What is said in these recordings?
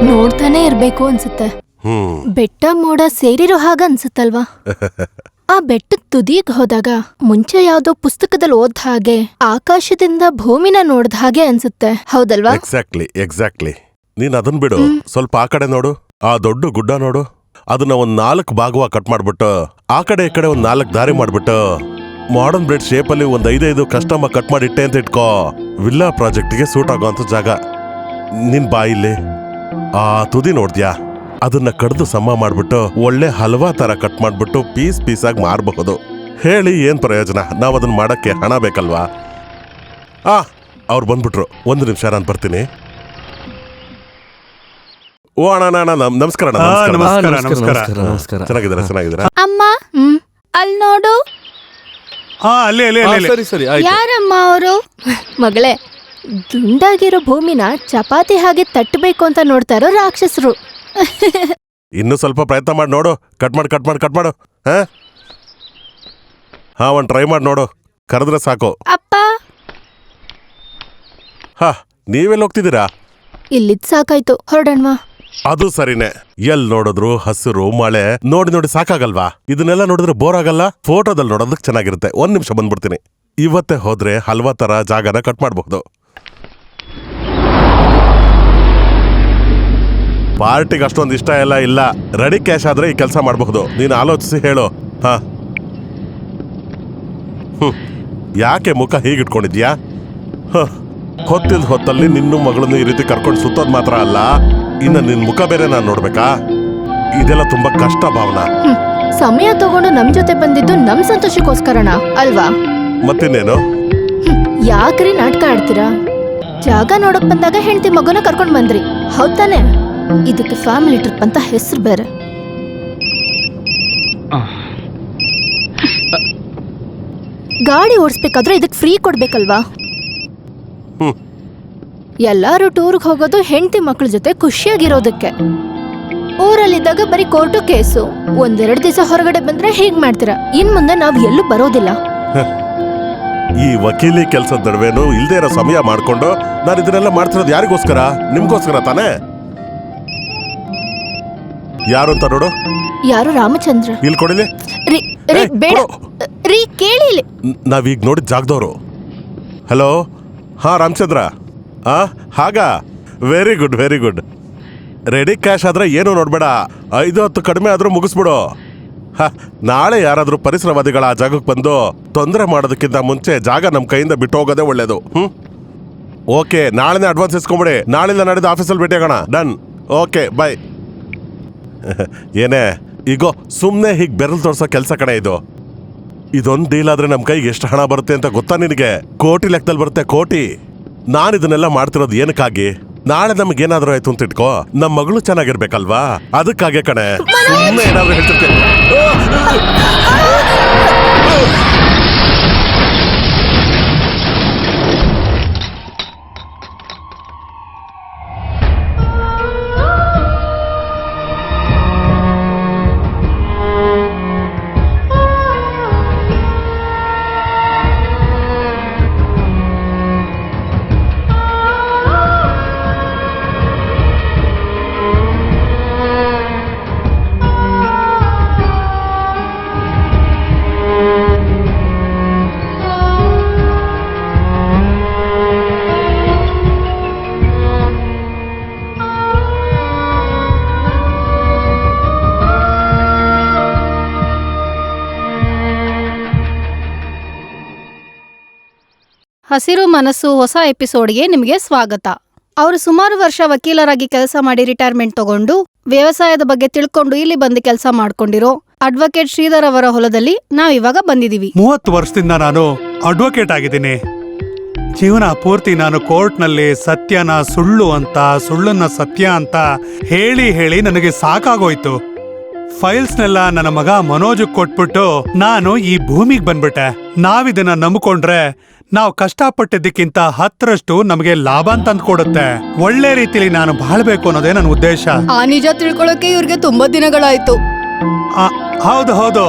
ನೋಡ್ತಾನೆ ಇರ್ಬೇಕು ಅನ್ಸುತ್ತೆ. ಬೆಟ್ಟ ಮೋಡ ಸೇರಿರೋ ಹಾಗ ಅನ್ಸುತ್ತಲ್ವಾ? ಆ ಬೆಟ್ಟದ ತುದಿಗ್ ಹೋದಾಗ ಮುಂಚೆ ಯಾವ್ದೋ ಪುಸ್ತಕದಲ್ಲಿ ಓದ್ ಹಾಗೆ ಆಕಾಶದಿಂದ ಭೂಮಿನ ನೋಡ್ದ ಹಾಗೆ ಅನ್ಸುತ್ತೆ, ಹೌದಲ್ವಾ? ಎಕ್ಸಾಕ್ಟ್ಲಿ. ನೀನ್ ಅದನ್ ಬಿಡು, ಸ್ವಲ್ಪ ಆ ಕಡೆ ನೋಡು. ಆ ದೊಡ್ಡ ಗುಡ್ಡ ನೋಡು. ಅದನ್ನ ಒಂದ್ 4 ಭಾಗವಾಗಿ ಕಟ್ ಮಾಡ್ಬಿಟ್ಟು ಆ ಕಡೆ ಈ ಕಡೆ ಒಂದ್ 4 ದಾರಿ ಮಾಡ್ಬಿಟ್ಟು ಮಾಡರ್ನ್ ಬ್ರೆಡ್ ಶೇಪ್ ಅಲ್ಲಿ ಒಂದ್ 5 ಕಷ್ಟಮ ಕಟ್ ಮಾಡಿಟ್ಟೆ ಅಂತ ಇಟ್ಕೋ. ವಿಲ್ಲಾ ಪ್ರಾಜೆಕ್ಟ್ಗೆ ಸೂಟ್ ಆಗೋಂತ ಜಾಗ. ನಿನ್ ಬಾಯಿಲಿ ಆ ತುದಿ ನೋಡ್ದ್ಯಾ? ಅದನ್ನ ಕಡ್ದು ಸಮ ಮಾಡ್ಬಿಟ್ಟು ಒಳ್ಳೆ ಹಲ್ವಾ ತರ ಕಟ್ ಮಾಡ್ಬಿಟ್ಟು ಪೀಸ್ ಆಗಿ ಮಾರಬಹುದು. ಹೇಳಿ ಏನ್ ಪ್ರಯೋಜನ? ನಾವ್ ಅದನ್ನ ಮಾಡಕ್ಕೆ ಹಣ ಬೇಕಲ್ವಾ? ಅವ್ರು ಬಂದ್ಬಿಟ್ರು. 1 ನಿಮಿಷ, ನಾನು ಬರ್ತೀನಿ. ಓ ಅಣ್ಣ, ನಮಸ್ಕಾರ. ಚೆನ್ನಾಗಿದ್ದೀರಾ? ಅಮ್ಮ, ಅಲ್ಲಿ ನೋಡು. ಯಾರಮ್ಮ ಅವರು? ಮಗಳೇ, ದುಂಡಾಗಿರೋ ಭೂಮಿನ ಚಪಾತಿ ಹಾಗೆ ತಟ್ಟಬೇಕು ಅಂತ ನೋಡ್ತಾ ಇರೋ ರಾಕ್ಷಸರು. ಇನ್ನು ಸ್ವಲ್ಪ ಪ್ರಯತ್ನ ಮಾಡಿ ನೋಡು. ಕಟ್ ಮಾಡು. ಒಂದ್ ಟ್ರೈ ಮಾಡಿ ನೋಡು. ಕರೆದ್ರೆ ಸಾಕು. ಅಪ್ಪ, ನೀವೆಲ್ಲ ಹೋಗ್ತಿದ್ದೀರಾ? ಇಲ್ಲಿದ್ ಸಾಕಾಯ್ತು, ಹೊರಡಣ್ವಾ. ಅದು ಸರಿನೇ. ಎಲ್ ನೋಡಿದ್ರು ಹಸಿರು ಮಳೆ ನೋಡಿ ಸಾಕಾಗಲ್ವಾ? ಇದನ್ನೆಲ್ಲ ನೋಡಿದ್ರೆ ಬೋರ್ ಆಗಲ್ಲ? ಫೋಟೋದಲ್ಲಿ ನೋಡೋದಕ್ಕೆ ಚೆನ್ನಾಗಿರುತ್ತೆ. 1 ನಿಮಿಷ ಬಂದ್ಬಿಡ್ತೀನಿ. ಇವತ್ತೇ ಹೋದ್ರೆ ಹಲ್ವಾ ತರ ಜಾಗನ ಕಟ್ ಮಾಡಬಹುದು. ಪಾರ್ಟಿಗೆ ಅಷ್ಟೊಂದು ಇಷ್ಟ ಎಲ್ಲ ಇಲ್ಲ. ರೆಡಿ ಕ್ಯಾಶ್ ಆದ್ರೆ ಈ ಕೆಲಸ ಮಾಡಬಹುದು. ನೀನು ಆಲೋಚಿಸಿ ಹೇಳು. ಯಾಕೆ ಮುಖ ಹೀಗಿಟ್ಕೊಂಡಿದ್ಯಾ? ಹೊತ್ತಿದ ಹೊತ್ತಲ್ಲಿ ನಿನ್ನೂ ಮಗಳನ್ನು ಈ ರೀತಿ ಕರ್ಕೊಂಡು ಸುತ್ತೋದ್ ಮಾತ್ರ ಅಲ್ಲ, ಇನ್ನು ನಿನ್ ಮುಖ ಬೇರೆ ನಾನು ನೋಡ್ಬೇಕಾ? ಇದೆಲ್ಲ ತುಂಬಾ ಕಷ್ಟ ಭಾವನಾ. ಸಮಯ ತಗೊಂಡು ನಮ್ ಜೊತೆ ಬಂದಿದ್ದು ನಮ್ ಸಂತೋಷಕ್ಕೋಸ್ಕರಣ ಅಲ್ವಾ? ಮತ್ತಿನ್ನೇನು? ಯಾಕ್ರಿ ನಾಟಕ ಆಡ್ತೀರಾ? ಜಾಗ ನೋಡಕ್ ಬಂದಾಗ ಹೆಂಡತಿ ಮಗುನ ಕರ್ಕೊಂಡ್ ಬಂದ್ರಿ, ಹೌದ್ ತಾನೆ? ಇದಕ್ಕೆ ಫ್ಯಾಮಿಲಿ ಟ್ರಿಪ್ ಅಂತ ಹೆಸರು ಬೇರೆ. ಗಾಡಿ ಓಡಿಸ್ಬೇಕಾದ್ರೆ ಇದಕ್ ಫ್ರೀ ಕೊಡ್ಬೇಕಲ್ವಾ? ಎಲ್ಲಾರು ಟೂರ್ಗ್ ಹೋಗೋದು ಹೆಂಡತಿ ಮಕ್ಳ ಜೊತೆ ಖುಷಿಯಾಗಿರೋದಕ್ಕೆ. ಊರಲ್ಲಿದ್ದಾಗ ಬರೀ ಕೋರ್ಟು ಕೇಸು. 1-2 ದಿವಸ ಹೊರಗಡೆ ಬಂದ್ರೆ ಹೇಗ್ ಮಾಡ್ತೀರಾ? ಇನ್ ಮುಂದೆ ನಾವ್ ಎಲ್ಲೂ ಬರೋದಿಲ್ಲ. ಈ ವಕೀಲಿ ಕೆಲ್ಸದ ನಡುವೆನು ಇಲ್ದೇ ಇರೋ ಸಮಯ ಮಾಡ್ಕೊಂಡು ನಾನು ಇದನ್ನೆಲ್ಲ ಮಾಡ್ತಿರೋದು ಯಾರಿಗೋಸ್ಕರ? ನಿಮ್ಗೋಸ್ಕರ ತಾನೇ? ಯಾರು ಅಂತ ನೋಡು. ಯಾರು? ರಾಮಚಂದ್ರ. ಇಲ್ಲಿ ಕೊಡಿಲಿ. ರೀ ಕೇಳಿ, ನಾವೀಗ ನೋಡಿದ ಜಾಗದವರು. ಹಲೋ, ರಾಮಚಂದ್ರ. ಹಾಗಾ? Very good. ರೆಡಿ ಕ್ಯಾಶ್ ಆದ್ರೆ ಏನು ನೋಡ್ಬೇಡ. 5-10 ಕಡಿಮೆ ಆದ್ರೂ ಮುಗಿಸ್ಬಿಡು. ನಾಳೆ ಯಾರಾದ್ರೂ ಪರಿಸರವಾದಿಗಳ ಆ ಜಾಗಕ್ಕೆ ಬಂದು ತೊಂದರೆ ಮಾಡೋದಕ್ಕಿಂತ ಮುಂಚೆ ಜಾಗ ನಮ್ ಕೈಯಿಂದ ಬಿಟ್ಟು ಹೋಗೋದೇ ಒಳ್ಳೇದು. ಓಕೆ, ನಾಳೆನೇ ಅಡ್ವಾನ್ಸ್ ಇಸ್ಕೊಂಬಿಡಿ. ನಾಳಿಂದ ನಾಡಿದ್ದು ಆಫೀಸಲ್ಲಿ ಭೇಟಿಯಾಗೋಣ. ಡನ್. ಓಕೆ, ಬಾಯ್. ಏನೇ ಈಗೋ ಸುಮ್ನೆ ಹೀಗ್ ಬೆರಳು ತೋರ್ಸೋ ಕೆಲ್ಸ ಕಣೆ ಇದು. ಇದೊಂದು ಡೀಲ್ ಆದ್ರೆ ನಮ್ ಕೈಗೆ ಎಷ್ಟು ಹಣ ಬರುತ್ತೆ ಅಂತ ಗೊತ್ತಾ ನಿನಗೆ? ಕೋಟಿ ಲೆಕ್ಕದಲ್ಲಿ ಬರುತ್ತೆ, ಕೋಟಿ. ನಾನು ಇದನ್ನೆಲ್ಲ ಮಾಡ್ತಿರೋದು ಏನಕ್ಕಾಗಿ? ನಾಳೆ ನಮಗೇನಾದ್ರೂ ಆಯ್ತು ಅಂತ ಇಟ್ಕೋ, ನಮ್ಮ ಮಗಳು ಚೆನ್ನಾಗಿರ್ಬೇಕಲ್ವಾ? ಅದಕ್ಕಾಗೆ ಕಣೆ. ಸುಮ್ಮನೆ ಏನಾದ್ರೂ ಹೇಳ್ತಿರ್ತೀನಿ. ಹಸಿರು ಮನಸ್ಸು ಹೊಸ ಎಪಿಸೋಡ್ಗೆ ನಿಮಗೆ ಸ್ವಾಗತ. ಅವರು ಸುಮಾರು ವರ್ಷ ವಕೀಲರಾಗಿ ಕೆಲಸ ಮಾಡಿ ರಿಟೈರ್ಮೆಂಟ್ ತಗೊಂಡು ವ್ಯವಸಾಯದ ಬಗ್ಗೆ ತಿಳ್ಕೊಂಡು ಇಲ್ಲಿ ಬಂದು ಕೆಲಸ ಮಾಡ್ಕೊಂಡಿರೋ ಅಡ್ವೊಕೇಟ್ ಶ್ರೀಧರ್ ಅವರ ಹೊಲದಲ್ಲಿ ನಾವಿವಾಗ ಬಂದಿದೀವಿ. 30 ವರ್ಷದಿಂದ ನಾನು ಅಡ್ವೊಕೇಟ್ ಆಗಿದ್ದೀನಿ. ಜೀವನ ಪೂರ್ತಿ ನಾನು ಕೋರ್ಟ್ನಲ್ಲಿ ಸತ್ಯನ ಸುಳ್ಳು ಅಂತ, ಸುಳ್ಳನ್ನ ಸತ್ಯ ಅಂತ ಹೇಳಿ ನನಗೆ ಸಾಕಾಗೋಯ್ತು. ಫೈಲ್ಸ್ನೆಲ್ಲ ನನ್ನ ಮಗ ಮನೋಜ್ ಕೊಟ್ಬಿಟ್ಟು ನಾನು ಈ ಭೂಮಿಗೆ ಬಂದ್ಬಿಟ್ಟೆ. ನಾವಿದನ್ನ ನಂಬಿಕೊಂಡ್ರೆ ನಾವು ಕಷ್ಟಪಟ್ಟಿದ್ದಕ್ಕಿಂತ 10ರಷ್ಟು ನಮಗೆ ಲಾಭ ತಂದು ಕೊಡುತ್ತೆ. ಒಳ್ಳೆ ರೀತಿಲಿ ನಾನು ಬಾಳ್ಬೇಕು ಅನ್ನೋದೇ ನನ್ನ ಉದ್ದೇಶ. ಆ ನಿಜ ತಿಳ್ಕೊಳ್ಳೋಕೆ ಇವ್ರಿಗೆ ತುಂಬಾ ದಿನಗಳಾಯ್ತು. ಹೌದು,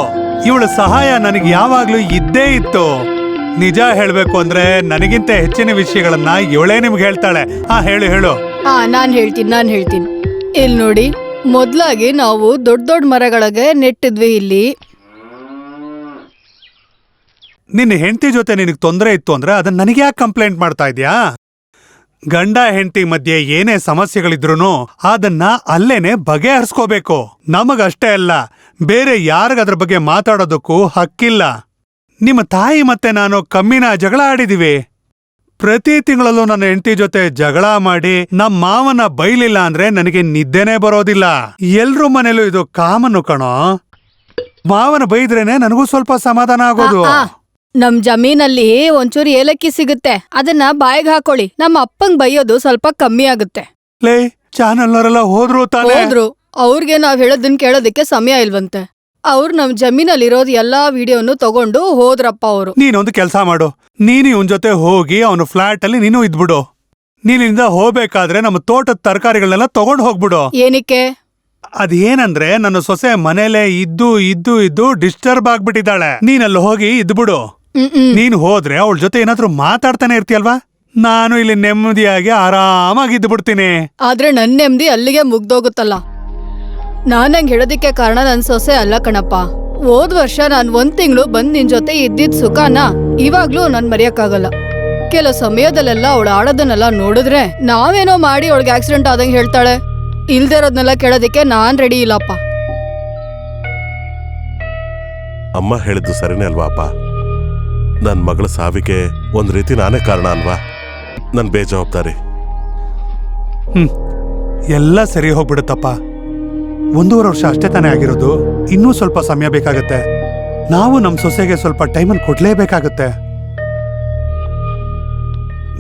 ಇವಳ ಸಹಾಯ ನನಗೆ ಯಾವಾಗ್ಲೂ ಇದ್ದೇ ಇತ್ತು. ನಿಜ ಹೇಳ್ಬೇಕು ಅಂದ್ರೆ ನನಗಿಂತ ಹೆಚ್ಚಿನ ವಿಷಯಗಳನ್ನ ಇವಳೇ ನಿಮ್ಗೆ ಹೇಳ್ತಾಳೆ. ಹೇಳು. ನಾನ್ ಹೇಳ್ತೀನಿ. ಇಲ್ ನೋಡಿ, ಮೊದ್ಲಾಗಿ ನಾವು ದೊಡ್ಡ ದೊಡ್ಡ ಮರಗಳಿಗೆ ನೆಟ್ಟಿದ್ವಿ ಇಲ್ಲಿ. ನಿನ್ನ ಹೆಂಡತಿ ಜೊತೆ ನಿನಗೆ ತೊಂದರೆ ಇತ್ತು ಅಂದ್ರೆ ಅದನ್ನ ನನಗೆ ಯಾಕೆ ಕಂಪ್ಲೇಂಟ್ ಮಾಡ್ತಾ ಇದ್ಯಾ? ಗಂಡ ಹೆಂಡತಿ ಮಧ್ಯೆ ಏನೇ ಸಮಸ್ಯೆಗಳಿದ್ರೂ ಅದನ್ನ ಅಲ್ಲೇನೆ ಬಗೆಹರಿಸ್ಕೋಬೇಕು. ನಮಗಷ್ಟೇ ಅಲ್ಲ, ಬೇರೆ ಯಾರಿಗದ್ರ ಬಗ್ಗೆ ಮಾತಾಡೋದಕ್ಕೂ ಹಕ್ಕಿಲ್ಲ. ನಿಮ್ಮ ತಾಯಿ ಮತ್ತೆ ನಾನು ಕಮ್ಮಿನ ಜಗಳ ಆಡಿದೀವಿ. ಪ್ರತಿ ತಿಂಗಳಲ್ಲೂ ನನ್ನ ಹೆಂಡತಿ ಜೊತೆ ಜಗಳ ಮಾಡಿ ನಮ್ಮ ಮಾವನ ಬೈಲಿಲ್ಲ ಅಂದ್ರೆ ನನಗೆ ನಿದ್ದೆನೇ ಬರೋದಿಲ್ಲ. ಎಲ್ರ ಮನೇಲೂ ಇದು ಕಾಮನ್ನು ಕಣೋ. ಮಾವನ ಬೈದ್ರೇನೆ ನನಗೂ ಸ್ವಲ್ಪ ಸಮಾಧಾನ ಆಗೋದು. ನಮ್ ಜಮೀನಲ್ಲಿ ಒಂಚೂರು ಏಲಕ್ಕಿ ಸಿಗುತ್ತೆ, ಅದನ್ನ ಬಾಯಿಗೆ ಹಾಕೊಳ್ಳಿ. ನಮ್ಮ ಅಪ್ಪಂಗ್ ಬೈಯೋದು ಸ್ವಲ್ಪ ಕಮ್ಮಿ ಆಗುತ್ತೆ. ಲೇ, ಚಾನಲ್ನವರೆಲ್ಲ ಹೋದ್ರು ತಾನೇ? ಹೋದ್ರು. ಅವ್ರಿಗೆ ನಾವ್ ಹೇಳೋದನ್ನ ಕೇಳೋದಕ್ಕೆ ಸಮಯ ಇಲ್ವಂತೆ. ಅವ್ರು ನಮ್ ಜಮೀನಲ್ಲಿರೋದು ಎಲ್ಲಾ ವಿಡಿಯೋನು ತಗೊಂಡು ಹೋದ್ರಪ್ಪ ಅವರು. ನೀನೊಂದು ಕೆಲಸ ಮಾಡು, ನೀನು ಇವನ್ ಜೊತೆ ಹೋಗಿ ಅವನು ಫ್ಲಾಟ್ ಅಲ್ಲಿ ನೀನು ಇದ್ಬಿಡು. ನೀನಿಂದ ಹೋಗ್ಬೇಕಾದ್ರೆ ನಮ್ಮ ತೋಟದ ತರಕಾರಿಗಳನ್ನೆಲ್ಲ ತಗೊಂಡ್ ಹೋಗ್ಬಿಡು. ಏನಕ್ಕೆ? ಅದೇನಂದ್ರೆ ನನ್ನ ಸೊಸೆ ಮನೇಲೆ ಇದ್ದು ಡಿಸ್ಟರ್ಬ್ ಆಗ್ಬಿಟ್ಟಿದ್ದಾಳೆ. ನೀನಲ್ಲಿ ಹೋಗಿ ಇದ್ಬಿಡು. ನೀನ್ ಹೋದ್ರೆ ಅವಳ ಜೊತೆ ಏನಾದ್ರೂ ಮಾತಾಡ್ತಾನೆ ಇರ್ತೀಯಲ್ವಾ? ನಾನು ಇಲ್ಲಿ ನೆಮ್ಮದಿಯಾಗಿ ಆರಾಮಾಗಿ ಇದ್ಬಿಡ್ತೀನಿ. ಆದ್ರೆ ನನ್ ನೆಮ್ಮದಿ ಅಲ್ಲಿಗೆ ಮುಗ್ದೋಗುತ್ತಲ್ಲ. ನಾನಂಗ್ ಹೇಳೋದಿಕ್ಕೆ ಕಾರಣ ನನ್ ಸೊಸೆ ಅಲ್ಲ ಕಣಪ್ಪ. ಹೋದ್ ವರ್ಷ ನಾನ್ 1 ತಿಂಗಳು ಬಂದ್ ನಿನ್ ಜೊತೆ ಇದ್ದಿದ್ ಸುಖನ ಇವಾಗ್ಲೂ ನಾನ್ ಮರೆಯಕ್ಕಾಗಲ್ಲ. ಕೆಲವು ಸಮಯದಲ್ಲೆಲ್ಲ ಅವಳು ಆಡೋದನ್ನೆಲ್ಲ ನೋಡಿದ್ರೆ ನಾವೇನೋ ಮಾಡಿ ಅವಳಿಗೆ ಆಕ್ಸಿಡೆಂಟ್ ಆದಂಗೆ ಹೇಳ್ತಾಳೆ. ಇಲ್ದೇ ಇರೋದ್ನೆಲ್ಲ ಕೇಳೋದಿಕ್ಕೆ ನಾನ್ ರೆಡಿ ಇಲ್ಲಪ್ಪ. ಅಮ್ಮ ಹೇಳಿದ್ದು ಸರಿನೇ ಅಲ್ವಾ ಅಪ್ಪ? ನನ್ನ ಮಗಳ ಸಾವಿಗೆ ಒಂದ್ ರೀತಿ ನಾನೇ ಕಾರಣ ಅಲ್ವಾ? ನನ್ ಬೇಜವಾಬ್ದಾರಿ. ಎಲ್ಲ ಸರಿ ಹೋಗ್ಬಿಡುತ್ತಪ್ಪ. 1.5 ವರ್ಷ ಅಷ್ಟೇ ತಾನೇ ಆಗಿರೋದು. ಇನ್ನೂ ಸ್ವಲ್ಪ ಸಮಯ ಬೇಕಾಗತ್ತೆ. ನಾವು ನಮ್ ಸೊಸೆಗೆ ಸ್ವಲ್ಪ ಟೈಮನ್ನು ಕೊಡ್ಲೇಬೇಕಾಗತ್ತೆ.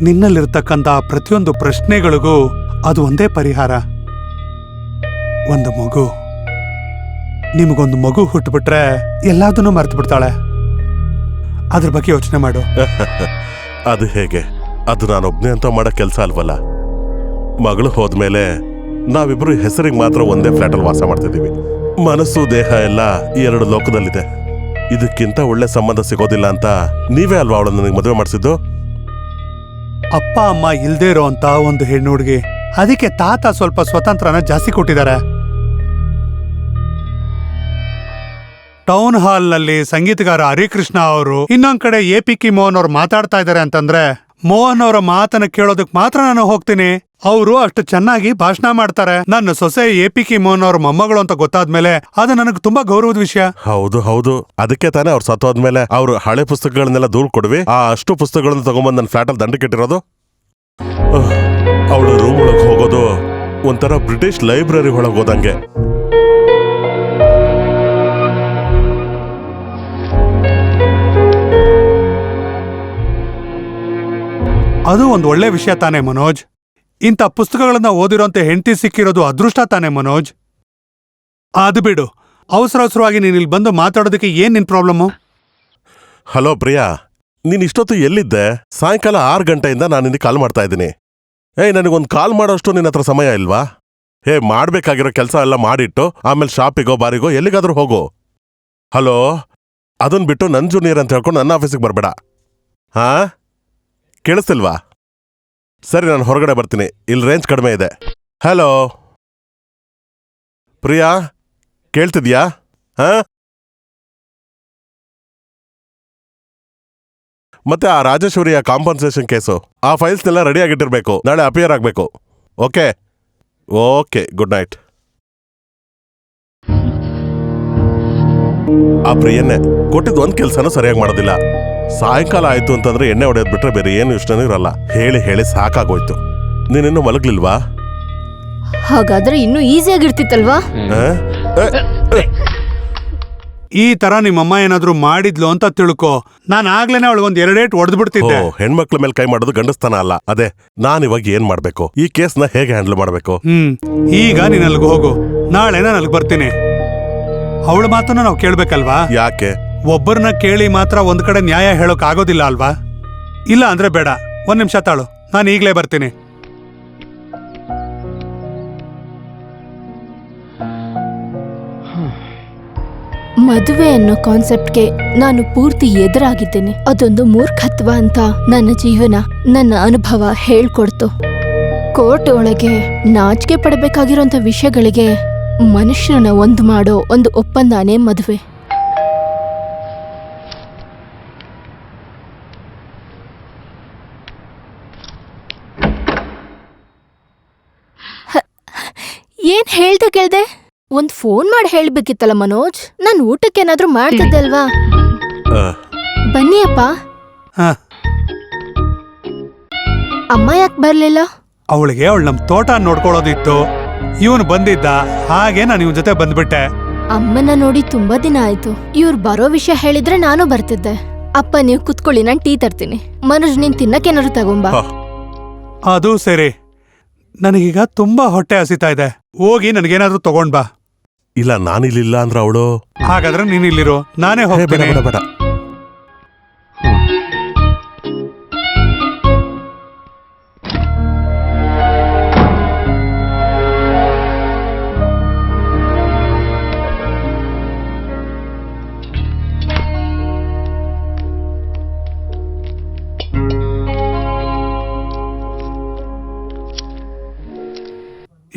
ನಿನ್ನಲ್ಲಿರ್ತಕ್ಕಂಥ ಪ್ರತಿಯೊಂದು ಪ್ರಶ್ನೆಗಳಿಗೂ ಅದು ಒಂದೇ ಪರಿಹಾರ, ಒಂದು ಮಗು. ನಿಮಗೊಂದು ಮಗು ಹುಟ್ಟುಬಿಟ್ರೆ ಎಲ್ಲದನ್ನೂ ಮರ್ತು ಬಿಡ್ತಾಳೆ. ಅದ್ರ ಬಗ್ಗೆ ಯೋಚನೆ ಮಾಡು. ಅದು ಹೇಗೆ? ಅದು ನಾನೊಬ್ನೇ ಅಂತ ಮಾಡೋ ಕೆಲಸ ಅಲ್ವಲ್ಲ. ಮಗಳು ಹೋದ್ಮೇಲೆ ನಾವಿಬ್ರು ಹೆಸರಿಗೆ ಮಾತ್ರ ಒಂದೇ ಫ್ಲಾಟಲ್ಲಿ ವಾಸ ಮಾಡ್ತಿದ್ದೀವಿ. ಮನಸ್ಸು ದೇಹ ಎಲ್ಲ 2 ಲೋಕದಲ್ಲಿದೆ. ಇದಕ್ಕಿಂತ ಒಳ್ಳೆ ಸಂಬಂಧ ಸಿಗೋದಿಲ್ಲ ಅಂತ ನೀವೇ ಅಲ್ವಾ ಅವಳನ್ನು ನನಗೆ ಮದುವೆ ಮಾಡಿಸಿದ್ದು? ಅಪ್ಪ ಅಮ್ಮ ಇಲ್ದೇ ಇರೋ ಅಂತ ಒಂದು ಹೆಣ್ಣು ಹುಡುಗಿ. ಅದಕ್ಕೆ ತಾತ ಸ್ವಲ್ಪ ಸ್ವತಂತ್ರನ ಜಾಸ್ತಿ ಕೊಟ್ಟಿದ್ದಾರೆ. ಟೌನ್ ಹಾಲ್ ನಲ್ಲಿ ಸಂಗೀತಗಾರ ಹರಿಕೃಷ್ಣ ಅವರು, ಇನ್ನೊಂದ್ ಕಡೆ ಎ.ಪಿ.ಕೆ. ಮೋಹನ್ ಅವ್ರು ಮಾತಾಡ್ತಾ ಇದಾರೆ ಅಂತಂದ್ರೆ ಮೋಹನ್ ಅವರ ಮಾತನ್ನ ಕೇಳೋದಕ್ ಮಾತ್ರ ನಾನು ಹೋಗ್ತೀನಿ. ಅವರು ಅಷ್ಟು ಚೆನ್ನಾಗಿ ಭಾಷಣ ಮಾಡ್ತಾರೆ. ನನ್ನ ಸೊಸೆ ಎ.ಪಿ.ಕೆ. ಮೋಹನ್ ಅವ್ರ ಮೊಮ್ಮಗಳು ಅಂತ ಗೊತ್ತಾದ್ಮೇಲೆ ಅದು ನನಗೆ ತುಂಬಾ ಗೌರವದ ವಿಷಯ. ಹೌದು, ಅದಕ್ಕೆ ತಾನೇ ಅವ್ರು ಸತ್ತೋದ್ಮೇಲೆ ಅವ್ರು ಹಳೆ ಪುಸ್ತಕಗಳನ್ನೆಲ್ಲ ದೂರ ಕೊಡ್ವಿ. ಆ ಅಷ್ಟು ಪುಸ್ತಕಗಳನ್ನ ತಗೊಂಬಂದ್ ನನ್ನ ಫ್ಲಾಟಲ್ಲಿ ದಂಡಕ್ಕಿಟ್ಟಿರೋದು. ಅವಳು ರೂಮ್ ಒಳಗೆ ಹೋಗೋದು ಒಂಥರ ಬ್ರಿಟಿಷ್ ಲೈಬ್ರರಿ ಒಳಗೆ ಹೋದಂಗೆ. ಅದು ಒಂದು ಒಳ್ಳೆ ವಿಷಯ ತಾನೇ ಮನೋಜ್. ಇಂಥ ಪುಸ್ತಕಗಳನ್ನ ಓದಿರೋಂತ ಹೆಂಡತಿ ಸಿಕ್ಕಿರೋದು ಅದೃಷ್ಟ ತಾನೇ ಮನೋಜ್. ಅದು ಬಿಡು, ಅವಸರವಾಗಿ ನೀನ್ ಇಲ್ಲಿ ಬಂದು ಮಾತಾಡೋದಕ್ಕೆ ಏನ್ ನಿನ್ ಪ್ರಾಬ್ಲಮ್ಮು? ಹಲೋ ಪ್ರಿಯಾ, ನೀನ್ ಇಷ್ಟೊತ್ತು ಎಲ್ಲಿದ್ದೆ? ಸಾಯಂಕಾಲ 6 ಗಂಟೆಯಿಂದ ನಾನು ನಿನಗೆ ಕಾಲ್ ಮಾಡ್ತಾ ಇದ್ದೀನಿ. ನನಗೊಂದು ಕಾಲ್ ಮಾಡೋಷ್ಟು ನಿನ್ನ ಹತ್ರ ಸಮಯ ಇಲ್ವಾ? ಮಾಡ್ಬೇಕಾಗಿರೋ ಕೆಲಸ ಎಲ್ಲ ಮಾಡಿಟ್ಟು ಆಮೇಲೆ ಶಾಪಿಗೋ ಬಾರಿಗೋ ಎಲ್ಲಿಗಾದ್ರೂ ಹೋಗು. ಹಲೋ, ಅದನ್ ಬಿಟ್ಟು ನನ್ ಜೂನಿಯರ್ ಅಂತ ಹೇಳ್ಕೊಂಡು ನನ್ನ ಆಫೀಸಿಗೆ ಬರಬೇಡ. ಹಾ, ಕೇಳಿಸ್ತಿಲ್ವಾ? ಸರಿ, ನಾನು ಹೊರಗಡೆ ಬರ್ತೀನಿ, ಇಲ್ಲಿ ರೇಂಜ್ ಕಡಿಮೆ ಇದೆ. ಹಲೋ ಪ್ರಿಯಾ, ಕೇಳ್ತಿದ್ಯಾ? ಹಾ, ಮತ್ತೆ ಆ ರಾಜೇಶ್ವರಿಯ ಕಾಂಪನ್ಸೇಷನ್ ಕೇಸು, ಆ ಫೈಲ್ಸ್ನೆಲ್ಲ ರೆಡಿ ಆಗಿಟ್ಟಿರ್ಬೇಕು. ನಾಳೆ ಅಪಿಯರ್ ಆಗಬೇಕು. Okay, good night. ಆ ಪ್ರಿಯನ್ನೇ ಕೊಟ್ಟಿದ್ದು ಒಂದ್ ಕೆಲ್ಸನೂ ಸರಿಯಾಗಿ ಮಾಡೋದಿಲ್ಲ. ಸಾಯಂಕಾಲ ಆಯ್ತು ಅಂತಂದ್ರೆ ಎಣ್ಣೆ ಹೊಡೆಯೋದ್ ಬಿಟ್ರೆ ಬೇರೆ ಏನು ಇಷ್ಟನೂ ಇರಲ್ಲ. ಹೇಳಿ ಸಾಕಾಗೋಯ್ತು. ನೀನಿನ್ನೂ ಮಲಗ್ಲಿಲ್ವಾ? ಹಾಗಾದ್ರೆ ಇನ್ನೂ ಈಸಿಯಾಗಿರ್ತಿತ್ತಲ್ವಾ? ಈ ತರ ನಿಮ್ಮಮ್ಮ ಏನಾದ್ರೂ ಮಾಡಿದ್ಲು ಅಂತ ತಿಳ್ಕೊ, ನಾನು ಆಗ್ಲೇನೆ ಅವಳಿಗೊಂದ್ 2 ಏಟ್ ಹೊಡೆದ್ಬಿಡ್ತಿದ್ದೆ. ಹೆಣ್ಮಕ್ಳ ಮೇಲೆ ಕೈ ಮಾಡೋದು ಗಂಡಸ್ತನ ಅಲ್ಲ. ಅದೇ ನಾನ್ ಇವಾಗ ಏನ್ ಮಾಡ್ಬೇಕು? ಈ ಕೇಸ್ನ ಹೇಗೆ ಹ್ಯಾಂಡಲ್ ಮಾಡ್ಬೇಕು? ಈಗ ನೀನ್ ಅಲ್ಗ ಹೋಗು, ನಾಳೆ ನಾನು ಅಲ್ಗ್ ಬರ್ತೀನಿ. ಅವಳ ಮಾತನ್ನ ನಾವು ಕೇಳ್ಬೇಕಲ್ವಾ? ಯಾಕೆ? ಒಬ್ಬರನ್ನ ಕೇಳಿ ಮಾತ್ರ ಒಂದ್ ಕಡೆ ನ್ಯಾಯ ಹೇಳೋಕ್ ಆಗೋದಿಲ್ಲ ಅಲ್ವಾ? ಇಲ್ಲ ಅಂದ್ರೆ ಬೇಡ, 1 ನಿಮಿಷ ತಾಳು, ನಾನು ಈಗ್ಲೇ ಬರ್ತೀನಿ. ಮದುವೆ ಅನ್ನೋ ಕಾನ್ಸೆಪ್ಟ್ಗೆ ನಾನು ಪೂರ್ತಿ ಎದುರಾಗಿದ್ದೇನೆ. ಅದೊಂದು ಮೂರ್ಖತ್ವ ಅಂತ ನನ್ನ ಜೀವನ, ನನ್ನ ಅನುಭವ ಹೇಳ್ಕೊಡ್ತು. ಕೋರ್ಟ್ ಒಳಗೆ ನಾಚಿಕೆ ಪಡಬೇಕಾಗಿರೋಂಥ ವಿಷಯಗಳಿಗೆ ಮನುಷ್ಯರನ್ನ ಒಂದು ಮಾಡೋ ಒಂದು ಒಪ್ಪಂದಾನೇ ಮದುವೆ. ಏನ್ ಹೇಳ್ದೆ ಕೇಳ್ದೆ? ಒಂದ್ ಫೋನ್ ಮಾಡಿ ಹೇಳ್ಬೇಕಿತ್ತಲ್ಲ ಮನೋಜ್. ನಾನ್ ಊಟಕ್ಕೇನಾದ್ರೂ ಮಾಡ್ತಿದ್ದೆ ಅಲ್ವಾ? ಬನ್ನಿ ಅಪ್ಪ. ಹ, ಅಮ್ಮ ಯಾಕೆ ಬರ್ಲಿಲ್ಲ? ಅವಳಿಗೆ ಅವಳು ನಮ್ ತೋಟ ನೋಡ್ಕೊಳ್ಳೋದಿತ್ತು. ಇವನು ಬಂದಿದ್ದ, ಹಾಗೆ ನಾನು ಇವನ್ ಜೊತೆ ಬಂದ್ಬಿಟ್ಟೆ. ಅಮ್ಮನ ನೋಡಿ ತುಂಬಾ ದಿನ ಆಯ್ತು. ಇವ್ರು ಬರೋ ವಿಷಯ ಹೇಳಿದ್ರೆ ನಾನು ಬರ್ತಿದ್ದೆ. ಅಪ್ಪ ನೀವು ಕುತ್ಕೊಳ್ಳಿ, ನಾನ್ ಟೀ ತರ್ತೀನಿ. ಮನೋಜ್ ನೀನ್ ತಿನ್ನಕ್ಕೇನಾದ್ರು ತಗೊಂಬಾ. ಅದು ಸರಿ. ನನಗೀಗ ತುಂಬಾ ಹೊಟ್ಟೆ ಹಸಿತಾ ಇದೆ. ಹೋಗಿ ನನಗೇನಾದ್ರೂ ತಗೊಂಡ್ ಬಾ. ಇಲ್ಲ ನಾನಿಲ್ಲಿಲ್ಲ ಅಂದ್ರ ಅವಳು. ಹಾಗಾದ್ರೆ ನೀನ್ ಇಲ್ಲಿರು, ನಾನೇ ಬೇಡ ಹೋಗ್ತೀನಿ. ಬೇಡ ಬೇಡ.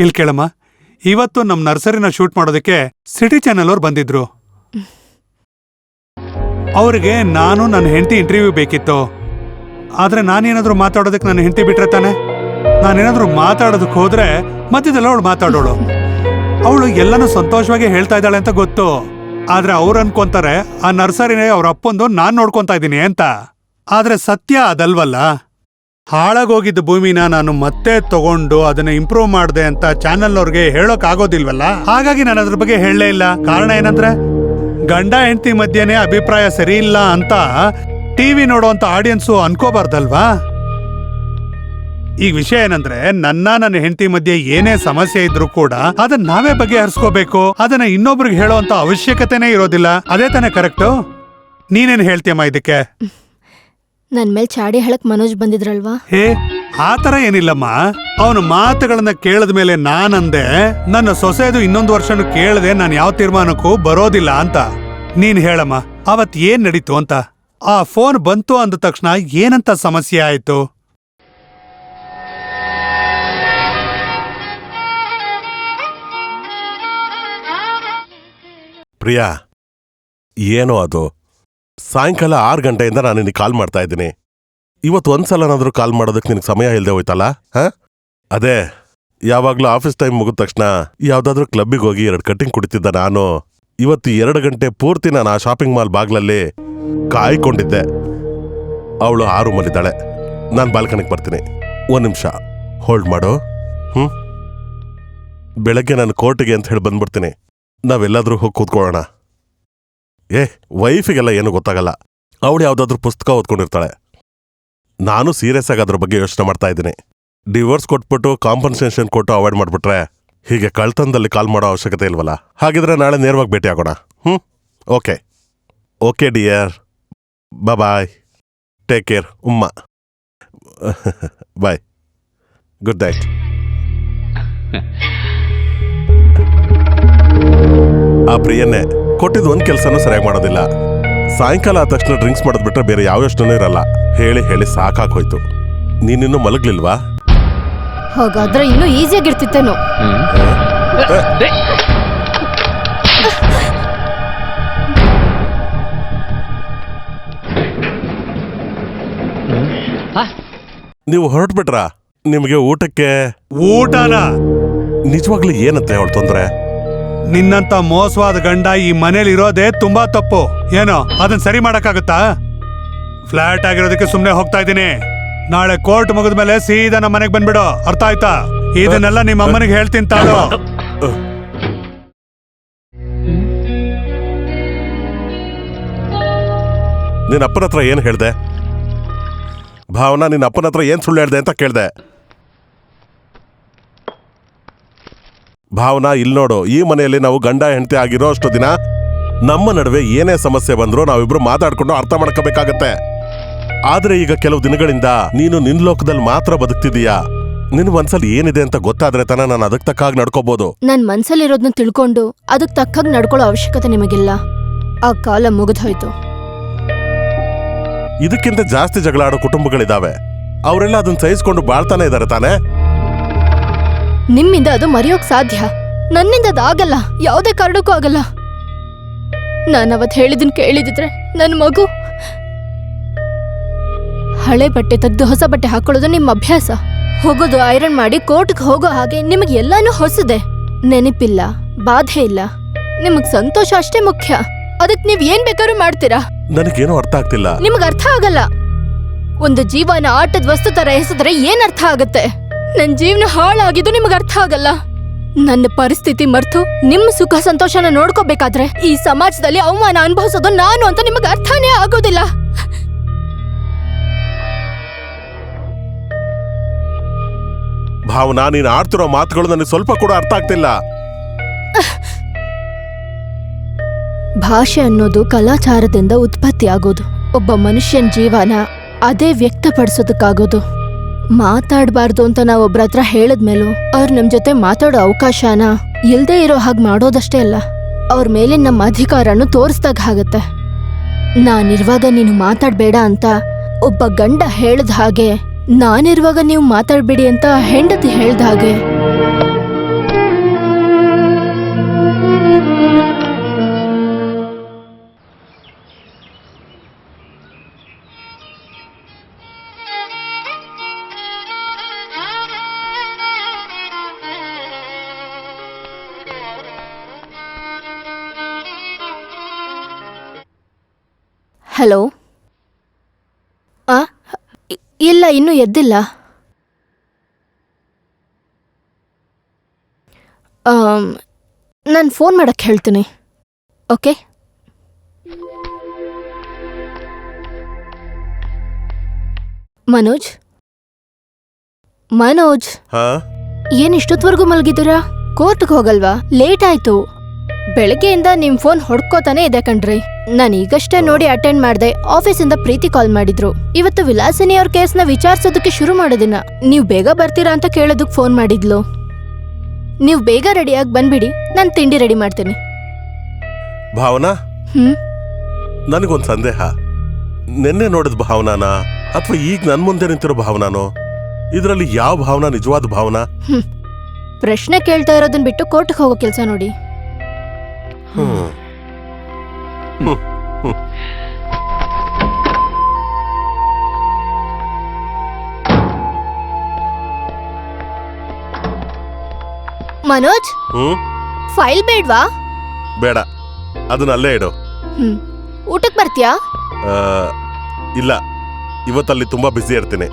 ಇಲ್ ಕೇಳಮ್ಮ, ಇವತ್ತು ನಮ್ ನರ್ಸರಿನ ಶೂಟ್ ಮಾಡೋದಕ್ಕೆ ಸಿಟಿ ಚಾನೆಲ್ ಅವ್ರು ಬಂದಿದ್ರು. ಅವ್ರಿಗೆ ನಾನು ನನ್ನ ಹೆಂಡತಿ ಇಂಟರ್ವ್ಯೂ ಬೇಕಿತ್ತು. ಆದ್ರೆ ನಾನೇನಾದ್ರೂ ಮಾತಾಡೋದಕ್ಕೆ ನನ್ನ ಹೆಂಡತಿ ಬಿಟ್ರೆ ತಾನೆ. ನಾನೇನಾದ್ರೂ ಮಾತಾಡೋದಕ್ಕೆ ಹೋದ್ರೆ ಮಧ್ಯದಲ್ಲ ಅವಳು ಮಾತಾಡೋಳು. ಅವಳು ಎಲ್ಲನೂ ಸಂತೋಷವಾಗಿ ಹೇಳ್ತಾ ಇದ್ದಾಳೆ ಅಂತ ಗೊತ್ತು. ಆದ್ರೆ ಅವ್ರು ಅನ್ಕೊಂತಾರೆ ಆ ನರ್ಸರಿನೇ ಅವ್ರ ಅಪ್ಪಂದು ನಾನ್ ನೋಡ್ಕೊಂತಾ ಇದ್ದೀನಿ ಅಂತ. ಆದ್ರೆ ಸತ್ಯ ಅದಲ್ವಲ್ಲ. ಹಾಳಾಗೋಗಿದ್ದ ಭೂಮಿನ ನಾನು ಮತ್ತೆ ತಗೊಂಡು ಅದನ್ನ ಇಂಪ್ರೂವ್ ಮಾಡಿದೆ ಅಂತ ಚಾನೆಲ್ ಅವ್ರಿಗೆ ಹೇಳೋಕ್ ಆಗೋದಿಲ್ವಲ್ಲ. ಹಾಗಾಗಿ ನಾನು ಅದ್ರ ಬಗ್ಗೆ ಹೇಳಲೇ ಇಲ್ಲ. ಕಾರಣ ಏನಂದ್ರೆ ಗಂಡ ಹೆಂಡತಿ ಮಧ್ಯೆನೇ ಅಭಿಪ್ರಾಯ ಸರಿ ಇಲ್ಲ ಅಂತ ಟಿವಿ ನೋಡೋಂತ ಆಡಿಯನ್ಸು ಅನ್ಕೋಬಾರ್ದಲ್ವಾ. ಈಗ ವಿಷಯ ಏನಂದ್ರೆ ನನ್ನ ಹೆಂಡತಿ ಮಧ್ಯೆ ಏನೇ ಸಮಸ್ಯೆ ಇದ್ರೂ ಕೂಡ ಅದನ್ನ ನಾವೇ ಬಗೆಹರಿಸ್ಕೋಬೇಕು. ಅದನ್ನ ಇನ್ನೊಬ್ರಿಗೆ ಹೇಳೋಂತ ಅವಶ್ಯಕತೆನೇ ಇರೋದಿಲ್ಲ. ಅದೇ ತಾನೇ ಕರೆಕ್ಟು? ನೀನೇನ್ ಹೇಳ್ತೀಯಮ್ಮ ಇದಕ್ಕೆ? ನನ್ ಮೇಲ್ ಚಾಡಿ ಹೇಳಕ್ ಮನೋಜ್ ಬಂದಿದ್ರಲ್ವಾ? ಹೇ, ಆತರ ಏನಿಲ್ಲಮ್ಮ. ಅವನ ಮಾತುಗಳನ್ನ ಕೇಳದ ಮೇಲೆ ನಾನಂದೆ ನನ್ನ ಸೊಸೆದು ಇನ್ನೊಂದು ವರ್ಷನೂ ಕೇಳದೆ ನಾನು ಯಾವ ತೀರ್ಮಾನಕ್ಕೂ ಬರೋದಿಲ್ಲ ಅಂತ. ನೀನ್ ಹೇಳಮ್ಮ, ಅವತ್ ಏನ್ ನಡೀತು ಅಂತ? ಆ ಫೋನ್ ಬಂತು ಅಂದ ತಕ್ಷಣ ಏನಂತ ಸಮಸ್ಯೆ ಆಯ್ತು? ಪ್ರಿಯಾ, ಏನೋ ಅದು ಸಾಯಂಕಾಲ 6 ಗಂಟೆಯಿಂದ ನಾನು ನಿನಗೆ ಕಾಲ್ ಮಾಡ್ತಾ ಇದ್ದೀನಿ. ಇವತ್ತು ಒಂದ್ಸಲನಾದ್ರೂ ಕಾಲ್ ಮಾಡೋದಕ್ಕೆ ನಿನಗೆ ಸಮಯ ಇಲ್ಲದೆ ಹೋಯ್ತಲ್ಲ? ಅದೇ ಯಾವಾಗ್ಲೂ ಆಫೀಸ್ ಟೈಮ್ ಮುಗಿದ ತಕ್ಷಣ ಯಾವ್ದಾದ್ರೂ ಕ್ಲಬ್ಬಿಗೆ ಹೋಗಿ 2 ಕಟ್ಟಿಂಗ್ ಕುಡಿತಿದ್ದ ನಾನು ಇವತ್ತು 2 ಗಂಟೆ ಪೂರ್ತಿ ನಾನು ಆ ಶಾಪಿಂಗ್ ಮಾಲ್ ಬಾಗ್ಲಲ್ಲಿ ಕಾಯ್ಕೊಂಡಿದ್ದೆ. ಅವಳು 6 ರೂಮಲ್ಲಿದ್ದಾಳೆ. ನಾನು ಬಾಲ್ಕನಿಗೆ ಬರ್ತೀನಿ. 1 ನಿಮಿಷ ಹೋಲ್ಡ್ ಮಾಡು. ಬೆಳಗ್ಗೆ ನಾನು ಕೋರ್ಟಿಗೆ ಅಂತ ಹೇಳಿ ಬಂದ್ಬಿಡ್ತೀನಿ. ನಾವೆಲ್ಲಾದ್ರೂ ಹೋಗಿ ಕೂತ್ಕೊಳ್ಳೋಣ. ವೈಫಿಗೆಲ್ಲ ಏನು ಗೊತ್ತಾಗಲ್ಲ. ಅವಳು ಯಾವ್ದಾದ್ರೂ ಪುಸ್ತಕ ಓದ್ಕೊಂಡಿರ್ತಾಳೆ. ನಾನು ಸೀರಿಯಸ್ ಆಗಿ ಅದ್ರ ಬಗ್ಗೆ ಯೋಚನೆ ಮಾಡ್ತಾ ಇದ್ದೀನಿ. ಡಿವೋರ್ಸ್ ಕೊಟ್ಬಿಟ್ಟು ಕಾಂಪನ್ಸೇಷನ್ ಕೊಟ್ಟು ಅವಾಯ್ಡ್ ಮಾಡ್ಬಿಟ್ರೆ ಹೀಗೆ ಕಳ್ತನದಲ್ಲಿ ಕಾಲ್ ಮಾಡೋ ಅವಶ್ಯಕತೆ ಇಲ್ವಲ್ಲ. ಹಾಗಿದ್ರೆ ನಾಳೆ ನೇರವಾಗಿ ಭೇಟಿ ಆಗೋಣ. ಓಕೆ ಓಕೆ ಡಿಯರ್, ಬಾಯ್, ಟೇಕ್ ಕೇರ್, ಉಮ್ಮ, ಬಾಯ್, ಗುಡ್ ನೈಟ್. ಆ ಪ್ರಿಯನ್ನೇ ಕೊಟ್ಟಿದ್ದು ಒಂದ್ ಕೆಲ್ಸನೂ ಸರಿಯಾಗಿ ಮಾಡೋದಿಲ್ಲ. ಸಾಯಂಕಾಲ ಆದ ತಕ್ಷಣ ಡ್ರಿಂಕ್ಸ್ ಮಾಡೋದ್ ಬಿಟ್ರೆ ಬೇರೆ ಯಾವ ಯೋಚನೆ ಇರಲ್ಲ. ಹೇಳಿ ಹೇಳಿ ಸಾಕಾಗೋಯ್ತು. ನೀನಿನ್ನೂ ಮಲಗ್ಲಿಲ್ವಾ? ಹಾಗಾದ್ರೆ ಇನ್ನೂ ಈಸಿಯಾಗಿರ್ತಿತ್ತೇನೋ. ನೀವು ಹೊರಟ್ಬಿಟ್ರಾ? ನಿಮಗೆ ಊಟಕ್ಕೆ ಊಟನ? ನಿಜವಾಗ್ಲೂ ಏನಂತೆ ಅವಳು ತೊಂದ್ರೆ? ನಿನ್ನಂತ ಮೋಸವಾದ ಗಂಡ ಈ ಮನೇಲಿ ಇರೋದೇ ತುಂಬಾ ತಪ್ಪು. ಏನೋ ಅದನ್ನ ಸರಿ ಮಾಡಕ್ಕಾಗತ್ತಾ? ಫ್ಲಾಟ್ ಆಗಿರೋದಕ್ಕೆ ಸುಮ್ನೆ ಹೋಗ್ತಾ ಇದ್ದೀನಿ. ನಾಳೆ ಕೋರ್ಟ್ ಮುಗಿದ್ಮೇಲೆ ಸೀದಾ ನಮ್ಮ ಮನೆಗೆ ಬಂದ್ಬಿಡು. ಅರ್ಥ ಆಯ್ತಾ? ಇದನ್ನೆಲ್ಲ ನಿಮ್ಮ ಅಮ್ಮನಿಗೆ ಹೇಳ್ತೀನಿ ತಾಳು. ನಿನ್ನ ಅಪ್ಪನ ಹತ್ರ ಏನ್ ಹೇಳ್ದೆ? ಭಾವನಾ, ನಿನ್ನ ಅಪ್ಪನ ಹತ್ರ ಏನ್ ಸುಳ್ಳು ಹೇಳ್ದೆ ಅಂತ ಕೇಳ್ದೆ. ಭಾವನಾ, ಇಲ್ಲಿ ನೋಡು, ಈ ಮನೆಯಲ್ಲಿ ನಾವು ಗಂಡ ಹೆಂಡತಿ ಆಗಿರೋ ಅಷ್ಟು ದಿನ ನಮ್ಮ ನಡುವೆ ಏನೇ ಸಮಸ್ಯೆ ಬಂದ್ರೂ ನಾವಿಬ್ರು ಮಾತಾಡ್ಕೊಂಡು ಅರ್ಥ ಮಾಡ್ಕೋಬೇಕಾಗತ್ತೆ. ಆದ್ರೆ ಈಗ ಕೆಲವು ದಿನಗಳಿಂದ ನೀನು ನಿನ್ ಲೋಕದಲ್ಲಿ ಮಾತ್ರ ಬದುಕ್ತಿದೀಯಾ. ನಿನ್ ಮನ್ಸಲ್ಲಿ ಏನಿದೆ ಅಂತ ಗೊತ್ತಾದ್ರೆ ತಾನ ನಾನು ಅದಕ್ಕೆ ತಕ್ಕಾಗಿ ನಡ್ಕೋಬಹುದು. ನನ್ ಮನ್ಸಲ್ಲಿರೋದನ್ನ ತಿಳ್ಕೊಂಡು ಅದಕ್ ತಕ್ಕಾಗಿ ನಡ್ಕೊಳ್ಳೋ ಅವಶ್ಯಕತೆ ನಿಮಗಿಲ್ಲ. ಆ ಕಾಲ ಮುಗಿದೋಯ್ತು. ಇದಕ್ಕಿಂತ ಜಾಸ್ತಿ ಜಗಳ ಆಡೋ ಕುಟುಂಬಗಳಿದಾವೆ. ಅವರೆಲ್ಲ ಅದನ್ನ ಸಹಿಸ್ಕೊಂಡು ಬಾಳ್ತಾನೆ ಇದಾರೆ ತಾನೆ. ನಿಮ್ಮಿಂದ ಅದು ಮರೆಯೋಕ್ ಸಾಧ್ಯ, ನನ್ನಿಂದ ಅದಾಗಲ್ಲ, ಯಾವುದೇ ಕಾರಣಕ್ಕೂ ಆಗಲ್ಲ. ನಾನವತ್ ಹೇಳಿದನ್ ಕೇಳಿದಿದ್ರೆ ನನ್ ಮಗು. ಹಳೆ ಬಟ್ಟೆ ತೆಗ್ದು ಹೊಸ ಬಟ್ಟೆ ಹಾಕೊಳ್ಳೋದು ನಿಮ್ಮ ಅಭ್ಯಾಸ. ಹೋಗೋದು ಐರನ್ ಮಾಡಿ ಕೋರ್ಟ್ಗೆ ಹೋಗೋ ಹಾಗೆ ನಿಮಗೆ ಎಲ್ಲಾನು ಹೊಸದೆ. ನೆನಪಿಲ್ಲ, ಬಾಧೆ ಇಲ್ಲ, ನಿಮಗ್ ಸಂತೋಷ ಅಷ್ಟೇ ಮುಖ್ಯ. ಅದಕ್ ನೀವ್ ಏನ್ ಬೇಕಾದ್ರೂ ಮಾಡ್ತೀರಾ. ನನಗೇನು ಅರ್ಥ ಆಗ್ತಿಲ್ಲ. ನಿಮಗ್ ಅರ್ಥ ಆಗಲ್ಲ. ಒಂದು ಜೀವನ ಆಟದ ವಸ್ತು ತರ ಎಸೆದ್ರೆ ಏನ್ ಅರ್ಥ ಆಗತ್ತೆ? ನನ್ ಜೀವನ ಹಾಳಾಗಿದ್ದು ನಿಮಗ್ ಅರ್ಥ ಆಗಲ್ಲ. ನನ್ನ ಪರಿಸ್ಥಿತಿ ಮರ್ತು ನಿಮ್ ಸುಖ ಸಂತೋಷನ ನೋಡ್ಕೋಬೇಕಾದ್ರೆ ಈ ಸಮಾಜದಲ್ಲಿ ಅವಮಾನ ಅನುಭವಿಸೋದು ನಾನು ಅಂತ ನಿಮಗ್ ಅರ್ಥನೇ ಆಗೋದಿಲ್ಲ. ಭಾವನಾ, ನೀನ್ ಆಡ್ತಿರೋ ಮಾತುಗಳು ನನಗೆ ಸ್ವಲ್ಪ ಕೂಡ ಅರ್ಥ ಆಗ್ತಿಲ್ಲ. ಭಾಷೆ ಅನ್ನೋದು ಕಲಾಚಾರದಿಂದ ಉತ್ಪತ್ತಿ ಆಗೋದು. ಒಬ್ಬ ಮನುಷ್ಯನ್ ಜೀವನ ಅದೇ ವ್ಯಕ್ತಪಡಿಸೋದಕ್ಕಾಗೋದು. ಮಾತಾಡ್ಬಾರ್ದು ಅಂತ ನಾವ್ ಒಬ್ರ ಹತ್ರ ಹೇಳದ್ಮೇಲೂ ಅವ್ರ ನಮ್ ಜೊತೆ ಮಾತಾಡೋ ಅವಕಾಶನ ಇಲ್ದೇ ಇರೋ ಹಾಗೆ ಮಾಡೋದಷ್ಟೇ ಅಲ್ಲ, ಅವ್ರ ಮೇಲೆ ನಮ್ಮ ಅಧಿಕಾರನು ತೋರಿಸ್ದಾಗ ಆಗತ್ತೆ. ನಾನಿರುವಾಗ ನೀನು ಮಾತಾಡ್ಬೇಡ ಅಂತ ಒಬ್ಬ ಗಂಡ ಹೇಳ್ದ ಹಾಗೆ, ನಾನಿರುವಾಗ ನೀವು ಮಾತಾಡ್ಬೇಡಿ ಅಂತ ಹೆಂಡತಿ ಹೇಳ್ದ ಹಾಗೆ. ಹಲೋ. ಇಲ್ಲ, ಇನ್ನೂ ಎದ್ದಿಲ್ಲ. ನಾನು ಫೋನ್ ಮಾಡಕ್ಕೆ ಹೇಳ್ತೀನಿ. ಓಕೆ. ಮನೋಜ್, ಮನೋಜ್, ಏನ್ ಇಷ್ಟೊತ್ವರೆಗೂ ಮಲಗಿದ್ದೀರಾ? ಕೋರ್ಟ್ಗೆ ಹೋಗಲ್ವಾ? ಲೇಟ್ ಆಯ್ತು. ಬೆಳಗ್ಗೆಯಿಂದ ನಿಮ್ ಫೋನ್ ಹೊಡ್ಕೋತಾನೆ ಇದೆ ಕಣ್ರಿ. ನಾನು ಈಗಷ್ಟೇ ನೋಡಿ ಅಟೆಂಡ್ ಮಾಡ್ದೆ. ಆಫೀಸಿಂದ ಪ್ರೀತಿ ಕಾಲ್ ಮಾಡಿದ್ರು. ಇವತ್ತು ವಿಲಾಸಿನಿ ಅವ್ರ ಕೇಸ್ನ ವಿಚಾರಿಸೋದಕ್ಕೆ ಶುರು ಮಾಡೋದಿನ. ನೀವ್ ಬೇಗ ಬರ್ತೀರಾ ಅಂತ ಕೇಳೋದಕ್ ಫೋನ್ ಮಾಡಿದ್ಲು. ನೀವ್ ಬೇಗ ರೆಡಿಯಾಗಿ ಬಂದ್ಬಿಡಿ, ನಾನ್ ತಿಂಡಿ ರೆಡಿ ಮಾಡ್ತೀನಿ. ಭಾವನಾ, ನನಗೊಂದ್ ಸಂದೇಹ. ನಿನ್ನೆ ನೋಡಿದ ಭಾವನಾನ ಅಥವಾ ಈಗ ನನ್ ಮುಂದೆ ನಿಂತಿರೋ ಭಾವನಾನೋ? ಇದರಲ್ಲಿ ಯಾವ ಭಾವನಾ ನಿಜವಾದ ಭಾವನಾ? ಪ್ರಶ್ನೆ ಕೇಳ್ತಾ ಇರೋದನ್ ಬಿಟ್ಟು ಕೋರ್ಟ್ಗೆ ಹೋಗೋ ಕೆಲ್ಸ ನೋಡಿ. ಮನೋಜ್, ಫೈಲ್ ಬೇಡ್ವಾ? ಬೇಡ, ಅದನ್ನ ಅಲ್ಲೇ ಇಡು. ಊಟಕ್ ಬರ್ತೀಯಾ? ಇಲ್ಲ, ಇವತ್ತಲ್ಲಿ ತುಂಬಾ ಬ್ಯುಸಿ ಇರ್ತೀನಿ.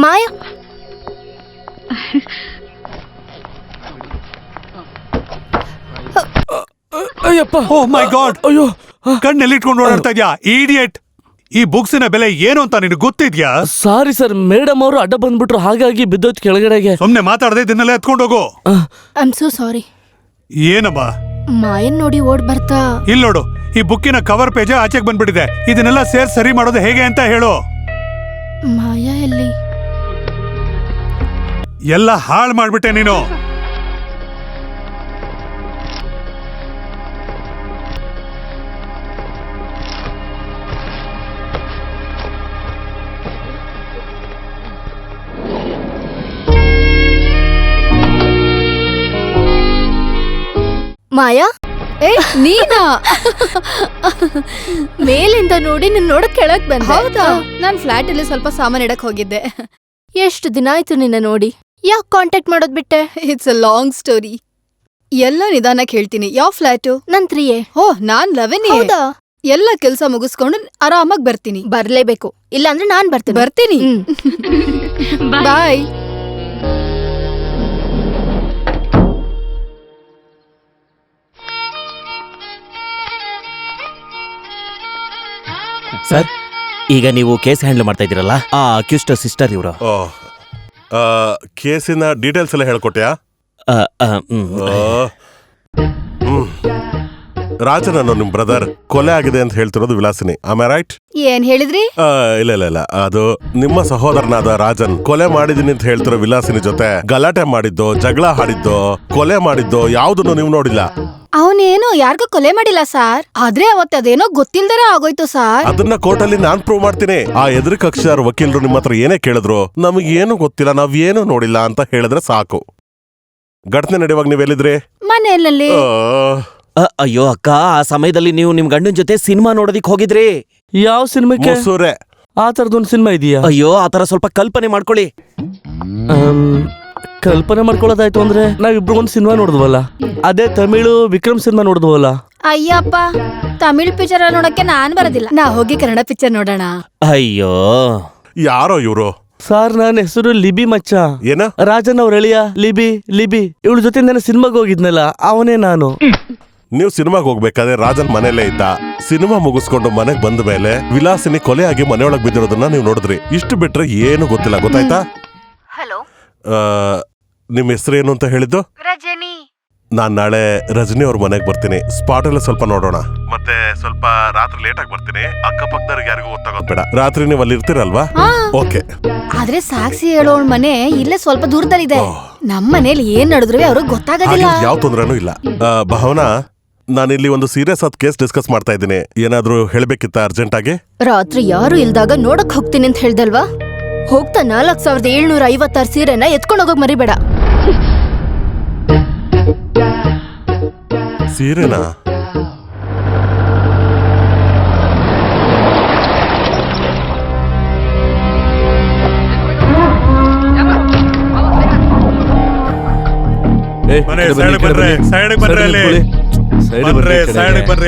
ಮಾಯಾ, ಅಯ್ಯಪ್ಪ, ಓ ಮೈ ಗಾಡ್, ಅಯ್ಯೋ, ಕಣ್ಣೆಲ್ಲಿಟ್ಕೊಂಡು ಓಡಾಡ್ತಾ ಇದ್ಯಾ ಇಡಿಯಟ್? ಈ ಬುಕ್ಸಿನ ಬೆಲೆ ಏನು ಅಂತ ನಿನಗೆ ಗೊತ್ತಿದ್ಯಾ? ಸಾರಿ ಸರ್, ಮೇಡಮ್ ಅವರು ಅಡ್ಡ ಬಂದ್ಬಿಟ್ರು, ಹಾಗಾಗಿ ಬಿದ್ದೋಯ್ತು ಕೆಳಗಡೆಗೆ. ಸುಮ್ನೆ ಮಾತಾಡದೆ ಇದನ್ನೆಲ್ಲ ಎತ್ಕೊಂಡೋಗು. I am so sorry. ಏನಮ್ಮ? ಮಾಯನ್ ನೋಡಿ ಓಡ್ ಬರ್ತಾ. ಇಲ್ಲಿ ನೋಡು, ಈ ಬುಕ್ಕಿನ ಕವರ್ ಪೇಜ್ ಆಚೆಗೆ ಬಂದ್ಬಿಟ್ಟಿದೆ. ಇದನ್ನೆಲ್ಲ ಸೇರ್ ಸರಿ ಮಾಡೋದು ಹೇಗೆ ಅಂತ ಹೇಳು. ಮಾಯಾ ಎಲ್ಲಿ? ಎಲ್ಲ ಹಾಳು ಮಾಡ್ಬಿಟ್ಟೆ ನೀನು. ಮಾಯಾ, ಏ ನೀನಾ? ಮೇಲಿಂದ ನೋಡಿ ನಿನ್ ನೋಡಕ್ ಕೆಳಗ್ ಬಂದೆ. ಹೌದಾ? ನಾನ್ ಫ್ಲಾಟ್ ಅಲ್ಲಿ ಸ್ವಲ್ಪ ಸಾಮಾನ್ ಇಡಕ್ ಹೋಗಿದ್ದೆ. ಎಷ್ಟು ದಿನ ಆಯ್ತು ನಿನ್ನ ನೋಡಿ. ಯಾಕೆ ಕಾಂಟ್ಯಾಕ್ಟ್ ಮಾಡೋದ್ ಬಿಟ್ಟೆ? It's a long story. ಎಲ್ಲ ನಿಧಾನಕ್ಕೆ ಹೇಳ್ತೀನಿ. ಯಾವ ಫ್ಲಾಟು? ನನ್ 3A. ಓ, ನಾನ್ 11A. ಹೌದಾ? ಎಲ್ಲ ಕೆಲ್ಸ ಮುಗಿಸ್ಕೊಂಡು ಆರಾಮಾಗಿ ಬರ್ತೀನಿ. ಬರ್ಲೇಬೇಕು, ಇಲ್ಲಾಂದ್ರೆ ನಾನ್ ಬರ್ತೀನಿ. ಬರ್ತೀನಿ. ಬಾಯ್. ಸರ್, ಈಗ ನೀವು ಕೇಸ್ ಹ್ಯಾಂಡಲ್ ಮಾಡ್ತಾ ಇದ್ದೀರಲ್ಲ, ಆ ಅಕ್ಯೂಸ್ಡ್ ಸಿಸ್ಟರ್ ಇವರು. ಓ ಕೇಸಿನ ಡೀಟೇಲ್ಸ್ ಎಲ್ಲ ಹೇಳ್ಕೊಟ್ಯಾ? ರಾಜನನ್ನು ನಿಮ್ ಬ್ರದರ್ ಕೊಲೆ ಆಗಿದೆ ಅಂತ ಹೇಳ್ತಿರೋದು ವಿಲಾಸಿನಿ. ಆಮೆ ರೈಟ್? ಏನ್ ಹೇಳಿದ್ರಿ? ಇಲ್ಲ ಅದು ನಿಮ್ಮ ಸಹೋದರನಾದ ರಾಜನ್ ಕೊಲೆ ಮಾಡಿದೀನಿ ಅಂತ ಹೇಳ್ತಿರೋ ವಿಲಾಸಿನಿ ಜೊತೆ ಗಲಾಟೆ ಮಾಡಿದ್ದೋ, ಜಗಳ ಆಡಿದ್ದೋ, ಕೊಲೆ ಮಾಡಿದ್ದೋ ಯಾವ್ದನ್ನು ನೀವು ನೋಡಿಲ್ಲ. ಅವನೇನು ಯಾರಿಗೂ ಕೊಲೆ ಮಾಡಿಲ್ಲ ಸಾರ್. ಆದ್ರೆ ಅವತ್ತದೇನೋ ಗೊತ್ತಿಲ್ದರ ಆಗೋಯ್ತು ಸಾರ್. ಅದನ್ನ ಕೋರ್ಟಲ್ಲಿ ನಾನ್ ಪ್ರೂವ್ ಮಾಡ್ತೀನಿ. ಆ ಎದುರು ಕಕ್ಷಾರ ವಕೀಲರು ನಿಮ್ಮ ಹತ್ರ ಏನೇ ಕೇಳಿದ್ರು ನಮಗೇನು ಗೊತ್ತಿಲ್ಲ, ನಾವೇನು ನೋಡಿಲ್ಲ ಅಂತ ಹೇಳಿದ್ರೆ ಸಾಕು. ಘಟನೆ ನಡೆಯುವಾಗ ನೀವೆಲ್ಲಿದ್ರಿ? ಮನೆಯಲ್ಲಿ. ಅಯ್ಯೋ ಅಕ್ಕ, ಆ ಸಮಯದಲ್ಲಿ ನೀವು ನಿಮ್ ಗಂಡನ ಜೊತೆ ಸಿನಿಮಾ ನೋಡೋದಿಕ್ ಹೋಗಿದ್ರಿ. ಯಾವ ಸಿನಿಮಾಕ್ಕೆ? ಮುಸುರೆ. ಆ ತರದೊಂದು ಸಿನಿಮಾ ಇದೆಯಾ? ಅಯ್ಯೋ, ಆತರ ಸ್ವಲ್ಪ ಕಲ್ಪನೆ ಮಾಡ್ಕೊಳ್ಳಿ. ಕಲ್ಪನೆ ಮಾಡ್ಕೊಳ್ಳೋದಾಯ್ತು ಅಂದ್ರೆ ನಾವಿಬ್ರು ಒಂದು ಸಿನಿಮಾ ನೋಡಿದ್ವಲ್ಲ, ಅದೇ ತಮಿಳು ವಿಕ್ರಮ್ ಸಿನಿಮಾ ನೋಡಿದ್ವಲ್ಲ. ಅಯ್ಯಪ್ಪ, ತಮಿಳ್ ಪಿಕ್ಚರ್ ನೋಡಕ್ಕೆ ನಾನ್ ಬರೋದಿಲ್ಲ. ನಾ ಹೋಗಿ ಕನ್ನಡ ಪಿಕ್ಚರ್ ನೋಡೋಣ. ಅಯ್ಯೋ, ಯಾರೋ ಇವ್ರು? ಸಾರ್, ನನ್ನ ಹೆಸರು ಲಿಬಿ ಮಚ್ಚ. ಏನ? ರಾಜನ್ ಅವ್ರ ಎಳೆಯ ಲಿಬಿ. ಇವಳ ಜೊತೆ ನಾನು ಸಿನಿಮಾಗೆ ಹೋಗಿದ್ನಲ್ಲ, ಅವನೇ ನಾನು. ನೀವು ಸಿನಿಮಾಗೆ ಹೋಗ್ಬೇಕಾದ್ರೆ ರಾಜನ್ ಮನೆಯಲ್ಲೇ ಇದ್ದ. ಸಿನಿಮಾ ಮುಗಿಸ್ಕೊಂಡು ಮನೆಗ್ ಬಂದ ಮೇಲೆ ವಿಲಾಸಿನಿ ಕೊಲೆಯಾಗಿ ಮನೆಯೊಳಗ್ ಬಿದ್ದಿರೋದನ್ನ ನೀವು ನೋಡಿದ್ರಿ. ಇಷ್ಟು ಬಿಟ್ರೆ ಏನು ಗೊತ್ತಿಲ್ಲ, ಗೊತ್ತಾಯ್ತಾ? ಹಲೋ, ನಿಮ್ ಹೆಸರೇನು ಅಂತ ಹೇಳಿದ್ದು? ರಜನಿ. ನಾನ್ ನಾಳೆ ರಜನಿ ಅವ್ರ ಮನೆಗ್ ಬರ್ತೀನಿ. ಸ್ಪಾಟ್ ಎಲ್ಲ ಸ್ವಲ್ಪ ನೋಡೋಣ. ಮತ್ತೆ ಸ್ವಲ್ಪ ರಾತ್ರಿ ಲೇಟ್ ಆಗಿ ಬರ್ತೀನಿ. ಅಕ್ಕಪಕ್ಕದವ್ರಿಗೆ ಯಾರಿಗೂ ಗೊತ್ತಾಗೋದ್ ಬೇಡ. ರಾತ್ರಿ ನೀವು ಅಲ್ಲಿ ಇರ್ತೀರಲ್ವಾ? ಓಕೆ. ಆದ್ರೆ ಸಾಕ್ಷಿ ಹೇಳೋಳ್ ಮನೆ ಇಲ್ಲೇ ಸ್ವಲ್ಪ ದೂರದಲ್ಲಿದೆ. ನಮ್ ಮನೇಲಿ ಏನ್ ನಡೆದ್ರು ಅವ್ರಿಗೆ ಗೊತ್ತಾಗೋದಿಲ್ಲ. ಯಾವ ತೊಂದ್ರೆನೂ ಇಲ್ಲ. ಭಾವನಾ, ನಾನಿಲ್ಲಿ ಒಂದು ಸೀರಿಯಸ್ ಆದ ಕೇಸ್ ಡಿಸ್ಕಸ್ ಮಾಡ್ತಾ ಇದ್ದೀನಿ. ಏನಾದ್ರೂ ಹೇಳ್ಬೇಕಿತ್ತ ಅರ್ಜೆಂಟ್ ಆಗಿ? ರಾತ್ರಿ ಯಾರು ಇಲ್ದಾಗ ನೋಡಕ್ ಹೋಗ್ತೀನಿ ಅಂತ ಹೇಳ್ದಲ್ವಾ? ಹೋಗ್ತಾ 4756 ಸೀರೆನ ಎತ್ಕೊಂಡು ಹೋಗಕ್ ಮರಿಬೇಡ. ಸೀರೆನಾ?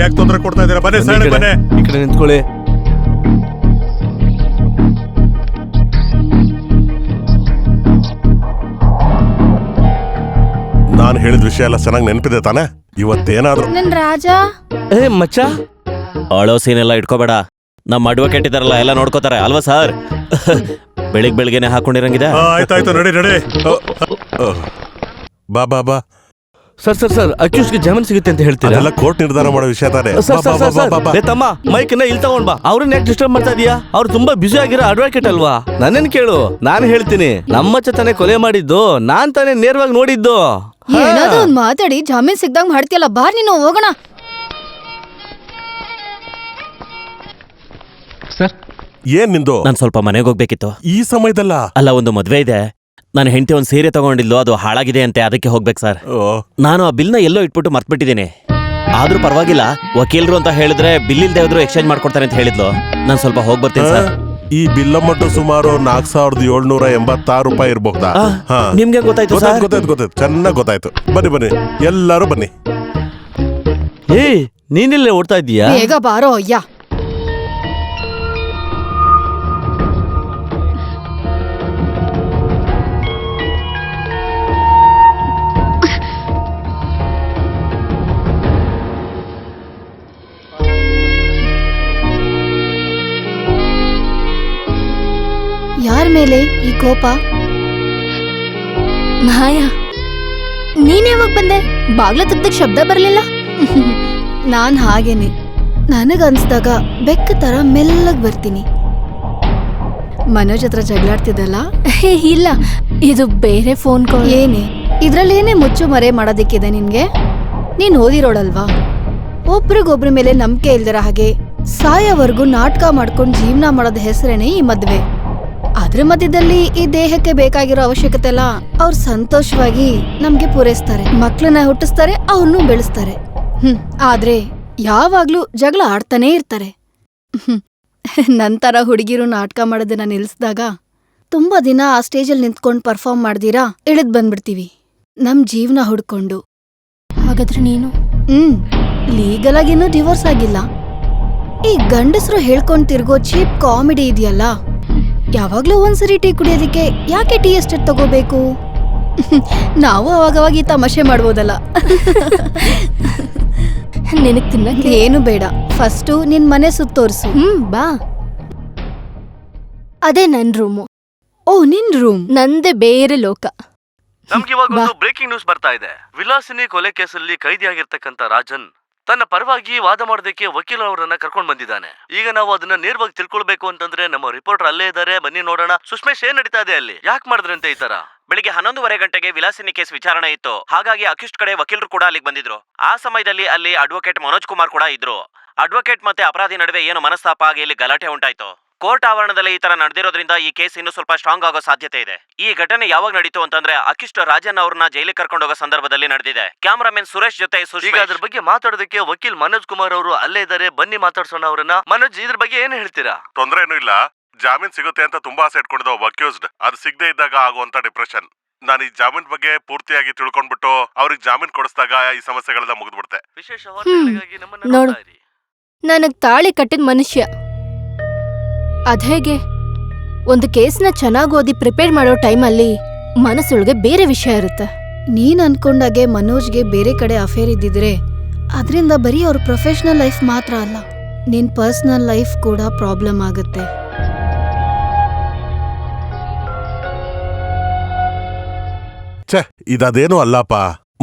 ಯಾಕೆ ತೊಂದರೆ ಕೊಡ್ತಾ ಇದ್ದೀರಾ? ಬನ್ನಿ, ಸೈಡ್ ಬನ್ನಿ. ಈ ಕಡೆ ನಿಂತ್ಕೊಳ್ಳಿ. ನಾನು ಹೇಳಿದ ವಿಷಯ ಎಲ್ಲ ಚೆನ್ನಾಗಿ ನೆನಪಿದೆ ತಾನೆ? ಇವತ್ತೇನಾದ್ರು ನನ್ ರಾಜ. ಮಚ್ಚ, ಅಳೋ ಸೀನೆಲ್ಲ ಇಟ್ಕೋಬೇಡ. ನಮ್ಮ ಅಡ್ವೊಕೇಟ್ ಇದಾರಲ್ಲ, ಎಲ್ಲ ನೋಡ್ಕೋತಾರೆ ಅಲ್ವಾ ಸರ್? ಬೆಳಿಗ್ಗೆನೆ ಹಾಕೊಂಡಿರಂಗಿದೆ. ಆಯ್ತಾಯ್ತು, ನಡಿ. ಬಾ. ಸರ್, ಅಕ್ಯೂಸ್ಗೆ ಜಾಮೀನ್ ಸಿಗುತ್ತೆ ಅಂತ ಹೇಳ್ತೀರಾ? ಅದೆಲ್ಲ ಕೋರ್ಟ್ ನಿರ್ಧಾರ ಮಾಡೋ ವಿಷಯ ತಾನೆ. ತಮ್ಮ, ಮೈಕ್ನ ಇಲ್ಲಿ ತಗೊಂಡ್ಬಾ. ಅವ್ರನ್ನ ಯಾಕೆ ಡಿಸ್ಟರ್ಬ್ ಮಾಡ್ತಾ ಇದೀಯಾ? ಅವ್ರು ತುಂಬಾ ಬ್ಯುಸಿ ಆಗಿರೋ ಅಡ್ವೊಕೇಟ್ ಅಲ್ವಾ? ನನ್ನೇನ್ ಕೇಳು, ನಾನು ಹೇಳ್ತೀನಿ. ನಮ್ಮಚ್ಚ ತಾನೇ ಕೊಲೆ ಮಾಡಿದ್ದು, ನಾನ್ ತಾನೇ ನೇರವಾಗಿ ನೋಡಿದ್ದು. ಏನಾದ್ರು ಒಂದ್ ಮಾತಾಡಿ ಜಾಮೀನ್ ಸಿಗ್ದಂಗ್ ಮಾಡ್ತೀಯಲ್ಲ. ಬಾರ್ ನೀನು, ಹೋಗೋಣ. ಏನ್ ನಿಂದು? ನಾನ್ ಸ್ವಲ್ಪ ಮನೆಗೆ ಹೋಗ್ಬೇಕಿತ್ತು. ಈ ಸಮಯದಲ್ಲ? ಅಲ್ಲ, ಒಂದು ಮದ್ವೆ ಇದೆ. ನನ್ನ ಹೆಂಡತಿ ಒಂದ್ ಸೀರೆ ತಗೊಂಡಿದ್ಲು, ಅದು ಹಾಳಾಗಿದೆ ಅಂತೆ, ಅದಕ್ಕೆ ಹೋಗ್ಬೇಕು ಸರ್. ನಾನು ಆ ಬಿಲ್ನ ಎಲ್ಲೋ ಇಟ್ಬಿಟ್ಟು ಮರ್ತ್ಬಿಟ್ಟಿದ್ದೀನಿ. ಆದ್ರೂ ಪರವಾಗಿಲ್ಲ, ವಕೀಲರು ಅಂತ ಹೇಳಿದ್ರೆ ಬಿಲ್ ಇಲ್ದೇ ಹೋದ್ರು ಎಕ್ಸ್ಚೇಂಜ್ ಮಾಡ್ಕೊಡ್ತಾರೆ ಅಂತ ಹೇಳಿದ್ಲು. ನಾನ್ ಸ್ವಲ್ಪ ಹೋಗ್ ಬರ್ತೀನಿ ಸರ್. ಈ ಬಿಲ್ ಅಮೌಂಟ್ ಸುಮಾರು 4786 ರೂಪಾಯಿ ಇರ್ಬಹುದಾ? ನಿಮ್ಗೆ ಗೊತ್ತಾಯ್ತು ಸರ್? ಗೊತ್ತಾಯ್ತು, ಚೆನ್ನಾಗ್ ಗೊತ್ತಾಯ್ತು. ಬನ್ನಿ, ಎಲ್ಲಾರು ಬನ್ನಿ. ನೀನಿಲ್ಲೇ ಓಡ್ತಾ ಇದ್ದೀಯಾ? ಬೇಗ ಬಾರೋ ಅಯ್ಯ. ಯಾರ ಮೇಲೆ ಈ ಕೋಪ? ಮಾಯಾ, ನೀನ್ ಯಾವಾಗ ಬಂದೆ? ಬಾಗ್ಲ ತೆಗ್ದಕ್ ಶಬ್ದ ಬರ್ಲಿಲ್ಲ. ನಾನ್ ಹಾಗೇನೆ, ನನಗನ್ಸ್ದಾಗ ಬೆಕ್ಕ ತರ ಮೆಲ್ಲಗ್ ಬರ್ತೀನಿ. ಮನೋಜ್ ಹತ್ರ ಜಗಳಾಡ್ತಿದ್ದಲ್ಲ? ಇಲ್ಲ, ಇದು ಬೇರೆ ಫೋನ್ ಕಾಲ್. ಏನೇ ಇದ್ರಲ್ಲೇನೇ ಮುಚ್ಚು ಮರೆ ಮಾಡೋದಿಕ್ಕಿದೆ ನಿನ್ಗೆ? ನೀನ್ ಓದಿರೋಳಲ್ವಾ? ಒಬ್ರಿಗೊಬ್ರ ಮೇಲೆ ನಂಬಿಕೆ ಇಲ್ದಿರ ಹಾಗೆ ಸಾಯೋವರೆಗೂ ನಾಟಕ ಮಾಡ್ಕೊಂಡ್ ಜೀವನ ಮಾಡೋದ್ ಹೆಸರೇನೆ ಈ ಮದ್ವೆ. ಅದ್ರ ಮಧ್ಯದಲ್ಲಿ ಈ ದೇಹಕ್ಕೆ ಬೇಕಾಗಿರೋ ಅವಶ್ಯಕತೆ ಎಲ್ಲ ಅವ್ರು ಸಂತೋಷವಾಗಿ ನಮ್ಗೆ ಪೂರೈಸ್ತಾರೆ. ಮಕ್ಳನ್ನ ಹುಟ್ಟಿಸ್ತಾರೆ, ಅವ್ರನ್ನೂ ಬೆಳೆಸ್ತಾರೆ. ಆದ್ರೆ ಯಾವಾಗ್ಲೂ ಜಗಳ ಆಡ್ತಾನೇ ಇರ್ತಾರೆ. ನಂತರ ಹುಡುಗಿರು ನಾಟಕ ಮಾಡೋದನ್ನ ನಿಲ್ಸಿದಾಗ ತುಂಬಾ ದಿನ ಆ ಸ್ಟೇಜಲ್ಲಿ ನಿಂತ್ಕೊಂಡು ಪರ್ಫಾರ್ಮ್ ಮಾಡ್ದಿರಾ ಇಳಿದ್ ಬಂದ್ಬಿಡ್ತೀವಿ ನಮ್ ಜೀವನ ಹುಡ್ಕೊಂಡು. ಹಾಗಾದ್ರೆ ನೀನು ಲೀಗಲ್ ಆಗಿ ಇನ್ನೂ ಡಿವೋರ್ಸ್ ಆಗಿಲ್ಲ. ಈ ಗಂಡಸರು ಹೇಳ್ಕೊಂಡ್ ತಿರ್ಗೋ ಚೀಪ್ ಕಾಮಿಡಿ ಇದೆಯಲ್ಲ, ಯಾವಾಗ್ಲೂ ಒಂದ್ಸರಿ ಟೀ ಕುಡಿಯೋದಕ್ಕೆ ಯಾಕೆ ಟೀ ಎಸ್ಟೇಟ್ ತಗೋಬೇಕು? ನಾವು ಅವಾಗವಾಗ ಈ ತಮಾಷೆ ಮಾಡ್ಬೋದಲ್ಲ. ನಿನಗ್ ತಿನ್ನಕ್ಕೆ ಏನು ಬೇಡ, ಫಸ್ಟು ನಿನ್ ಮನೆ ಸುತ್ತೋರ್ಸು. ಬಾ. ಅದೇ ನನ್ ರೂಮು. ಓ, ನಿನ್ ರೂಮ್. ನಂದೇ ಬೇರೆ ಲೋಕ. ನಮ್ಗೆ ಇವಾಗ ಒಂದು ಬ್ರೇಕಿಂಗ್ ನ್ಯೂಸ್ ಬರ್ತಾ ಇದೆ. ವಿಲಾಸಿನಿ ಕೊಲೆ ಕೇಸಲ್ಲಿ ಕೈದಿಯಾಗಿರ್ತಕ್ಕಂಥ ರಾಜನ್ ತನ್ನ ಪರವಾಗಿ ವಾದ ಮಾಡೋದಕ್ಕೆ ವಕೀಲ ಅವರನ್ನ ಕರ್ಕೊಂಡ್ ಬಂದಿದ್ದಾನೆ. ಈಗ ನಾವು ಅದನ್ನ ನೇರವಾಗಿ ತಿಳ್ಕೊಳ್ಬೇಕು ಅಂತಂದ್ರೆ ನಮ್ಮ ರಿಪೋರ್ಟರ್ ಅಲ್ಲೇ ಇದ್ದಾರೆ, ಬನ್ನಿ ನೋಡೋಣ. ಸುಷ್ಮೇಶ್, ಏನ್ ನಡೀತಾ ಇದೆ ಅಲ್ಲಿ? ಯಾಕೆ ಮಾಡಿದ್ರಂತೆ ಈ ತರ? ಬೆಳಿಗ್ಗೆ 11:30 ಗಂಟೆಗೆ ವಿಲಾಸಿನಿ ಕೇಸ್ ವಿಚಾರಣೆ ಇತ್ತು. ಹಾಗಾಗಿ ಅಕ್ಯೂಸ್ಟ್ ಕಡೆ ವಕೀಲರು ಕೂಡ ಅಲ್ಲಿಗೆ ಬಂದಿದ್ರು. ಆ ಸಮಯದಲ್ಲಿ ಅಲ್ಲಿ ಅಡ್ವೊಕೇಟ್ ಮನೋಜ್ ಕುಮಾರ್ ಕೂಡ ಇದ್ರು. ಅಡ್ವೊಕೇಟ್ ಮತ್ತೆ ಅಪರಾಧಿ ನಡುವೆ ಏನು ಮನಸ್ತಾಪ ಆಗಿ ಇಲ್ಲಿ ಗಲಾಟೆ ಉಂಟಾಯ್ತು. ಕೋರ್ಟ್ ಆವರಣದಲ್ಲಿ ಈ ತರ ನಡೆದಿರೋದ್ರಿಂದ ಈ ಕೇಸ್ ಇನ್ನೂ ಸ್ವಲ್ಪ ಸ್ಟ್ರಾಂಗ್ ಆಗೋ ಸಾಧ್ಯತೆ ಇದೆ. ಈ ಘಟನೆ ಯಾವಾಗ ನಡೀತು ಅಂತಂದ್ರೆ ಅಕ್ಯೂಸ್ಟ್ ರಾಜನ್ ಅವ್ರನ್ನ ಜೈಲಿಗೆ ಕರ್ಕೊಂಡು ಹೋಗೋ ಸಂದರ್ಭದಲ್ಲಿ ನಡೆದಿದೆ. ಕ್ಯಾಮರಾಮನ್ ಸುರೇಶ್ ಜೊತೆ ಈಗ ಅದ್ರ ಬಗ್ಗೆ ಮಾತಾಡೋದಕ್ಕೆ ವಕೀಲ್ ಮನೋಜ್ ಕುಮಾರ್ ಅವರು ಅಲ್ಲೇ ಇದ್ದಾರೆ, ಬನ್ನಿ ಮಾತಾಡ್ಸೋಣ ಅವರನ್ನ. ಮನೋಜ್, ಇದ್ರ ಬಗ್ಗೆ ಏನ್ ಹೇಳ್ತೀರಾ? ತೊಂದ್ರೆ ಏನೂ ಇಲ್ಲ. ಜಾಮೀನ್ ಸಿಗುತ್ತೆ ಅಂತ ತುಂಬಾ ಆಸೆ ಇಟ್ಕೊಂಡಿದ್ದ ಅಕ್ಯೂಸ್ಡ್, ಅದು ಸಿಗದೆ ಇದ್ದಾಗ ಆಗುವಂತ ಡಿಪ್ರೆಷನ್. ನಾನು ಈ ಜಾಮೀನ್ ಬಗ್ಗೆ ಪೂರ್ತಿಯಾಗಿ ತಿಳ್ಕೊಂಡ್ಬಿಟ್ಟು ಅವ್ರಿಗೆ ಜಾಮೀನ್ ಕೊಡಿಸಿದಾಗ ಈ ಸಮಸ್ಯೆಗಳೆಲ್ಲ ಮುಗಿದ್ಬಿಡುತ್ತೆ. ವಿಶೇಷ ವಾರ್ತೆಗಳಿಗಾಗಿ ನಮ್ಮನ್ನ ನೋಡು. ನೋಡ್ತಾ ಇರಿ. ನನಗ್ ತಾಳಿ ಕಟ್ಟಿದ ಮನುಷ್ಯ ಅದ್ಹೇಗೆ ಒಂದು ಕೇಸ್ನ ಚೆನ್ನಾಗಿ ಓದಿ ಪ್ರಿಪೇರ್ ಮಾಡೋ ಟೈಮಲ್ಲಿ ಮನಸ್ಸೊಳಗೆ ಬೇರೆ ವಿಷಯ ಇರುತ್ತೆ. ನೀನ್ ಅನ್ಕೊಂಡಾಗೆ ಮನೋಜ್ಗೆ ಬೇರೆ ಕಡೆ ಅಫೇರ್ ಇದ್ದಿದ್ರೆ ಅದರಿಂದ ಬರೀ ಅವ್ರ ಪ್ರೊಫೆಷನಲ್ ಲೈಫ್ ಮಾತ್ರ ಅಲ್ಲ, ನಿನ್ ಪರ್ಸನಲ್ ಲೈಫ್ ಕೂಡ ಪ್ರಾಬ್ಲಮ್ ಆಗುತ್ತೆ. ಛೆ, ಇದೇನು ಅಲ್ಲಪ್ಪ.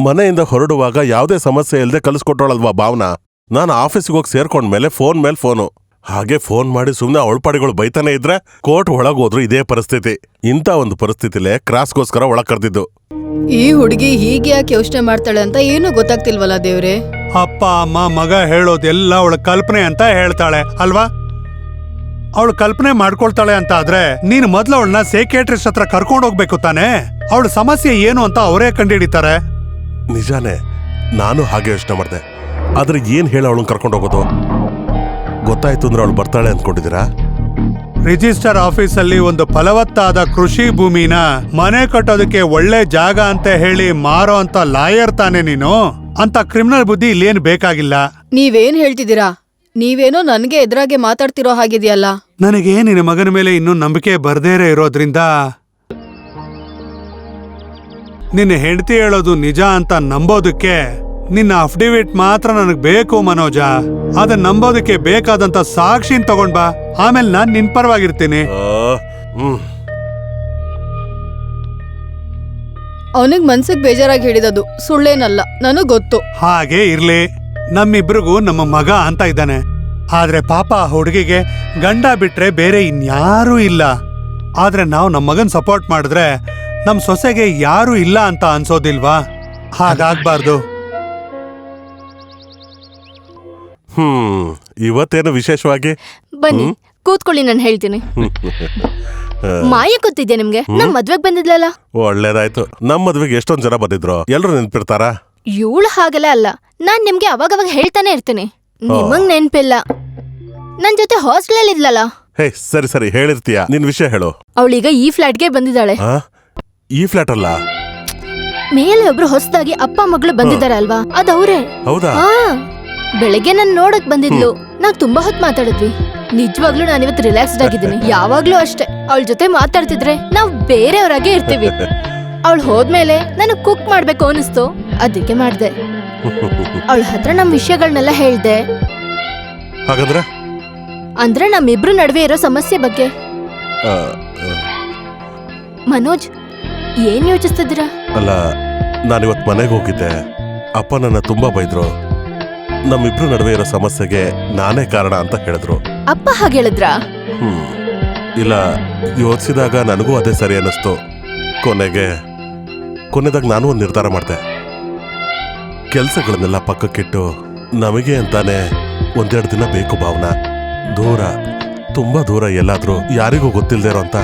ಮನೆಯಿಂದ ಹೊರಡುವಾಗ ಯಾವುದೇ ಸಮಸ್ಯೆ ಇಲ್ಲದೆ ಕಲಿಸ್ಕೊಟ್ಟೋಳಲ್ವಾ ಭಾವನಾ. ನಾನು ಆಫೀಸಿಗೆ ಹೋಗಿ ಸೇರ್ಕೊಂಡ್ಮೇಲೆ ಫೋನ್ ಮೇಲೆ ಫೋನು. ಹಾಗೆ ಫೋನ್ ಮಾಡಿ ಸುಮ್ಮನೆ ಅವಳ್ಪಾಡಿಗಳು ಬೈತಾನೆ ಇದ್ರೆ ಕೋರ್ಟ್ ಒಳಗ್ ಹೋದ್ರು ಇದೇ ಪರಿಸ್ಥಿತಿ. ಇಂಥ ಒಂದು ಪರಿಸ್ಥಿತಿಲೇ ಕ್ರಾಸ್ಗೋಸ್ಕರ ಒಳಗ್ ಕರೆದಿದ್ದು. ಈ ಹುಡುಗಿ ಹೀಗೆ ಯಾಕೆ ಯೋಚನೆ ಮಾಡ್ತಾಳೆ ಅಂತ ಏನೂ ಗೊತ್ತಾಗ್ತಿಲ್ವಲ್ಲ ದೇವ್ರೆ. ಅಪ್ಪ ಅಮ್ಮ ಮಗ ಹೇಳೋದೆಲ್ಲ ಅವಳ ಕಲ್ಪನೆ ಅಂತ ಹೇಳ್ತಾಳೆ ಅಲ್ವಾ? ಅವಳು ಕಲ್ಪನೆ ಮಾಡ್ಕೊಳ್ತಾಳೆ ಅಂತ ಆದ್ರೆ ನೀನು ಮೊದ್ಲು ಅವಳನ್ನ ಸೈಕಿಯಾಟ್ರಿಸ್ಟ್ ಹತ್ರ ಕರ್ಕೊಂಡು ಹೋಗ್ಬೇಕು ತಾನೆ. ಅವಳ ಸಮಸ್ಯೆ ಏನು ಅಂತ ಅವರೇ ಕಂಡುಹಿಡಿತಾರೆ. ನಿಜಾನೇ, ನಾನು ಹಾಗೆ ಯೋಚನೆ ಮಾಡಿದೆ. ಆದ್ರೆ ಏನ್ ಹೇಳ ಅವಳನ್ನ ಕರ್ಕೊಂಡು ಹೋಗೋದು? ಗೊತ್ತಾಯ್ತು ಅಂದ್ರೆ ಅವಳು ಬರ್ತಾಳೆ ಅಂದ್ಕೊಂಡಿದ್ದೀರಾ? ರಿಜಿಸ್ಟರ್ ಆಫೀಸಲ್ಲಿ ಒಂದು ಫಲವತ್ತಾದ ಕೃಷಿ ಭೂಮಿನ ಮನೆ ಕಟ್ಟೋದಕ್ಕೆ ಒಳ್ಳೆ ಜಾಗ ಅಂತ ಹೇಳಿ ಮಾರೋ ಅಂತ ಲಾಯರ್ ತಾನೆ ನೀನು. ಅಂತ ಕ್ರಿಮಿನಲ್ ಬುದ್ಧಿ ಇಲ್ಲೇನು ಬೇಕಾಗಿಲ್ಲ. ನೀವೇನ್ ಹೇಳ್ತಿದ್ದೀರಾ? ನೀವೇನೋ ನನ್ಗೆ ಎದುರಾಗೆ ಮಾತಾಡ್ತಿರೋ ಹಾಗಿದೆಯಲ್ಲ. ನನಗೆ ನಿನ್ನ ಮಗನ ಮೇಲೆ ಇನ್ನೂ ನಂಬಿಕೆ ಬರ್ದೇರೆ ಇರೋದ್ರಿಂದ ನಿನ್ನ ಹೆಂಡತಿ ಹೇಳೋದು ನಿಜ ಅಂತ ನಂಬೋದಕ್ಕೆ ನಿನ್ನ ಅಫಿಡವಿಟ್ ಮಾತ್ರ ನನಗ್ ಬೇಕು ಮನೋಜ. ಅದನ್ನ ನಂಬೋದಕ್ಕೆ ಬೇಕಾದಂತ ಸಾಕ್ಷಿನ್ ತಗೊಂಡ್ ಬಾ, ಆಮೇಲೆ ನಾನ್ ನಿನ್ ಪರವಾಗಿರ್ತೀನಿ. ಅವನಿಗ್ ಮನ್ಸಿಗೆ ಬೇಜಾರಾಗಿ ಹೇಳಿದದು ಸುಳ್ಳೇನಲ್ಲ, ನನಗ್ ಗೊತ್ತು. ಹಾಗೆ ಇರ್ಲಿ, ನಮ್ಮಿಬ್ರಿಗೂ ನಮ್ಮ ಮಗ ಅಂತ ಇದ್ದಾನೆ. ಆದ್ರೆ ಪಾಪ ಹುಡುಗಿಗೆ ಗಂಡ ಬಿಟ್ರೆ ಬೇರೆ ಇನ್ಯಾರೂ ಇಲ್ಲ. ಆದ್ರೆ ನಾವು ನಮ್ಮ ಮಗನ್ ಸಪೋರ್ಟ್ ಮಾಡಿದ್ರೆ ನಮ್ ಸೊಸೆಗೆ ಯಾರೂ ಇಲ್ಲ ಅಂತ ಅನ್ಸೋದಿಲ್ವಾ? ಹಾಗಾಗ್ಬಾರ್ದು. ಇವತ್ತೇನು ವಿಶೇಷವಾಗಿ? ಬನ್ನಿ ಕೂತ್ಕೊಳ್ಳಿ, ನಾನು ಹೇಳ್ತೀನಿ. ಮಾಯ ಗೊತ್ತಿದ್ಯಾ ನಿಮ್ಗೆ? ನಮ್ ಮದ್ವೆಗ್ ಬಂದಿದ್ಲಲ್ಲ. ಒಳ್ಳೇದಾಯ್ತು. ನಮ್ ಮದ್ವೆಗೆ ಎಷ್ಟೊಂದ್ ಜನ ಬಂದಿದ್ರು, ಎಲ್ರು ನೆನ್ಪಿರ್ತಾರ? ಇವಳು ಹಾಗಲ್ಲ ಅಲ್ಲ, ನಾನ್ ನಿಮ್ಗೆ ಅವಾಗವಾಗ ಹೇಳ್ತಾನೆ ಇರ್ತೀನಿ. ನಿಮಗ್ ನೆನ್ಪಿಲ್ಲ. ನನ್ ಜೊತೆ ಹಾಸ್ಟೆಲ್ ಇದ್ಲಲ್ಲ. ಹೇ, ಸರಿ ಸರಿ ಹೇಳಿರ್ತೀಯ, ನಿನ್ ವಿಷಯ ಹೇಳು. ಅವಳೀಗ ಈ ಫ್ಲಾಟ್ಗೆ ಬಂದಿದ್ದಾಳೆ. ಈ ಫ್ಲಾಟ್ ಅಲ್ಲ, ಮೇಲೆ ಒಬ್ರು ಹೊಸದಾಗಿ ಅಪ್ಪ ಮಗಳು ಬಂದಿದ್ದಾರೆ ಅಲ್ವಾ, ಅದವ್ರೆ. ಹೌದಾ? ಬೆಳಗ್ಗೆ ನನ್ ನೋಡಕ್ ಬಂದಿದ್ಲು. ನಾವ್ ತುಂಬಾ ಹೊತ್ತು ಮಾತಾಡಿದ್ವಿ. ನಿಜವಾಗ್ಲೂ ನಾನಿವತ್ತು ರಿಲ್ಯಾಕ್ಸ್ಡ್ ಆಗಿದ್ದೀನಿ. ಯಾವಾಗ್ಲೂ ಅಷ್ಟೇ, ಅವಳ ಜೊತೆ ಮಾತಾಡ್ತಿದ್ರೆ ನಾವ್ ಬೇರೆಯವ್ರಾಗೆ ಇರ್ತೀವಿ. ಅವಳು ಹೋದ್ಮೇಲೆ ನನಗ್ ಕುಕ್ ಮಾಡ್ಬೇಕು ಅನಿಸ್ತು, ಅದಕ್ಕೆ ಮಾಡ್ದೆ. ಅವಳ ಹತ್ರ ನಮ್ ವಿಷಯಗಳನ್ನೆಲ್ಲ ಹೇಳ್ದೆ. ಹಾಗಂದ್ರೆ ಅಂದ್ರೆ ನಮ್ಮಿಬ್ರು ನಡುವೆ ಇರೋ ಸಮಸ್ಯೆ ಬಗ್ಗೆ. ಮನೋಜ್, ಏನ್ ಯೋಚಿಸ್ತಿದ್ದೀರಾ? ಅಲ್ಲ, ನಾನಿವತ್ ಮನೆಗೆ ಹೋಗಿದ್ದೆ. ಅಪ್ಪ ನನ್ನ ತುಂಬಾ ಬೈದ್ರು. ನಮ್ಮಿಬ್ರು ನಡುವೆ ಇರೋ ಸಮಸ್ಯೆಗೆ ನಾನೇ ಕಾರಣ ಅಂತ ಹೇಳಿದ್ರು. ಅಪ್ಪ ಹಾಗೆ ಹೇಳಿದ್ರಾ? ಇಲ್ಲ, ಯೋಚಿಸಿದಾಗ ನನಗೂ ಅದೇ ಸರಿ ಅನ್ನಿಸ್ತು. ಕೊನೆದಾಗ ನಾನು ಒಂದು ನಿರ್ಧಾರ ಮಾಡಿದೆ. ಕೆಲಸಗಳನ್ನೆಲ್ಲ ಪಕ್ಕಕ್ಕಿಟ್ಟು ನಮಗೆ ಅಂತಾನೆ ಒಂದೆರಡು ದಿನ ಬೇಕು ಭಾವನಾ. ದೂರ, ತುಂಬಾ ದೂರ ಎಲ್ಲಾದ್ರೂ, ಯಾರಿಗೂ ಗೊತ್ತಿಲ್ಲದೆ ಇರೋ ಅಂತ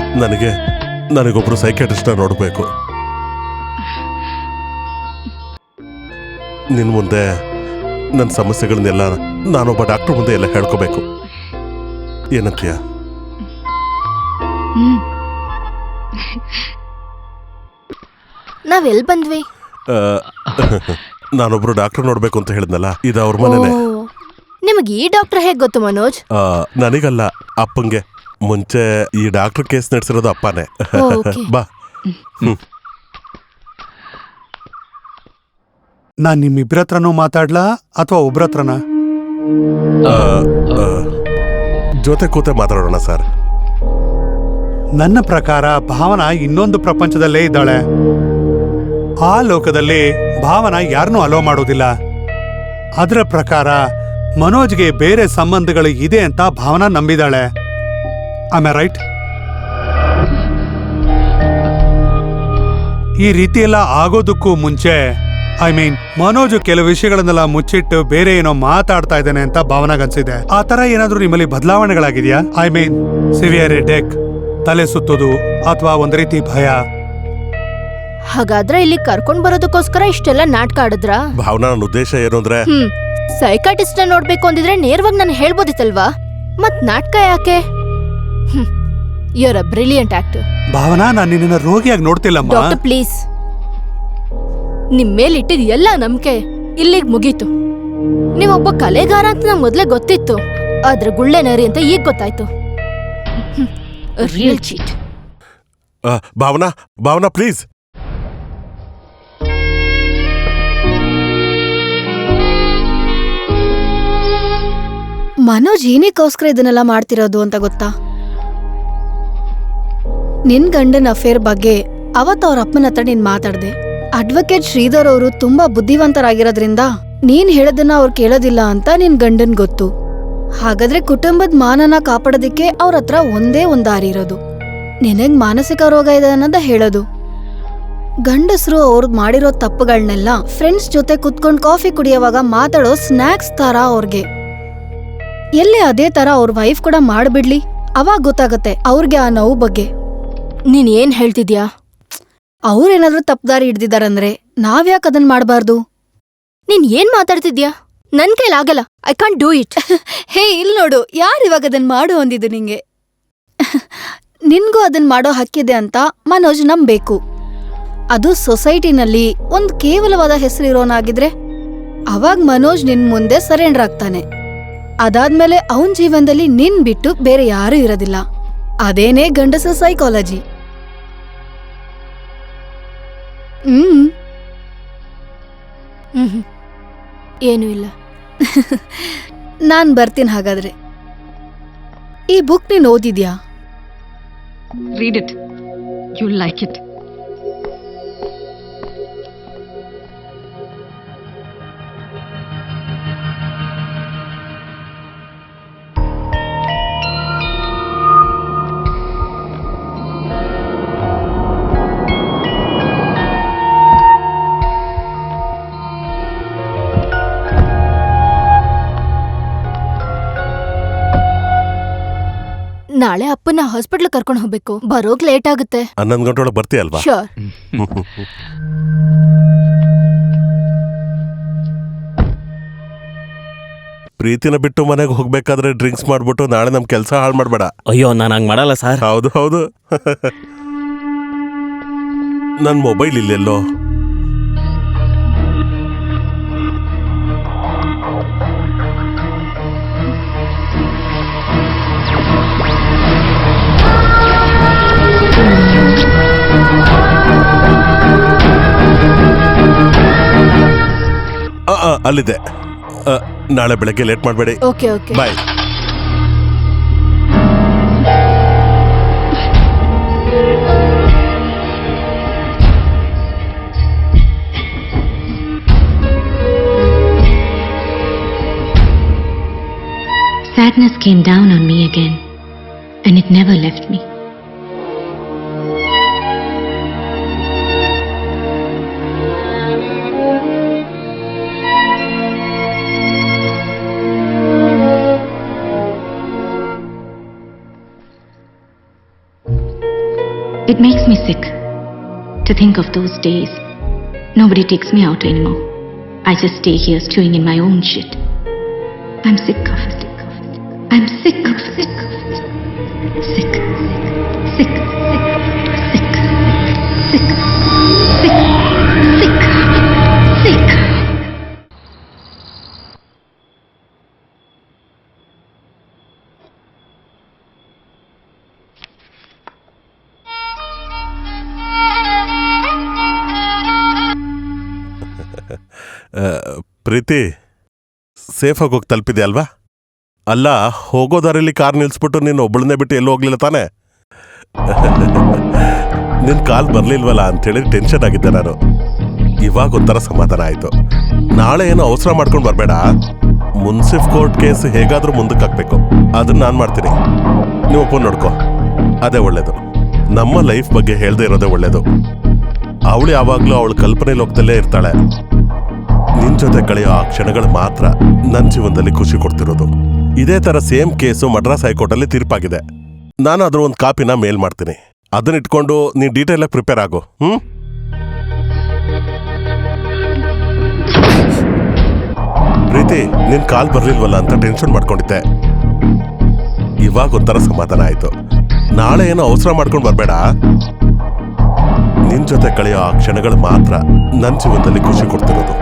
ನನಗೊಬ್ರು ಸೈಕಿಯಾಟ್ರಿಸ್ಟ್ನ ನೋಡಬೇಕು. ನಿನ್ ಮುಂದೆ ನನ್ನ ಸಮಸ್ಯೆಗಳನ್ನೆಲ್ಲ ನಾನೊಬ್ಬ ಡಾಕ್ಟರ್ ಮುಂದೆ ಎಲ್ಲ ಹೇಳ್ಕೋಬೇಕು. ಏನಂತೀಯ? ನಾವೆಲ್ ಬಂದ್ವಿ? ನಾನೊಬ್ರು ಡಾಕ್ಟರ್ ನೋಡ್ಬೇಕು ಅಂತ ಹೇಳಿದ್ನಲ್ಲ ಇದು ಅವ್ರ ಮನೇನೆ. ನಿಮಗೆ ಈ ಡಾಕ್ಟರ್ ಹೇಗ್ ಗೊತ್ತು ಮನೋಜ್? ನನಗಲ್ಲ, ಅಪ್ಪಂಗೆ. ಮುಂಚೆ ಈ ಡಾಕ್ಟರ್ ಕೇಸ್ ನಡೆಸಿರೋದು ಅಪ್ಪನೇ. ಓಕೆ. ಬಾ. ನಾನ್ ನಿಮ್ಮಿಬ್ರ ಹತ್ರನೂ ಮಾತಾಡ್ಲಾ ಅಥವಾ ಒಬ್ರ ಹತ್ರನ? ಜೊತೆ ಕೂತೆ ಮಾತಾಡೋಣ ಸರ್. ನನ್ನ ಪ್ರಕಾರ ಭಾವನಾ ಇನ್ನೊಂದು ಪ್ರಪಂಚದಲ್ಲೇ ಇದ್ದಾಳೆ. ಆ ಲೋಕದಲ್ಲಿ ಭಾವನಾ ಯಾರನ್ನೂ ಅಲೋ ಮಾಡೋದಿಲ್ಲ. ಅದರ ಪ್ರಕಾರ ಮನೋಜ್ಗೆ ಬೇರೆ ಸಂಬಂಧಗಳು ಇದೆ ಅಂತ ಭಾವನಾ ನಂಬಿದಾಳೆ. Am I right? ಈ ರೀತಿ ಎಲ್ಲ ಆಗೋದಕ್ಕೂ ಮುಂಚೆ ಮನೋಜ್ ಕೆಲವು ವಿಷಯಗಳನ್ನೆಲ್ಲ ಮುಚ್ಚಿಟ್ಟು ಬೇರೆ ಏನೋ ಮಾತಾಡ್ತಾ ಇದ್ದಾನೆ ಅಂತ ಭಾವನಾಗನ್ಸಿದೆ. ಆ ತರ ಏನಾದ್ರೂ ನಿಮ್ಮಲ್ಲಿ ಬದಲಾವಣೆಗಳಾಗಿದೆಯಾ? ಸಿವಿಯರ್ ಹೆಡ್ಏಕ್, ತಲೆ ಸುತ್ತೋದು, ಅಥವಾ ಒಂದ್ ರೀತಿ ಭಯ? ಹಾಗಾದ್ರೆ ಇಲ್ಲಿ ಕರ್ಕೊಂಡ್ ಬರೋದಕ್ಕೋಸ್ಕರ ಇಷ್ಟೆಲ್ಲ ನಾಟಕ ಆಡಿದ್ರಾ? ಭಾವನಾ, ನನ್ನ ಉದ್ದೇಶ ಏನು ಅಂದ್ರೆ ಸೈಕಾಟಿಸ್ಟ್ ನೋಡ್ಬೇಕು ಅಂದಿದ್ರೆ ನೇರವಾಗಿ ನಾನು ಹೇಳ್ಬೋದಿತ್ತಲ್ವಾ? ಮತ್ ನಾಟಕ ಯಾಕೆ? Your a brilliant actor. Bhavana, ನಾನು ನಿನ್ನ ರೋಗಿಯಾಗಿ ನೋಡ್ತಿಲ್ಲಮ್ಮ. ಡಾಕ್ಟರ್ ಪ್ಲೀಸ್, ನಿಮ್ ಮೇಲ್ ಇಟ್ಟಿದ್ ಎಲ್ಲ ನಂಬಿಕೆ ಇಲ್ಲಿಗ್ ಮುಗೀತು. ನೀವೊಬ್ಬ ಕಲೆಗಾರ ಅಂತ ನಂಗೆ ಮೊದ್ಲೇ ಗೊತ್ತಿತ್ತು, ಆದ್ರೆ ಗುಳ್ಳೆ ನರಿ ಅಂತ ಈಗ ಗೊತ್ತಾಯ್ತು. Real cheat. Bhavana, Bhavana please. Manoj ಏನಕ್ಕೋಸ್ಕರ ಇದನ್ನೆಲ್ಲ ಮಾಡ್ತಿರೋದು ಅಂತ ಗೊತ್ತಾ? ನಿನ್ ಗಂಡನ ಅಫೇರ್ ಬಗ್ಗೆ ಅವತ್ತು ಅವ್ರ ಅಪ್ಪನ ಹತ್ರ ನೀನ್ ಮಾತಾಡ್ದೆ. ಅಡ್ವೊಕೇಟ್ ಶ್ರೀಧರ್ ಅವರು ತುಂಬಾ ಬುದ್ಧಿವಂತರಾಗಿರೋದ್ರಿಂದ ನೀನ್ ಹೇಳೋದನ್ನ ಅವ್ರು ಕೇಳೋದಿಲ್ಲ ಅಂತ ನಿನ್ ಗಂಡನ್ ಗೊತ್ತು. ಹಾಗಾದ್ರೆ ಕುಟುಂಬದ ಮಾನನ ಕಾಪಾಡೋದಿಕ್ಕೆ ಅವ್ರ ಹತ್ರ ಒಂದೇ ಒಂದ್ ದಾರಿ ಇರೋದು, ನಿನಗ್ ಮಾನಸಿಕ ರೋಗ ಇದೆ ಅನ್ನೋದ ಹೇಳೋದು. ಗಂಡಸರು ಅವ್ರು ಮಾಡಿರೋ ತಪ್ಪುಗಳನ್ನೆಲ್ಲ ಫ್ರೆಂಡ್ಸ್ ಜೊತೆ ಕುತ್ಕೊಂಡ್ ಕಾಫಿ ಕುಡಿಯೋವಾಗ ಮಾತಾಡೋ ಸ್ನ್ಯಾಕ್ಸ್ ತರ ಅವ್ರಿಗೆ. ಎಲ್ಲಿ ಅದೇ ತರ ಅವ್ರ ವೈಫ್ ಕೂಡ ಮಾಡ್ಬಿಡ್ಲಿ, ಅವಾಗ ಗೊತ್ತಾಗತ್ತೆ ಅವ್ರಿಗೆ ಆ ನೋವು ಬಗ್ಗೆ. ನೀನ್ ಏನ್ ಹೇಳ್ತಿದ್ಯಾ? ಅವ್ರೇನಾದ್ರೂ ತಪ್ಪದಾರಿ ಹಿಡ್ದಿದಾರಂದ್ರೆ ನಾವ್ಯಾಕ್ ಅದನ್ ಮಾಡ್ಬಾರ್ದು? ನೀನ್ ಏನ್ ಮಾತಾಡ್ತಿದ್ಯಾ? ನನ್ ಕೈಲಾಗಲ್ಲ. I can't do it. ಹೇ, ಇಲ್ ನೋಡು, ಯಾರ್ ಇವಾಗ ಅದನ್ ಮಾಡು ಅಂದಿದ್ದು ನಿಂಗೆ? ನಿನ್ಗೂ ಅದನ್ ಮಾಡೋ ಹಕ್ಕಿದೆ ಅಂತ ಮನೋಜ್ ನಂಬೇಕು. ಅದು ಸೊಸೈಟಿನಲ್ಲಿ ಒಂದ್ ಕೇವಲವಾದ ಹೆಸರಿರೋನಾಗಿದ್ರೆ ಅವಾಗ್ ಮನೋಜ್ ನಿನ್ ಮುಂದೆ ಸರೆಂಡರ್ ಆಗ್ತಾನೆ. ಅದಾದ್ಮೇಲೆ ಅವನ್ ಜೀವನದಲ್ಲಿ ನಿನ್ ಬಿಟ್ಟು ಬೇರೆ ಯಾರೂ ಇರೋದಿಲ್ಲ. ಅದೇನೇ ಗಂಡಸ ಸೈಕಾಲಜಿ. ಏನೂ ಇಲ್ಲ. ನಾನ್ ಬರ್ತೀನಿ ಹಾಗಾದ್ರೆ. ಈ ಬುಕ್ ನೀನ್ ಓದಿದ್ಯಾ? Read it. You'll like it. ನಾಳೆ ಅಪ್ಪನ ಹಾಸ್ಪಿಟ್ಲ್ ಕರ್ಕೊಂಡು ಹೋಗ್ಬೇಕು. ಬರೋಗ್ ಲೇಟ್ ಆಗುತ್ತೆ. 11 ಗಂಟೆ ಒಳಗೆ ಬರ್ತೀಯಲ್ವಾ? ಶೋರ್. ಪ್ರೀತಿನ ಬಿಟ್ಟು ಮನೆಗೆ ಹೋಗ್ಬೇಕಾದ್ರೆ ಡ್ರಿಂಕ್ಸ್ ಮಾಡ್ಬಿಟ್ಟು ನಾಳೆ ನಮ್ ಕೆಲಸ ಹಾಳು ಮಾಡ್ಬೇಡ. ಅಯ್ಯೋ, ನಾನು ಹಂಗ್ ಮಾಡಲ್ಲ ಸರ್. ಹೌದು ಹೌದು. ನನ್ ಮೊಬೈಲ್ ಇಲ್ಲೆಲ್ಲೋ. ಅಲ್ಲಿದೆ. ನಾಳೆ ಬೆಳಗ್ಗೆ ಲೇಟ್ ಮಾಡಬೇಡಿ. Okay okay. Bye. Sadness came down on me again, and it never left me. It makes me sick to think of those days. Nobody takes me out anymore. I just stay here stewing in my own shit. I'm sick of it. I'm sick of it. Sick. Sick. Sick. Sick. Sick. Sick. Sick. ಪ್ರೀತಿ, ಸೇಫಾಗಿ ಹೋಗಿ ತಲುಪಿದೆ ಅಲ್ವಾ? ಅಲ್ಲ, ಹೋಗೋ ದಾರಿಲಿ car ನಿಲ್ಸ್ಬಿಟ್ಟು ನೀನು ಒಬ್ಬಳನ್ನೇ ಬಿಟ್ಟು ಎಲ್ಲೂ ಹೋಗ್ಲಿಲ್ಲ ತಾನೆ? ನಿನ್ ಕಾಲ್ ಬರ್ಲಿಲ್ವಲ್ಲ ಅಂತೇಳಿ ಟೆನ್ಷನ್ ಆಗಿದ್ದೆ ನಾನು. ಇವಾಗ ಒಂಥರ ಸಮಾಧಾನ ಆಯ್ತು. ನಾಳೆ ಏನೋ ಅವಸರ ಮಾಡ್ಕೊಂಡು ಬರಬೇಡ. ಮುನ್ಸಿಫ್ ಕೋರ್ಟ್ ಕೇಸ್ ಹೇಗಾದ್ರೂ ಮುಂದಕ್ಕೆ ಹಾಕ್ಬೇಕು. ಅದನ್ನ ನಾನು ಮಾಡ್ತೀನಿ. ನೀವು ಒಪ್ಪ ನೋಡ್ಕೋ, ಅದೇ ಒಳ್ಳೇದು. ನಮ್ಮ ಲೈಫ್ ಬಗ್ಗೆ ಹೇಳ್ದೇ ಇರೋದೇ ಒಳ್ಳೇದು. ಅವಳು ಯಾವಾಗ್ಲೂ ಅವಳ ಕಲ್ಪನೆ ಲೋಕದಲ್ಲೇ ಇರ್ತಾಳೆ. ನಿನ್ ಜೊತೆ ಕಳೆಯೋ ಆ ಕ್ಷಣಗಳು ಮಾತ್ರ ನನ್ನ ಜೀವನದಲ್ಲಿ ಖುಷಿ ಕೊಡ್ತಿರೋದು. ಇದೇ ತರ ಸೇಮ್ ಕೇಸು ಮಡ್ರಾಸ್ ಹೈಕೋರ್ಟಲ್ಲಿ ತೀರ್ಪಾಗಿದೆ. ನಾನು ಅದ್ರ ಒಂದು ಕಾಪಿನ ಮೇಲ್ ಮಾಡ್ತೀನಿ. ಅದನ್ನ ಇಟ್ಕೊಂಡು ನೀನ್ ಡೀಟೇಲ್ ಆಗಿ ಪ್ರಿಪೇರ್ ಆಗು. ಪ್ರೀತಿ, ನಿನ್ ಕಾಲ್ ಬರ್ಲಿಲ್ವಲ್ಲ ಅಂತ ಟೆನ್ಷನ್ ಮಾಡ್ಕೊಂಡಿದ್ದೆ. ಇವಾಗ ಒಂಥರ ಸಮಾಧಾನ ಆಯ್ತು. ನಾಳೆ ಏನೋ ಅವಸರ ಮಾಡ್ಕೊಂಡು ಬರಬೇಡ. ನಿನ್ ಜೊತೆ ಕಳೆಯೋ ಆ ಕ್ಷಣಗಳು ಮಾತ್ರ ನನ್ನ ಜೀವನದಲ್ಲಿ ಖುಷಿ ಕೊಡ್ತಿರೋದು.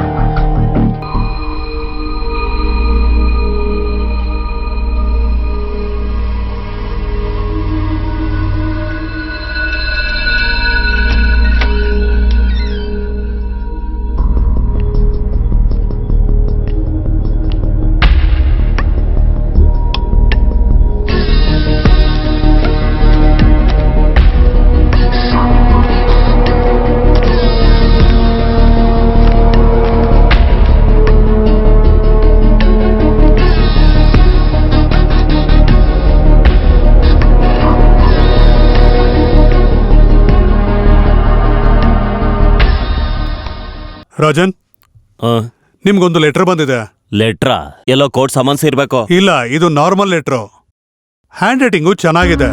ರಾಜನ್, ನಿಮ್ಗೊಂದು ಲೆಟರ್ ಬಂದಿದೆ. ಲೆಟ್ರಾ? ಎಲ್ಲೋ ಕೋರ್ಟ್ ಸಮನ್ಸ್ ಇರ್ಬೇಕು. ಇಲ್ಲ, ಇದು ನಾರ್ಮಲ್ ಲೆಟ್ರು. ಹ್ಯಾಂಡ್ ರೈಟಿಂಗು ಚೆನ್ನಾಗಿದೆ.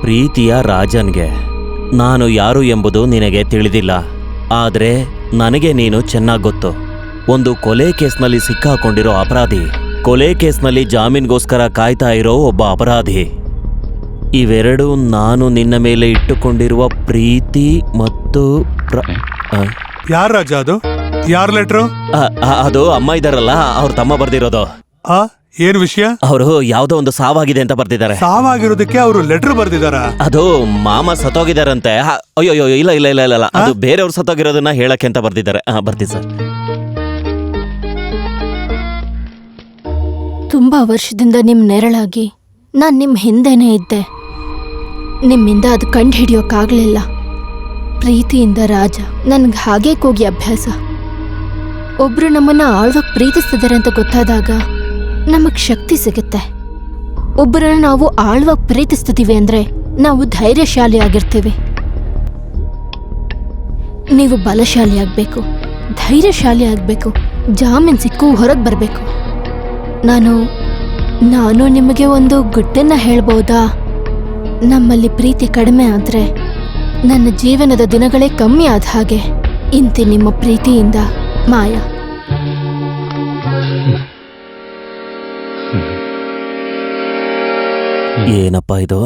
ಪ್ರೀತಿಯ ರಾಜನ್ಗೆ, ನಾನು ಯಾರು ಎಂಬುದು ನಿನಗೆ ತಿಳಿದಿಲ್ಲ. ಆದ್ರೆ ನನಗೆ ನೀನು ಚೆನ್ನಾಗಿ ಗೊತ್ತು. ಒಂದು ಕೊಲೆ ಕೇಸ್ನಲ್ಲಿ ಸಿಕ್ಕಾಕೊಂಡಿರೋ ಅಪರಾಧಿ, ಕೊಲೆ ಕೇಸ್ನಲ್ಲಿ ಜಾಮೀನ್ಗೋಸ್ಕರ ಕಾಯ್ತಾ ಇರೋ ಒಬ್ಬ ಅಪರಾಧಿ. ಇವೆರಡೂ ನಾನು ನಿನ್ನ ಮೇಲೆ ಇಟ್ಟುಕೊಂಡಿರುವ ಪ್ರೀತಿ ಮತ್ತು ಯಾರ ರಾಜ ಅದು? ಯಾರ ಲೆಟ್ರು? ಅದು ಅಮ್ಮ ಇದಾರಲ್ಲ, ಅವ್ರ ತಮ್ಮ ಬರ್ದಿರೋದು. ಏನ್ ವಿಷಯ? ಅವರು ಯಾವ್ದೋ ಒಂದು ಸಾವಾಗಿದೆ ಅಂತ ಬರ್ದಿದ್ದಾರೆ. ಸಾವಾಗಿರೋದಕ್ಕೆ ಅವರು ಲೆಟರ್ ಬರ್ದಿದಾರ? ಅದು ಮಾಮ ಸತ್ತೋಗಿದಾರಂತೆ. ಅಯ್ಯೋ ಇಲ್ಲ ಇಲ್ಲ ಇಲ್ಲ ಇಲ್ಲ, ಅದು ಬೇರೆಯವ್ರು ಸತ್ತೋಗಿರೋದನ್ನ ಹೇಳಕ್ಕೆ ಅಂತ ಬರ್ದಿದ್ದಾರೆ. ಬರ್ತೀನಿ ಸರ್. ತುಂಬಾ ವರ್ಷದಿಂದ ನಿಮ್ ನೆರಳಾಗಿ ನಾನ್ ನಿಮ್ ಹಿಂದೆನೇ ಇದ್ದೆ. ನಿಮ್ಮಿಂದ ಅದು ಕಂಡು ಹಿಡಿಯೋಕ್ಕಾಗ್ಲಿಲ್ಲ. ಪ್ರೀತಿಯಿಂದ ರಾಜ, ನನ್ಗೆ ಹಾಗೆ ಕೂಗಿ ಅಭ್ಯಾಸ. ಒಬ್ರು ನಮ್ಮನ್ನ ಆಳ್ವಾಗ ಪ್ರೀತಿಸ್ತಿದ್ದಾರೆ ಅಂತ ಗೊತ್ತಾದಾಗ ನಮಗ್ ಶಕ್ತಿ ಸಿಗುತ್ತೆ. ಒಬ್ಬರನ್ನ ನಾವು ಆಳ್ವಾಗ ಪ್ರೀತಿಸ್ತಿದೀವಿ ಅಂದ್ರೆ ನಾವು ಧೈರ್ಯಶಾಲಿ ಆಗಿರ್ತೀವಿ. ನೀವು ಬಲಶಾಲಿ ಆಗ್ಬೇಕು, ಧೈರ್ಯಶಾಲಿ ಆಗ್ಬೇಕು, ಜಾಮೀನ್ ಸಿಕ್ಕು ಹೊರಗೆ ಬರ್ಬೇಕು. ನಾನು ನಿಮಗೆ ಒಂದು ಗುಟ್ಟನ್ನ ಹೇಳ್ಬೋದಾ? ನಮ್ಮಲ್ಲಿ ಪ್ರೀತಿ ಕಡಿಮೆ ಆದ್ರೆ ನನ್ನ ಜೀವನದ ದಿನಗಳೇ ಕಮ್ಮಿ ಆದ ಹಾಗೆ. ಇಂತಿ ನಿಮ್ಮ ಪ್ರೀತಿಯಿಂದ, ಮಾಯಾ. ಏನಪ್ಪ ಇದು?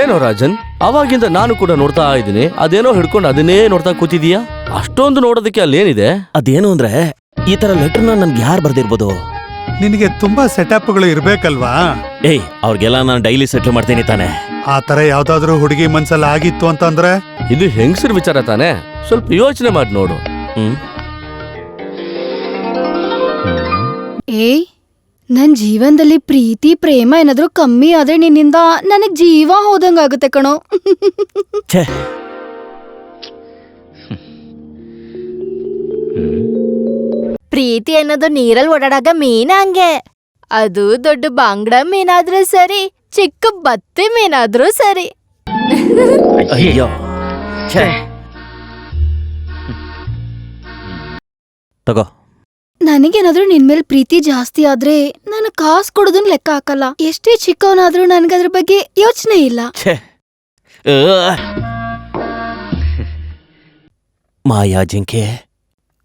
ಏನೋ ರಾಜನ್, ಅವಾಗಿಂದ ನಾನು ಕೂಡ ನೋಡ್ತಾ ಇದ್ದೀನಿ. ಅದೇನೋ ಹಿಡ್ಕೊಂಡು ಅದನ್ನೇ ನೋಡ್ತಾ ಕೂತಿದೀಯಾ? ಅಷ್ಟೊಂದು ನೋಡೋದಕ್ಕೆ ಅಲ್ಲೇನಿದೆ? ಅದೇನು ಅಂದ್ರೆ, ಈ ತರ ಲೆಟರ್ನ ನನ್ಗೆ ಯಾರು ಬರ್ದಿರ್ಬೋದು? ನಿನಗೆ ತುಂಬಾ ಸೆಟಪ್ಗಳು ಇರ್ಬೇಕಲ್ವಾ? ಅವ್ರಿಗೆಲ್ಲ ನಾನು ಡೈಲಿ ಸೆಟ್ಲ್ ಮಾಡ್ತೀನಿ ತಾನೆ. ಆ ತರ ಯಾವ್ದಾದ್ರು ಹುಡುಗಿ ಮನ್ಸಲ್ಲಿ ಆಗಿತ್ತು ಅಂತಂದ್ರೆ? ಇದು ಹೆಂಗಸರ್ ವಿಚಾರ ತಾನೆ, ಸ್ವಲ್ಪ ಯೋಚನೆ ಮಾಡಿ ನೋಡು. ನನ್ ಜೀವನದಲ್ಲಿ ಪ್ರೀತಿ ಪ್ರೇಮ ಏನಾದ್ರೂ ಕಮ್ಮಿ ಆದ್ರೆ ನಿನ್ನಿಂದ ನನಗ್ ಜೀವ ಹೋದಂಗಾಗುತ್ತೆ ಕಣೋ. ಪ್ರೀತಿ ಅನ್ನೋದು ನೀರಲ್ಲಿ ಓಡಾಡಾಗ ಮೀನ ಹಂಗೆ. ಅದು ದೊಡ್ಡ ಬಾಂಗ್ಡ ಮೀನಾದ್ರೂ ಸರಿ, ಚಿಕ್ಕ ಬತ್ತಿ ಮೀನಾದ್ರೂ ಸರಿ. ಅಯ್ಯೋ, ತಗೋ. ನನಗೇನಾದ್ರೂ ನಿನ್ಮೇಲೆ ಪ್ರೀತಿ ಜಾಸ್ತಿ ಆದ್ರೆ ನಾನು ಕಾಸು ಕೊಡೋದನ್ನ ಲೆಕ್ಕ ಹಾಕಲ್ಲ. ಎಷ್ಟೇ ಚಿಕ್ಕವನಾದ್ರೂ ನನ್ಗದ್ರ ಬಗ್ಗೆ ಯೋಚನೆ ಇಲ್ಲ. ಮಾಯಾ ಜಿಂಕೆ,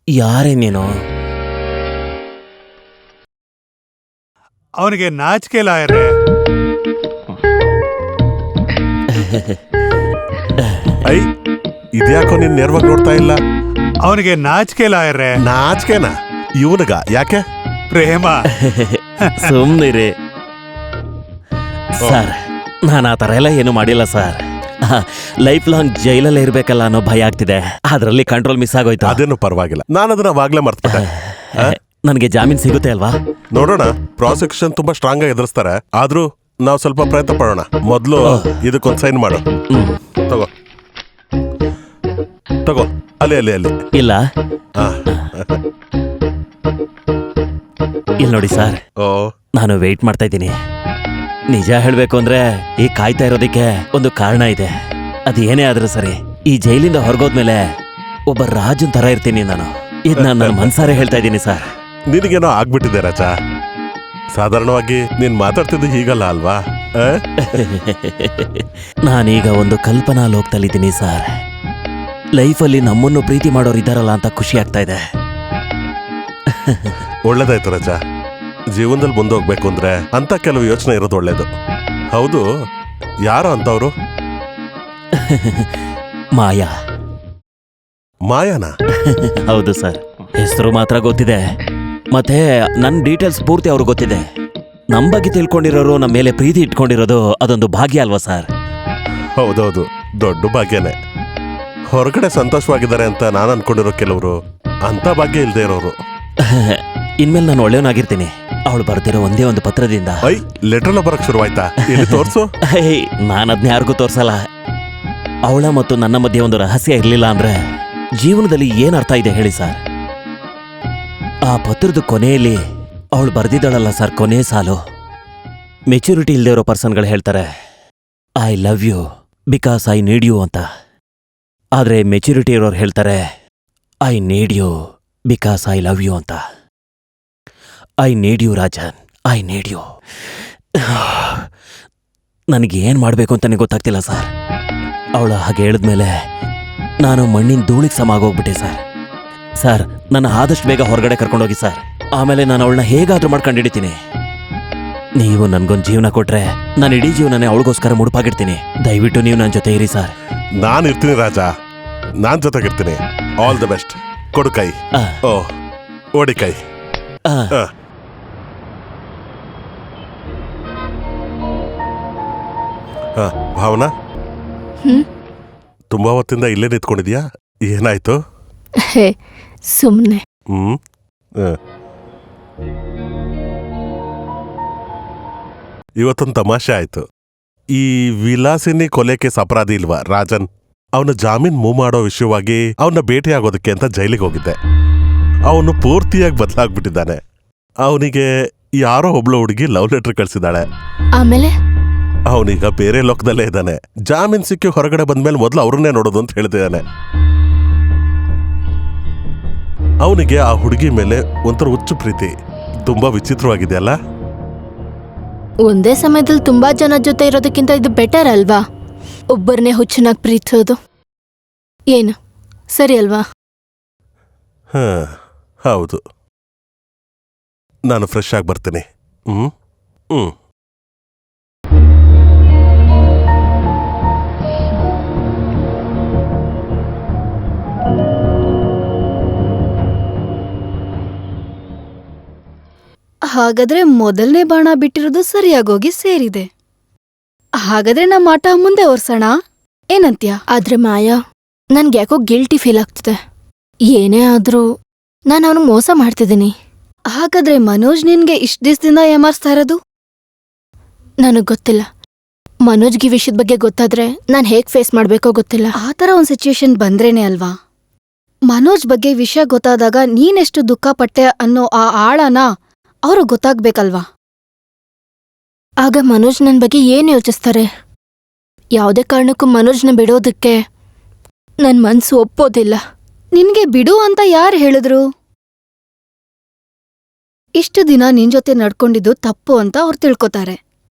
ಯಾರೇ ನೀನು? ಅವನಿಗೆ ನಾಚಿಕೆ ಲಾಯರೇ. ಐ ಇದ್ಯಾಕೋ ನೀನ್ ನೇರವಾಗಿ ನೋಡ್ತಾ ಇಲ್ಲ? ಅವನಿಗೆ ನಾಚಿಕೆ ಲಾಯರ್ರೆ. ನಾಚಿಕೆನಾ ಇವನಿಗ? ಯಾಕೆ? ಪ್ರೇಮ. ಸುಮ್ನಿರಿ ಸರ್, ನಾನು ಆ ಥರ ಎಲ್ಲ ಏನು ಮಾಡಿಲ್ಲ ಸರ್. ಲೈಫ್ ಲಾಂಗ್ ಜೈಲಲ್ಲೇ ಇರ್ಬೇಕಲ್ಲ ಅನ್ನೋ ಭಯ ಆಗ್ತಿದೆ. ಅದರಲ್ಲಿ ಕಂಟ್ರೋಲ್ ಮಿಸ್ ಆಗೋಯ್ತು. ಅದೇನು ಪರವಾಗಿಲ್ಲ, ನಾನು ಅದನ್ನ ಅವಾಗ್ಲೇ ಮರ್ತ್ಬಿಟ್ಟೆ. ನನಗೆ ಜಾಮೀನ್ ಸಿಗುತ್ತೆ ಅಲ್ವಾ? ನೋಡೋಣ, ಪ್ರಾಸಿಕ್ಯೂಷನ್ ತುಂಬಾ ಸ್ಟ್ರಾಂಗ್ ಆಗಿ ಎದುರಿಸ್ತಾರೆ. ಆದ್ರೂ ನಾವು ಸ್ವಲ್ಪ ಪ್ರಯತ್ನ ಪಡೋಣ. ಮೊದಲು ಇದಕ್ಕೊಂದು ಸೈನ್ ಮಾಡು. ತಗೋ ತಗೋ, ಅಲ್ಲಿ ಅಲ್ಲಿ ಅಲ್ಲಿ. ಇಲ್ಲ ಆ, ಇಲ್ಲಿ ನೋಡಿ ಸರ್, ಓ ನಾನು ವೆಯ್ಟ್ ಮಾಡ್ತಾ ಇದ್ದೀನಿ. ನಿಜ ಹೇಳ್ಬೇಕು ಅಂದ್ರೆ ಈ ಕಾಯ್ತಾ ಇರೋದಕ್ಕೆ ಒಂದು ಕಾರಣ ಇದೆ. ಅದು ಏನೇ ಆದ್ರೂ ಸರಿ, ಈ ಜೈಲಿಂದ ಹೊರಗೋದ್ಮೇಲೆ ಒಬ್ಬ ರಾಜನ್ ತರ ಇರ್ತೀನಿ ನಾನು. ಇದನ್ನ ನನ್ನ ಮನ್ಸಾರೆ ಹೇಳ್ತಾ ಇದ್ದೀನಿ ಸರ್. ನಿನಗೇನೋ ಆಗ್ಬಿಟ್ಟಿದೆ ರಾಜ. ಸಾಧಾರಣವಾಗಿ ನೀನ್ ಮಾತಾಡ್ತಿದ್ದು ಹೀಗಲ್ಲ ಅಲ್ವಾ? ನಾನೀಗ ಒಂದು ಕಲ್ಪನಾ ಲೋಕದಲ್ಲಿದ್ದೀನಿ ಸರ್. ಲೈಫಲ್ಲಿ ನಮ್ಮನ್ನು ಪ್ರೀತಿ ಮಾಡೋರು ಇದ್ದಾರಲ್ಲ ಅಂತ ಖುಷಿ ಆಗ್ತಾ ಇದೆ. ಒಳ್ಳೇದಾಯ್ತು ರಾಜ. ಜೀವನದಲ್ಲಿ ಮುಂದೋಗ್ಬೇಕು ಅಂದ್ರೆ ಅಂತ ಕೆಲವು ಯೋಚನೆ ಇರೋದು ಒಳ್ಳೇದು. ಹೌದು, ಯಾರು ಅಂತವ್ರು? ಮಾಯಾ. ಮಾಯಾನ? ಹೌದು ಸರ್, ಹೆಸರು ಮಾತ್ರ ಗೊತ್ತಿದೆ, ಮತ್ತೆ ನನ್ನ ಡೀಟೇಲ್ಸ್ ಪೂರ್ತಿ ಅವ್ರಿಗೆ ಗೊತ್ತಿದೆ. ನಮ್ಮ ಬಗ್ಗೆ ತಿಳ್ಕೊಂಡಿರೋರು ನಮ್ಮ ಮೇಲೆ ಪ್ರೀತಿ ಇಟ್ಕೊಂಡಿರೋದು ಅದೊಂದು ಭಾಗ್ಯ ಅಲ್ವಾ ಸರ್? ಹೌದೌದು, ದೊಡ್ಡ ಭಾಗ್ಯನೇ. ಹೊರಗಡೆ ಸಂತೋಷವಾಗಿದ್ದಾರೆ ಅಂತ ನಾನು ಅನ್ಕೊಂಡಿರೋ ಕೆಲವರು ಅಂತ ಭಾಗ್ಯ ಇಲ್ದೇ ಇರೋರು. ಇನ್ಮೇಲೆ ನಾನು ಒಳ್ಳೆಯವನಾಗಿರ್ತೀನಿ. ಅವಳು ಬರ್ತಿರೋ ಒಂದೇ ಒಂದು ಪತ್ರದಿಂದ. ಐ, ಲೆಟರ್ನ ಬರಕ್ ಶುರುವಾಯ್ತಾ? ಇಲ್ಲಿ ತೋರ್ಸು. ನಾನು ಅದನ್ನ ಯಾರಿಗೂ ತೋರ್ಸಲ್ಲ. ಅವಳ ಮತ್ತು ನನ್ನ ಮಧ್ಯೆ ಒಂದು ರಹಸ್ಯ ಇರಲಿಲ್ಲ ಅಂದ್ರೆ ಜೀವನದಲ್ಲಿ ಏನ್ ಅರ್ಥ ಇದೆ ಹೇಳಿ ಸರ್? ಆ ಪತ್ರದ ಕೊನೆಯಲ್ಲಿ ಅವಳು ಬರ್ದಿದ್ದಾಳಲ್ಲ ಸರ್, ಕೊನೆ ಸಾಲು. ಮೆಚುರಿಟಿ ಇಲ್ಲದೆ ಇರೋ ಪರ್ಸನ್ಗಳು ಹೇಳ್ತಾರೆ I love you because I need you ಅಂತ. ಆದ್ರೆ ಮೆಚುರಿಟಿ ಇರೋರು ಹೇಳ್ತಾರೆ I need you because I love you ಅಂತ. I need you Rajan, I need you. ನನಗೆ ಏನ್ ಮಾಡ್ಬೇಕು ಅಂತಾನೆ ಗೊತ್ತಾಗ್ತಿಲ್ಲ ಸರ್. ಅವಳು ಹಾಗೆ ಹೇಳಿದ್ಮೇಲೆ ನಾನು ಮಣ್ಣಿನ ಧೂಳಿಗೆ ಸಮ ಆಗೋಗ್ಬಿಟ್ಟೆ ಸರ್. ಸರ್, ನನ್ನ ಆದಷ್ಟು ಬೇಗ ಹೊರಗಡೆ ಕರ್ಕೊಂಡೋಗಿ ಸರ್. ಆಮೇಲೆ ನಾನು ಅವಳನ್ನ ಹೇಗಾದ್ರೂ ಮಾಡ್ಕೊಂಡು ಹಿಡಿತೀನಿ. ನೀವು ನನ್ಗೊಂದು ಜೀವನ ಕೊಟ್ರೆ ನಾನು ಇಡೀ ಜೀವನನೇ ಅವಳಿಗೋಸ್ಕರ ಮುಡುಪಾಗಿಡ್ತೀನಿ. ದಯವಿಟ್ಟು ನೀವು ನನ್ನ ಜೊತೆ ಇರಿ ಸರ್. ನಾನು ಇರ್ತೀನಿ ರಾಜ, ನಾನ್ ಜೊತೆಗಿರ್ತೀನಿ. All the best. ಕೊಡು ಕೈ. ಓ, ಓಡಿ ಕೈ. ಭಾವನಾ, ತುಂಬಾ ಹೊತ್ತಿಂದ ಇಲ್ಲೇ ನಿಂತ್ಕೊಂಡಿದ್ಯಾ? ಏನಾಯ್ತು? ಹೇ, ಸುಮ್ನೆ. ಇವತ್ತೊಂದು ತಮಾಷೆ ಆಯ್ತು. ಈ ವಿಲಾಸಿನಿ ಕೊಲೆ ಕೇಸ್ ಅಪರಾಧಿ ಇಲ್ವಾ ರಾಜನ್, ಅವನ ಜಾಮೀನ್ ಮೂವ್ ಮಾಡೋ ವಿಷಯವಾಗಿ ಅವನ ಭೇಟಿಯಾಗೋದಕ್ಕೆ ಅಂತ ಜೈಲಿಗೆ ಹೋಗಿದ್ದೆ. ಅವನು ಪೂರ್ತಿಯಾಗಿ ಬದಲಾಗ್ಬಿಟ್ಟಿದ್ದಾನೆ. ಅವನಿಗೆ ಯಾರೋ ಒಬ್ಳು ಹುಡುಗಿ ಲವ್ ಲೆಟರ್ ಕಳ್ಸಿದ್ದಾಳೆ. ಆಮೇಲೆ ಅವನೀಗ ಬೇರೆ ಲೋಕದಲ್ಲೇ ಇದ್ದಾನೆ. ಜಾಮೀನ್ ಸಿಕ್ಕಿ ಹೊರಗಡೆ ಬಂದ್ಮೇಲೆ ಮೊದಲು ಅವ್ರನ್ನೇ ನೋಡೋದು ಅಂತ ಹೇಳ್ತಿದ್ದಾನೆ. ಅವನಿಗೆ ಆ ಹುಡುಗಿ ಮೇಲೆ ಒಂಥರ ಹುಚ್ಚು ಪ್ರೀತಿ. ತುಂಬಾ ವಿಚಿತ್ರವಾಗಿದೆಯಲ್ಲ? ಒಂದೇ ಸಮಯದಲ್ಲಿ ತುಂಬಾ ಜನ ಜೊತೆ ಇರೋದಕ್ಕಿಂತ ಇದು ಬೆಟರ್ ಅಲ್ವಾ? ಒಬ್ಬರನ್ನೇ ಹುಚ್ಚನಾಗಿ ಪ್ರೀತಿಸೋದು ಏನು ಸರಿ ಅಲ್ವಾ? ಹೌದು. ನಾನು ಫ್ರೆಶ್ ಆಗಿ ಬರ್ತೀನಿ. ಹಾಗಾದ್ರೆ ಮೊದಲನೇ ಬಾಣ ಬಿಟ್ಟಿರೋದು ಸರಿಯಾಗೋಗಿ ಸೇರಿದೆ. ಹಾಗಾದ್ರೆ ನಮ್ಮ ಆಟ ಮುಂದೆ ಒರ್ಸೋಣ, ಏನಂತ್ಯ? ಆದ್ರೆ ಮಾಯಾ, ನನ್ಗೆ ಯಾಕೋ ಗಿಲ್ಟಿ ಫೀಲ್ ಆಗ್ತಿದೆ. ಏನೇ ಆದ್ರೂ ನಾನು ಅವನಿಗೆ ಮೋಸ ಮಾಡ್ತಿದ್ದೀನಿ. ಹಾಗಾದ್ರೆ ಮನೋಜ್ ನಿನ್ಗೆ ಇಷ್ಟ ದಿವಸದಿಂದ ಏಮಾರಿಸ್ತಾ ಇರೋದು? ನನಗ್ ಗೊತ್ತಿಲ್ಲ. ಮನೋಜ್ಗೆ ಈ ವಿಷಯದ ಬಗ್ಗೆ ಗೊತ್ತಾದ್ರೆ ನಾನು ಹೇಗ್ ಫೇಸ್ ಮಾಡ್ಬೇಕೋ ಗೊತ್ತಿಲ್ಲ. ಆ ಥರ ಒಂದು ಸಿಚುಯೇಷನ್ ಬಂದ್ರೇನೆ ಅಲ್ವಾ? ಮನೋಜ್ ಬಗ್ಗೆ ವಿಷಯ ಗೊತ್ತಾದಾಗ ನೀನೆಷ್ಟು ದುಃಖ ಪಟ್ಟೆ ಅನ್ನೋ ಆ ಆಳನ ಅವ್ರು ಗೊತ್ತಾಗ್ಬೇಕಲ್ವಾ? ಆಗ ಮನೋಜ್ ನನ್ ಬಗ್ಗೆ ಏನ್ ಯೋಚಿಸ್ತಾರೆ? ಯಾವುದೇ ಕಾರಣಕ್ಕೂ ಮನೋಜ್ನ ಬಿಡೋದಕ್ಕೆ ನನ್ ಮನ್ಸು ಒಪ್ಪೋದಿಲ್ಲ. ನಿನ್ಗೆ ಬಿಡು ಅಂತ ಯಾರು ಹೇಳಿದ್ರು? ಇಷ್ಟು ದಿನ ನಿನ್ ಜೊತೆ ನಡ್ಕೊಂಡಿದ್ದು ತಪ್ಪು ಅಂತ ಅವ್ರು ತಿಳ್ಕೊತಾರೆ.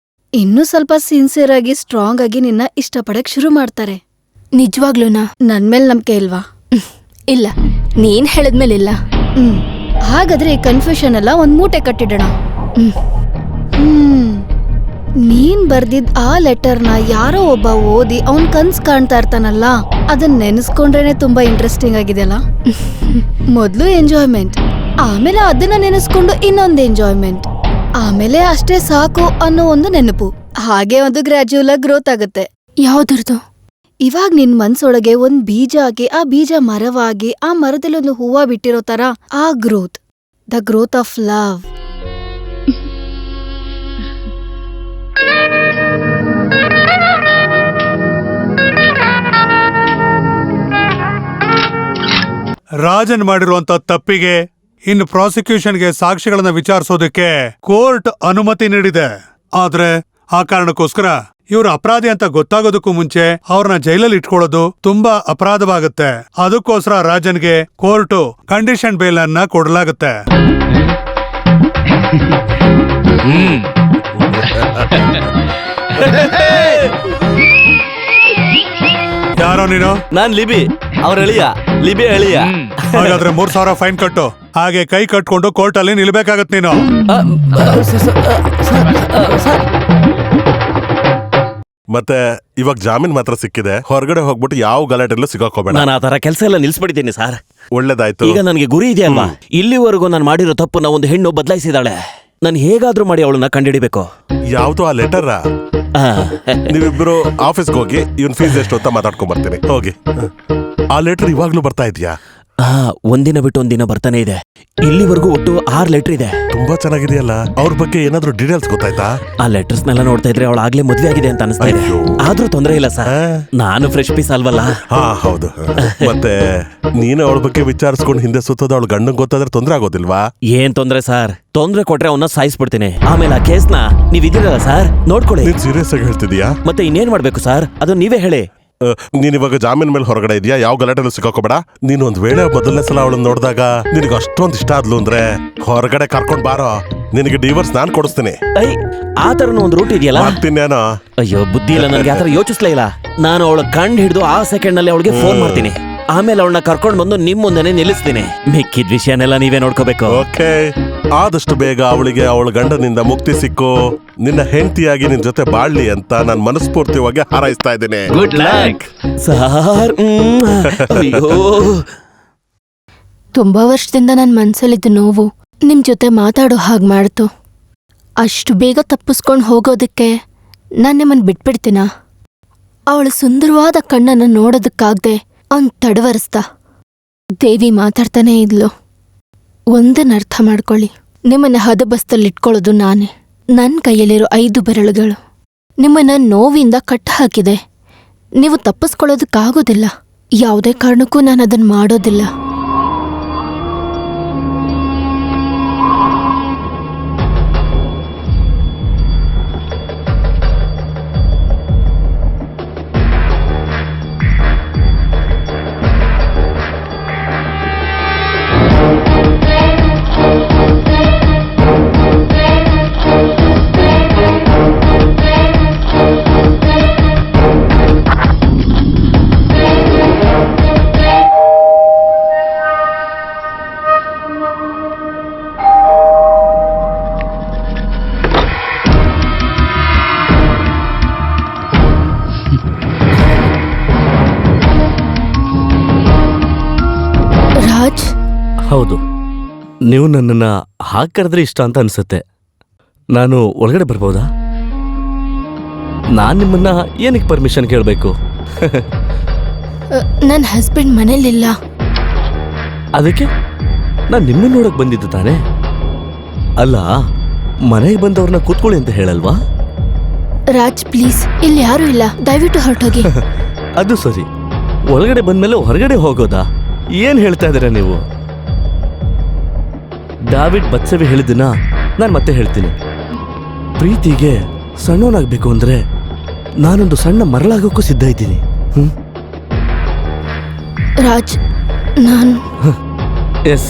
ಇನ್ನೂ ಸ್ವಲ್ಪ ಸಿನ್ಸಿಯರ್ ಆಗಿ ಸ್ಟ್ರಾಂಗ್ ಆಗಿ ನಿನ್ನ ಇಷ್ಟಪಡಕ್ ಶುರು ಮಾಡ್ತಾರೆ. ನಿಜವಾಗ್ಲೂನಾ? ನನ್ಮೇಲ್ ನಂಬಿಕೆ ಇಲ್ವಾ? ಇಲ್ಲ, ನೀನ್ ಹೇಳಿದ್ಮೇಲಿಲ್ಲ. ಹಾಗಾದ್ರೆ ಈ ಕನ್ಫ್ಯೂಷನ್ ಎಲ್ಲ ಒಂದ್ ಮೂಟೆ ಕಟ್ಟಿಡೋಣ. ನೀನ್ ಬರ್ದಿದ್ ಆ ಲೆಟರ್ನ ಯಾರೋ ಒಬ್ಬ ಓದಿ ಅವ್ನ್ ಕನ್ಸ್ ಕಾಣ್ತಾ ಇರ್ತಾನಲ್ಲ, ಅದನ್ನ ನೆನೆಸ್ಕೊಂಡ್ರೇನೆ ತುಂಬಾ ಇಂಟ್ರೆಸ್ಟಿಂಗ್ ಆಗಿದೆಯಲ್ಲ. ಮೊದ್ಲು ಎಂಜಾಯ್ಮೆಂಟ್, ಆಮೇಲೆ ಅದನ್ನ ನೆನೆಸ್ಕೊಂಡು ಇನ್ನೊಂದು ಎಂಜಾಯ್ಮೆಂಟ್, ಆಮೇಲೆ ಅಷ್ಟೇ ಸಾಕು ಅನ್ನೋ ಒಂದು ನೆನಪು. ಹಾಗೆ ಒಂದು ಗ್ರಾಜುಯಲ್ ಆಗಿ ಗ್ರೋತ್ ಆಗುತ್ತೆ. ಯಾವ್ದ್ರದ್ದು? ಇವಾಗ ನಿನ್ ಮನ್ಸೊಳಗೆ ಒಂದ್ ಬೀಜ ಆಗಿ, ಆ ಬೀಜ ಮರವಾಗಿ, ಆ ಮರದಲ್ಲಿ ಒಂದು ಹೂವ ಬಿಟ್ಟಿರೋ ತರ ಆ growth, the growth of love. Rajan ಮಾಡಿರುವಂತ ತಪ್ಪಿಗೆ ಇನ್ನು ಪ್ರಾಸಿಕ್ಯೂಷನ್ಗೆ ಸಾಕ್ಷಿಗಳನ್ನ ವಿಚಾರಿಸೋದಕ್ಕೆ ಕೋರ್ಟ್ ಅನುಮತಿ ನೀಡಿದೆ. ಆದ್ರೆ ಆ ಕಾರಣಕ್ಕೋಸ್ಕರ ಇವ್ರ ಅಪರಾಧಿ ಅಂತ ಗೊತ್ತಾಗೋದಕ್ಕೂ ಮುಂಚೆ ಅವ್ರನ್ನ ಜೈಲಲ್ಲಿ ಇಟ್ಕೊಳ್ಳೋದು ತುಂಬಾ ಅಪರಾಧವಾಗುತ್ತೆ. ಅದಕ್ಕೋಸ್ಕರ ರಾಜನ್ಗೆ ಕೋರ್ಟು ಕಂಡೀಷನ್ ಬೇಲ್ ಅನ್ನ ಕೊಡಲಾಗುತ್ತೆ. ಯಾರೋ ನೀನು? ನಾನ್ ಲಿಬಿ, ಅವ್ರ ಎಳಿಯ, ಲಿಬಿ ಎಳಿಯ. ಹಾಗಾದ್ರೆ 3,000 ಫೈನ್ ಕಟ್ಟು. ಹಾಗೆ ಕೈ ಕಟ್ಕೊಂಡು ಕೋರ್ಟ್ ಅಲ್ಲಿ ನಿಲ್ಬೇಕಾಗತ್ ನೀನು. ಮತ್ತೆ ಇವಾಗ ಜಾಮೀನ್ ಮಾತ್ರ ಸಿಕ್ಕಿದೆ. ಹೊರಗಡೆ ಹೋಗ್ಬಿಟ್ಟು ಯಾವ ಗಲಾಟೆಲ್ಲೂ ಸಿಗಾಕೋಬೇಡ. ನಾನು ಆ ತರ ಕೆಲಸ ಎಲ್ಲ ನಿಲ್ಸ್ಬಿಟ್ಟಿದ್ದೀನಿ ಸರ್. ಒಳ್ಳೇದಾಯ್ತು. ಈಗ ನನಗೆ ಗುರಿ ಇದೆಯಲ್ವಾ? ಇಲ್ಲಿವರೆಗೂ ನಾನು ಮಾಡಿರೋ ತಪ್ಪು ಒಂದು ಹೆಣ್ಣು ಬದಲಾಯಿಸಿದಾಳೆ. ನಾನು ಹೇಗಾದ್ರೂ ಮಾಡಿ ಅವಳನ್ನ ಕಂಡಿಡಿಬೇಕು. ಯಾವ್ದು ಆ ಲೆಟರ್? ನೀವಿಬ್ರು ಆಫೀಸ್ಗೆ ಹೋಗಿ ಇವನ್ ಫೀಸ್ ಎಷ್ಟು ಅಂತ ಮಾತಾಡ್ಕೊಂಡ್ ಬರ್ತೀನಿ. ಹೋಗಿ. ಆ ಲೆಟರ್ ಇವಾಗ್ಲೂ ಬರ್ತಾ ಇದೆಯಾ? ಒಂದಿನ ಬಿಟ್ಟು ಒಂದಿನ ಬರ್ತಾನೆ ಇದೆ. ಇಲ್ಲಿವರೆಗೂ ಒಟ್ಟು 6 ಲೆಟರ್ ಇದೆ. ತುಂಬಾ ಚೆನ್ನಾಗಿದೆಯಲ್ಲ. ಅವ್ರ ಬಗ್ಗೆ ಏನಾದ್ರೂ ಡೀಟೇಲ್ಸ್ ಗೊತ್ತಾಯ್ತಾ? ಆ ಲೆಟರ್ಸ್ ನೆಲ್ಲ ನೋಡ್ತಾ ಇದ್ರೆ ಅವಳು ಆಗ್ಲೇ ಮದ್ವೆ ಆಗಿದೆ ಅಂತ ಅನಿಸ್ತಾ ಇದೆ. ಆದ್ರೂ ತೊಂದರೆ ಇಲ್ಲ ಸರ್, ನಾನು ಫ್ರೆಶ್ ಪೀಸ್ ಅಲ್ವಲ್ಲ. ಹಾ ಹೌದು. ಮತ್ತೆ ನೀನು ಅವಳ ಬಗ್ಗೆ ವಿಚಾರಿಸ್ಕೊಂಡು ಹಿಂದೆ ಸುತ್ತೋದು ಅವಳ ಗಂಡಂಗ್ ಗೊತ್ತಾದ್ರೆ ತೊಂದ್ರೆ ಆಗೋದಿಲ್ವಾ? ಏನ್ ತೊಂದ್ರೆ ಸರ್? ತೊಂದ್ರೆ ಕೊಟ್ರೆ ಅವನ್ನ ಸಾಯಿಸ್ಬಿಡ್ತೀನಿ. ಆಮೇಲೆ ಆ ಕೇಸ್ನ ನೀವಿದ್ದೀರಲ್ಲ ಸರ್, ನೋಡ್ಕೊಳ್ಳಿ. ನೀನ್ ಸೀರಿಯಸ್ ಆಗಿ ಹೇಳ್ತಿದ್ಯಾ? ಮತ್ತೆ ಇನ್ನೇನ್ ಮಾಡ್ಬೇಕು ಸರ್? ಅದು ನೀವೇ ಹೇಳಿ. ನೀನ್ ಇವಾಗ ಜಾಮೀನ್ ಮೇಲೆ ಹೊರಗಡೆ ಇದೆಯಾ? ಯಾವ ಗಲಾಟೆಲ್ಲೂ ಸಿಕ್ಕಾಕೋಬೇಡ. ನೀನ್ ಒಂದ್ ವೇಳೆ ಮೊದಲನೇ ಸಲ ಅವಳನ್ನ ನೋಡಿದಾಗ ನಿನಗೆ ಅಷ್ಟೊಂದ್ ಇಷ್ಟ ಆದ್ಲು ಅಂದ್ರೆ ಹೊರಗಡೆ ಕರ್ಕೊಂಡ್ ಬಾರೋ. ನಿನಗೆ ಡಿವೋರ್ಸ್ ನಾನ್ ಕೊಡಿಸ್ತೀನಿ. ಆ ತರನು ಒಂದು ರೂಟ್ ಇದೆಯಲ್ಲ? ಮಾಡ್ತೀನೇನೋ. ಅಯ್ಯೋ ಬುದ್ಧಿ ಇಲ್ಲ ನನಗೆ, ಆತರ ಯೋಚಿಸ್ಲೇ ಇಲ್ಲ. ನಾನು ಅವಳ ಕಂಡು ಹಿಡಿದು ಆ ಸೆಕೆಂಡ್ ನಲ್ಲಿ ಅವಳಿಗೆ ಫೋನ್ ಮಾಡ್ತೀನಿ. ಆಮೇಲೆ ಅವಳನ್ನ ಕರ್ಕೊಂಡ್ ಬಂದು ನಿಮ್ ಮುಂದೆನೆ ನಿಲ್ಲಿಸ್ತೀನಿ. ಮಿಕ್ಕಿದ ವಿಷಯನೆಲ್ಲ ನೀವೇ ನೋಡ್ಕೋಬೇಕು. ಓಕೆ. ಆದಷ್ಟು ಬೇಗ ಅವಳಿಗೆ ಅವಳ ಗಂಡನಿಂದ ಮುಕ್ತಿ ಸಿಕ್ಕು ನಿನ್ನ ಹೆಂಡತಿಯಾಗಿ ನಿನ್ ಜೊತೆ ಬಾಳ್ಲಿ ಅಂತ ನಾನು ಮನಸ್ಫೂರ್ತಿಯಾಗಿ ಹಾರೈಸ್ತಾ ಇದ್ದೀನಿ. Good luck sir. ಅಯ್ಯೋ, ತುಂಬಾ ವರ್ಷದಿಂದ ನನ್ನ ಮನ್ಸಲ್ಲಿದ್ದ ನೋವು ನಿಮ್ ಜೊತೆ ಮಾತಾಡೋ ಹಾಗೆ ಮಾಡ್ತು. ಅಷ್ಟು ಬೇಗ ತಪ್ಪಿಸ್ಕೊಂಡು ಹೋಗೋದಕ್ಕೆ ನಾನು ನಿಮ್ಮನ್ನು ಬಿಟ್ಬಿಡ್ತೀನಾ? ಅವಳ ಸುಂದರವಾದ ಕಣ್ಣನ್ನು ನೋಡೋದಕ್ಕಾಗ್ದೆ ಅವ್ನು ತಡವರಿಸ್ದ. ದೇವಿ ಮಾತಾಡ್ತಾನೇ ಇದ್ಲು. ಒಂದನ್ನ ಅರ್ಥ ಮಾಡ್ಕೊಳ್ಳಿ, ನಿಮ್ಮನ್ನ ಹದಬಸ್ತಲ್ಲಿಟ್ಕೊಳ್ಳೋದು ನಾನೇ. ನನ್ನ ಕೈಯಲ್ಲಿರೋ 5 ಬೆರಳುಗಳು ನಿಮ್ಮನ್ನ ನೋವಿಂದ ಕಟ್ಟ ಹಾಕಿದೆ. ನೀವು ತಪ್ಪಿಸ್ಕೊಳ್ಳೋದಕ್ಕಾಗೋದಿಲ್ಲ. ಯಾವುದೇ ಕಾರಣಕ್ಕೂ ನಾನು ಅದನ್ನ ಮಾಡೋದಿಲ್ಲ. ಹೌದು, ನೀವು ನನ್ನನ್ನ ಹಾಗೆ ಕರೆದ್ರೆ ಇಷ್ಟ ಅಂತ ಅನ್ಸುತ್ತೆ. ನಾನು ಒಳಗಡೆ ಬರ್ಬೋದಾ? ನಾನ್ ನಿಮ್ಮನ್ನ ಏನಕ್ಕೆ ಪರ್ಮಿಷನ್ ಕೇಳಬೇಕು? ನನ್ನ ಹಸ್ಬೆಂಡ್ ಮನೇಲಿಲ್ಲ. ಅದಕ್ಕೆ ನಾನು ನಿಮ್ಮನ್ನ ನೋಡಕ್ ಬಂದಿದ್ದು ತಾನೆ. ಅಲ್ಲ, ಮನೆಗೆ ಬಂದವ್ರನ್ನ ಕೂತ್ಕೊಳ್ಳಿ ಅಂತ ಹೇಳಲ್ವಾ? ರಾಜ್ ಪ್ಲೀಸ್, ಇಲ್ಲಿ ಯಾರು ಇಲ್ಲ, ದಯವಿಟ್ಟು ಹೊರಟೋಗಿ. ಅದು ಸರಿ, ಒಳಗಡೆ ಬಂದ್ಮೇಲೆ ಹೊರಗಡೆ ಹೋಗೋದಾ? ಏನ್ ಹೇಳ್ತಾ ಇದ್ದೀರಾ ನೀವು? ಡಾವಿಡ್ ಬತ್ಸವಿ ಹೇಳಿದ್ದನ್ನ ನಾನು ಮತ್ತೆ ಹೇಳ್ತೀನಿ. ಪ್ರೀತಿಗೆ ಸಣ್ಣವನಾಗಬೇಕು ಅಂದ್ರೆ ನಾನೊಂದು ಸಣ್ಣ ಮರಳಾಗೋಕ್ಕೂ ಸಿದ್ಧ ಇದ್ದೀನಿ. ರಾಜ್, ನಾನು ಎಸ್,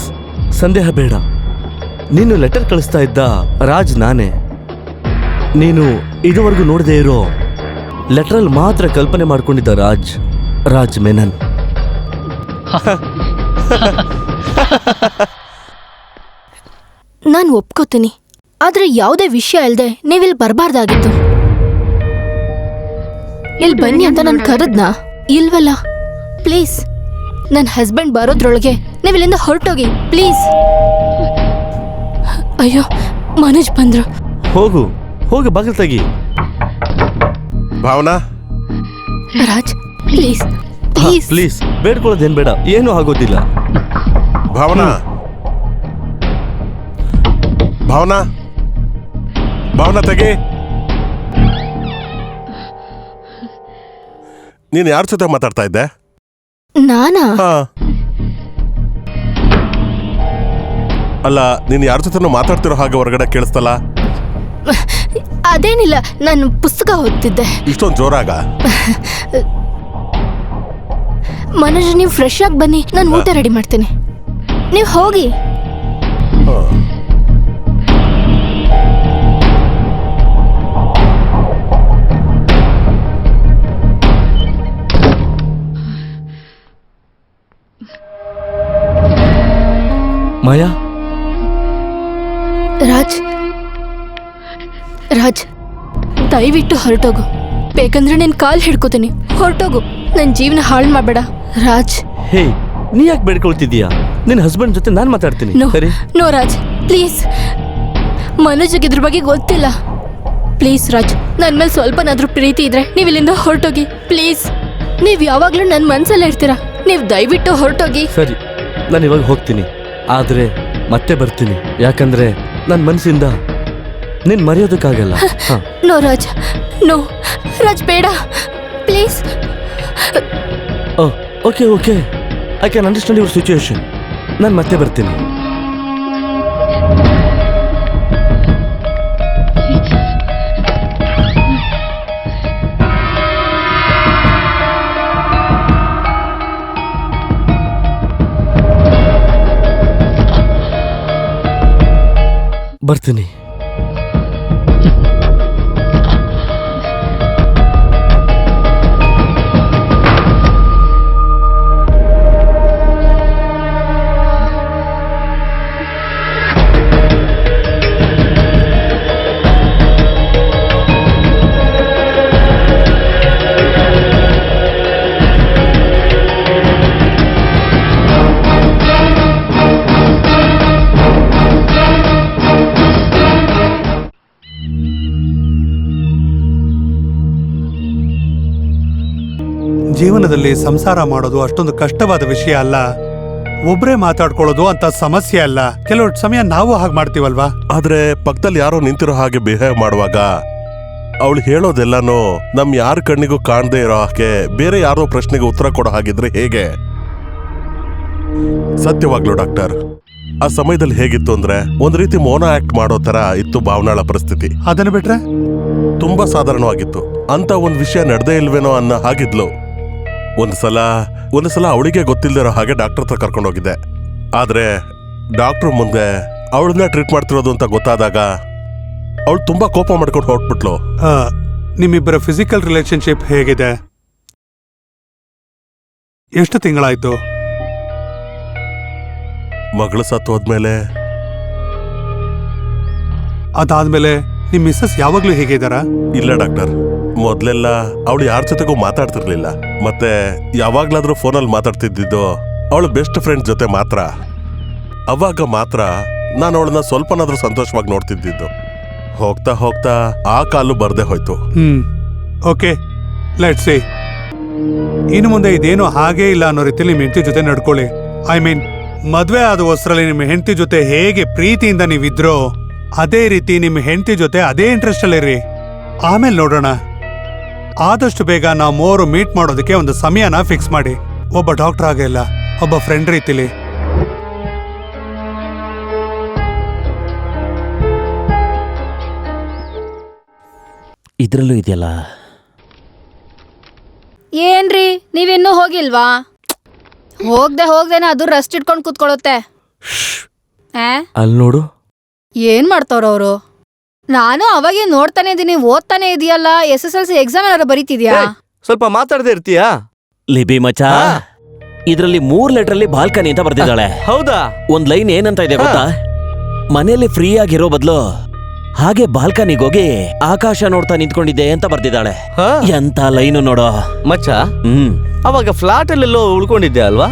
ಸಂದೇಹ ಬೇಡ. ನೀನು ಲೆಟರ್ ಕಳಿಸ್ತಾ ಇದ್ದ ರಾಜ್ ನಾನೇ. ನೀನು ಇದುವರೆಗೂ ನೋಡದೇ ಇರೋ ಲೆಟರಲ್ಲಿ ಮಾತ್ರ ಕಲ್ಪನೆ ಮಾಡ್ಕೊಂಡಿದ್ದ ರಾಜ್ ಮೆನನ್. ನಾನು ಒಪ್ಕೋತೀನಿ, ಆದ್ರೆ ಯಾವುದೇ ವಿಷಯ ಇಲ್ಲದೆ ನೀವಿಲ್ಲಿ ಬರಬಾರ್ದಾಗಿತ್ತು. ಇಲ್ಲಿ ಬನ್ನಿ ಅಂತ ನಾನು ಕರೆದ್ನಾ? ಇಲ್ವಲ್ಲ. ಪ್ಲೀಸ್, ನನ್ನ ಹಸ್ಬೆಂಡ್ ಬರೋದ್ರೊಳಗೆ ನೀವು ಇಲ್ಲಿಂದ ಹೊರಟೋಗಿ ಪ್ಲೀಸ್. ಅಯ್ಯೋ, ಮನೋಜ್ ಬಂದ್ರು. ಹೋಗು ಹೋಗಿ ಬಾಗಿಲು ತೆಗಿ. Bhavana, Raj please please. Please, ಬೇಡ್ಕೊಳ್ಳೋದೇನ್ ಬೇಡ, ಏನೂ ಆಗೋದಿಲ್ಲ. ಭಾವನಾ, ಭಾವನಾ, ಭಾವನಾ ತೆಗಿ. ನೀನ್ ಯಾರ ಜೊತೆ ಮಾತಾಡ್ತಾ ಇದ್ದೆ? ನಾನಾ? ಹಾ. ಅಲ್ಲ, ನೀನ್ ಯಾರ ಜೊತೆನೂ ಮಾತಾಡ್ತಿರೋ ಹಾಗೆ ಹೊರಗಡೆ ಕೇಳಿಸ್ತಲ್ಲ? ಅದೇನಿಲ್ಲ, ನಾನು ಪುಸ್ತಕ ಓದ್ತಿದ್ದೆ. ಇಷ್ಟೊಂದು ಜೋರಾಗ? ಮನೋಜ್, ನೀವು ಫ್ರೆಶ್ ಆಗಿ ಬನ್ನಿ, ನಾನು ಊಟ ರೆಡಿ ಮಾಡ್ತೀನಿ. ನೀವು ಹೋಗಿ. ಮಾಯಾ, ರಾಜ್, ರಾಜ್, ದಯವಿಟ್ಟು ಹೊರಟೋಗು. ಬೇಕಂದ್ರೆ ನಿನ್ ಕಾಲ್ ಹಿಡ್ಕೋತೀನಿ. ಹೊರಟೋಗು, ನನ್ನ ಜೀವನ ಹಾಳು ಮಾಡಬೇಡ ರಾಜ್. ಹೇ, ನೀ ಯಾಕೆ ಬೇಡ್ಕೊಳ್ತಿದ್ದೀಯಾ? ನಿನ್ನ ಹಸ್ಬೆಂಡ್ ಜೊತೆ ನಾನು ಮಾತಾಡ್ತೀನಿ. ನೋ ಸರಿ? No Raj, please. ಮನೋಜ್ಗೆ ಇದ್ರ ಬಗ್ಗೆ ಗೊತ್ತಿಲ್ಲ. ಪ್ಲೀಸ್ ರಾಜ್, ನನ್ನ ಮೇಲೆ ಸ್ವಲ್ಪನಾದ್ರೂ ಪ್ರೀತಿ ಇದ್ರೆ ನೀವು ಇಲ್ಲಿಂದ ಹೊರಟೋಗಿ ಪ್ಲೀಸ್. ನೀವು ಯಾವಾಗ್ಲೂ ನನ್ನ ಮನ್ಸಲ್ಲೇ ಇರ್ತೀರಾ. ನೀವು ದಯವಿಟ್ಟು ಹೊರಟೋಗಿ. ಸರಿ, ನಾನು ಇವಾಗ ಹೋಗ್ತೀನಿ, ಆದ್ರೆ ಮತ್ತೆ ಬರ್ತೀನಿ. ಯಾಕಂದ್ರೆ ನನ್ನ ಮನಸ್ಸಿಂದ ನಿನ್ ಮರೆಯೋದಕ್ಕಾಗಲ್ಲ. ನೋ ರಾಜ್, ನೋ ರಾಜ್, ಬೇಡ please. Okay okay, I can understand your situation. ನಾನು ಮತ್ತೆ ಬರ್ತೀನಿ. ಬರ್ತೀನಿ. ಜೀವನದಲ್ಲಿ ಸಂಸಾರ ಮಾಡೋದು ಅಷ್ಟೊಂದು ಕಷ್ಟವಾದ ವಿಷಯ ಅಲ್ಲ. ಒಬ್ರೇ ಮಾತಾಡ್ಕೊಳ್ಳೋದು ಅಂತ ಸಮಸ್ಯೆ ಅಲ್ಲ. ಕೆಲವು ಸಮಯ ನಾವು ಹಾಗೆ ಮಾಡ್ತೀವಲ್ವಾ? ಆದ್ರೆ ಪಕ್ಕದಲ್ಲಿ ಯಾರೋ ನಿಂತಿರೋ ಹಾಗೆ ಬಿಹೇವ್ ಮಾಡುವಾಗ ಅವಳು ಹೇಳೋದೆಲ್ಲಾನು ನಮ್ ಯಾರ ಕಣ್ಣಿಗೂ ಕಾಣದೇ ಇರೋ ಹಾಗೆ ಬೇರೆ ಯಾರೋ ಪ್ರಶ್ನೆಗೆ ಉತ್ತರ ಕೊಡೋ ಹಾಗಿದ್ರೆ ಹೇಗೆ? ಸತ್ಯವಾಗ್ಲು ಡಾಕ್ಟರ್, ಆ ಸಮಯದಲ್ಲಿ ಹೇಗಿತ್ತು ಅಂದ್ರೆ ಒಂದ್ ರೀತಿ ಮೌನ ಆಕ್ಟ್ ಮಾಡೋ ತರ ಇತ್ತು ಭಾವನಾಳ ಪರಿಸ್ಥಿತಿ. ಅದನ್ನ ಬಿಟ್ರೆ ತುಂಬಾ ಸಾಧಾರಣವಾಗಿತ್ತು. ಅಂತ ಒಂದ್ ವಿಷಯ ನಡೆದೇ ಇಲ್ವೇನೋ ಅನ್ನೋ ಹಾಗಿದ್ಲು. ಒಂದ್ಸಲ ಅವಳಿಗೆ ಗೊತ್ತಿಲ್ದಿರೋ ಹಾಗೆ ಡಾಕ್ಟರ್ ಹತ್ರ ಕರ್ಕೊಂಡೋಗಿದ್ದೆ. ಆದ್ರೆ ಡಾಕ್ಟರ್ ಮುಂದೆ ಅವಳನ್ನ ಟ್ರೀಟ್ ಮಾಡ್ತಿರೋದು ಅಂತ ಗೊತ್ತಾದಾಗ ಅವಳು ತುಂಬಾ ಕೋಪ ಮಾಡ್ಕೊಂಡು ಹೊರಟ್ಬಿಟ್ಲು. ನಿಮ್ಮಿಬ್ಬರ ಫಿಸಿಕಲ್ ರಿಲೇಶನ್ಶಿಪ್ ಹೇಗಿದೆ? ಎಷ್ಟು ತಿಂಗಳಾಯ್ತು? ಮಗಳು ಸತ್ತು ಹೋದ್ಮೇಲೆ. ಅದಾದ್ಮೇಲೆ ನಿಮ್ ಮಿಸ್ಸಸ್ ಯಾವಾಗ್ಲೂ ಹೇಗಿದ್ದಾರಾ? ಇಲ್ಲ ಡಾಕ್ಟರ್, ಮೊದ್ಲೆಲ್ಲ ಅವಳು ಯಾರ ಜೊತೆಗೂ ಮಾತಾಡ್ತಿರ್ಲಿಲ್ಲ. ಮತ್ತೆ ಯಾವಾಗ್ಲಾದ್ರೂ ಫೋನಲ್ಲಿ ಮಾತಾಡ್ತಿದ್ದಿದ್ದು ಅವಳ ಬೆಸ್ಟ್ ಫ್ರೆಂಡ್ ಜೊತೆ ಮಾತ್ರ. ಅವಾಗ ಮಾತ್ರ ನಾನು ಅವಳನ್ನ ಸ್ವಲ್ಪನಾದ್ರೂ ಸಂತೋಷವಾಗಿ ನೋಡ್ತಿದ್ದಿದ್ದು. ಹೋಗ್ತಾ ಹೋಗ್ತಾ ಆ ಕಾಲು ಬರ್ದೇ ಹೋಯ್ತು. Okay, let's see. ಇನ್ನು ಮುಂದೆ ಇದೇನು ಹಾಗೇ ಇಲ್ಲ ಅನ್ನೋ ರೀತಿಯಲ್ಲಿ ನಿಮ್ಮ ಹೆಂಡತಿ ಜೊತೆ ನಡ್ಕೊಳ್ಳಿ. ಐ ಮೀನ್, ಮದ್ವೆ ಆದ ಹೊಸರಲ್ಲಿ ನಿಮ್ಮ ಹೆಂಡತಿ ಜೊತೆ ಹೇಗೆ ಪ್ರೀತಿಯಿಂದ ನೀವಿದ್ರೋ ಅದೇ ರೀತಿ ನಿಮ್ಮ ಹೆಂಡತಿ ಜೊತೆ ಅದೇ ಇಂಟ್ರೆಸ್ಟ್ ಅಲ್ಲಿರಿ. ಆಮೇಲೆ ನೋಡೋಣ. ಆದಷ್ಟು ಬೇಗ ನಾವು ಮೂವರು ಮೀಟ್ ಮಾಡೋದಕ್ಕೆ ಒಂದು ಸಮಯನ ಫಿಕ್ಸ್ ಮಾಡಿ. ಒಬ್ಬ ಡಾಕ್ಟರ್ ಆಗಿಲ್ಲ, ಒಬ್ಬ ಫ್ರೆಂಡ್ ರೀತಿಲಿ. ಇದ್ರಲ್ಲೂ ಇದೆಯಲ್ಲ. ಏನ್ರಿ, ನೀವಿನ್ನೂ ಹೋಗಿಲ್ವಾ? ಹೋಗ್ದೇನೆ ಅದು ರೆಸ್ಟ್ ಇಟ್ಕೊಂಡು ಕೂತ್ಕೊಳ್ಳುತ್ತೆ. ಅಲ್ಲಿ ನೋಡು, ಏನ್ ಮಾಡ್ತಾವ್ರವ್ರು? ನಾನು ಅವಾಗೇ ನೋಡ್ತಾನೆ ಇದೀನಿ. ಓದ್ತಾನೆ ಇದೆಯಲ್ಲ. SSLC ಎಕ್ಸಾಮ್ ಏನಾರು ಬರೀತಿದ್ಯಾ? ಸ್ವಲ್ಪ ಮಾತಾಡದೆ ಇರ್ತೀಯಾ? ಲಿಬಿ ಮಚಾ, ಇದ್ರಲ್ಲಿ 3 ಲೆಟ್ರಲ್ಲಿ ಬಾಲ್ಕನಿ ಅಂತ ಬರ್ದಿದ್ದಾಳೆ. ಹೌದಾ? ಒಂದ್ ಲೈನ್ ಏನಂತ ಇದೆ ಗೊತ್ತಾ? ಮನೆಯಲ್ಲಿ ಫ್ರೀ ಆಗಿರೋ ಬದಲು ಹಾಗೆ ಬಾಲ್ಕನಿಗೆ ಹೋಗಿ ಆಕಾಶ ನೋಡ್ತಾ ನಿಂತ್ಕೊಂಡಿದ್ದೆ ಅಂತ ಬರ್ದಿದ್ದಾಳೆ. ಹಾ? ಎಂತ ಲೈನು ನೋಡೋ. ಮಚ್ಚ ಹ್ಮ್ ಅವಾಗ ಫ್ಲಾಟ್ ಅಲ್ಲೆಲ್ಲೋ ಉಳ್ಕೊಂಡಿದ್ದೆ ಅಲ್ವಾ?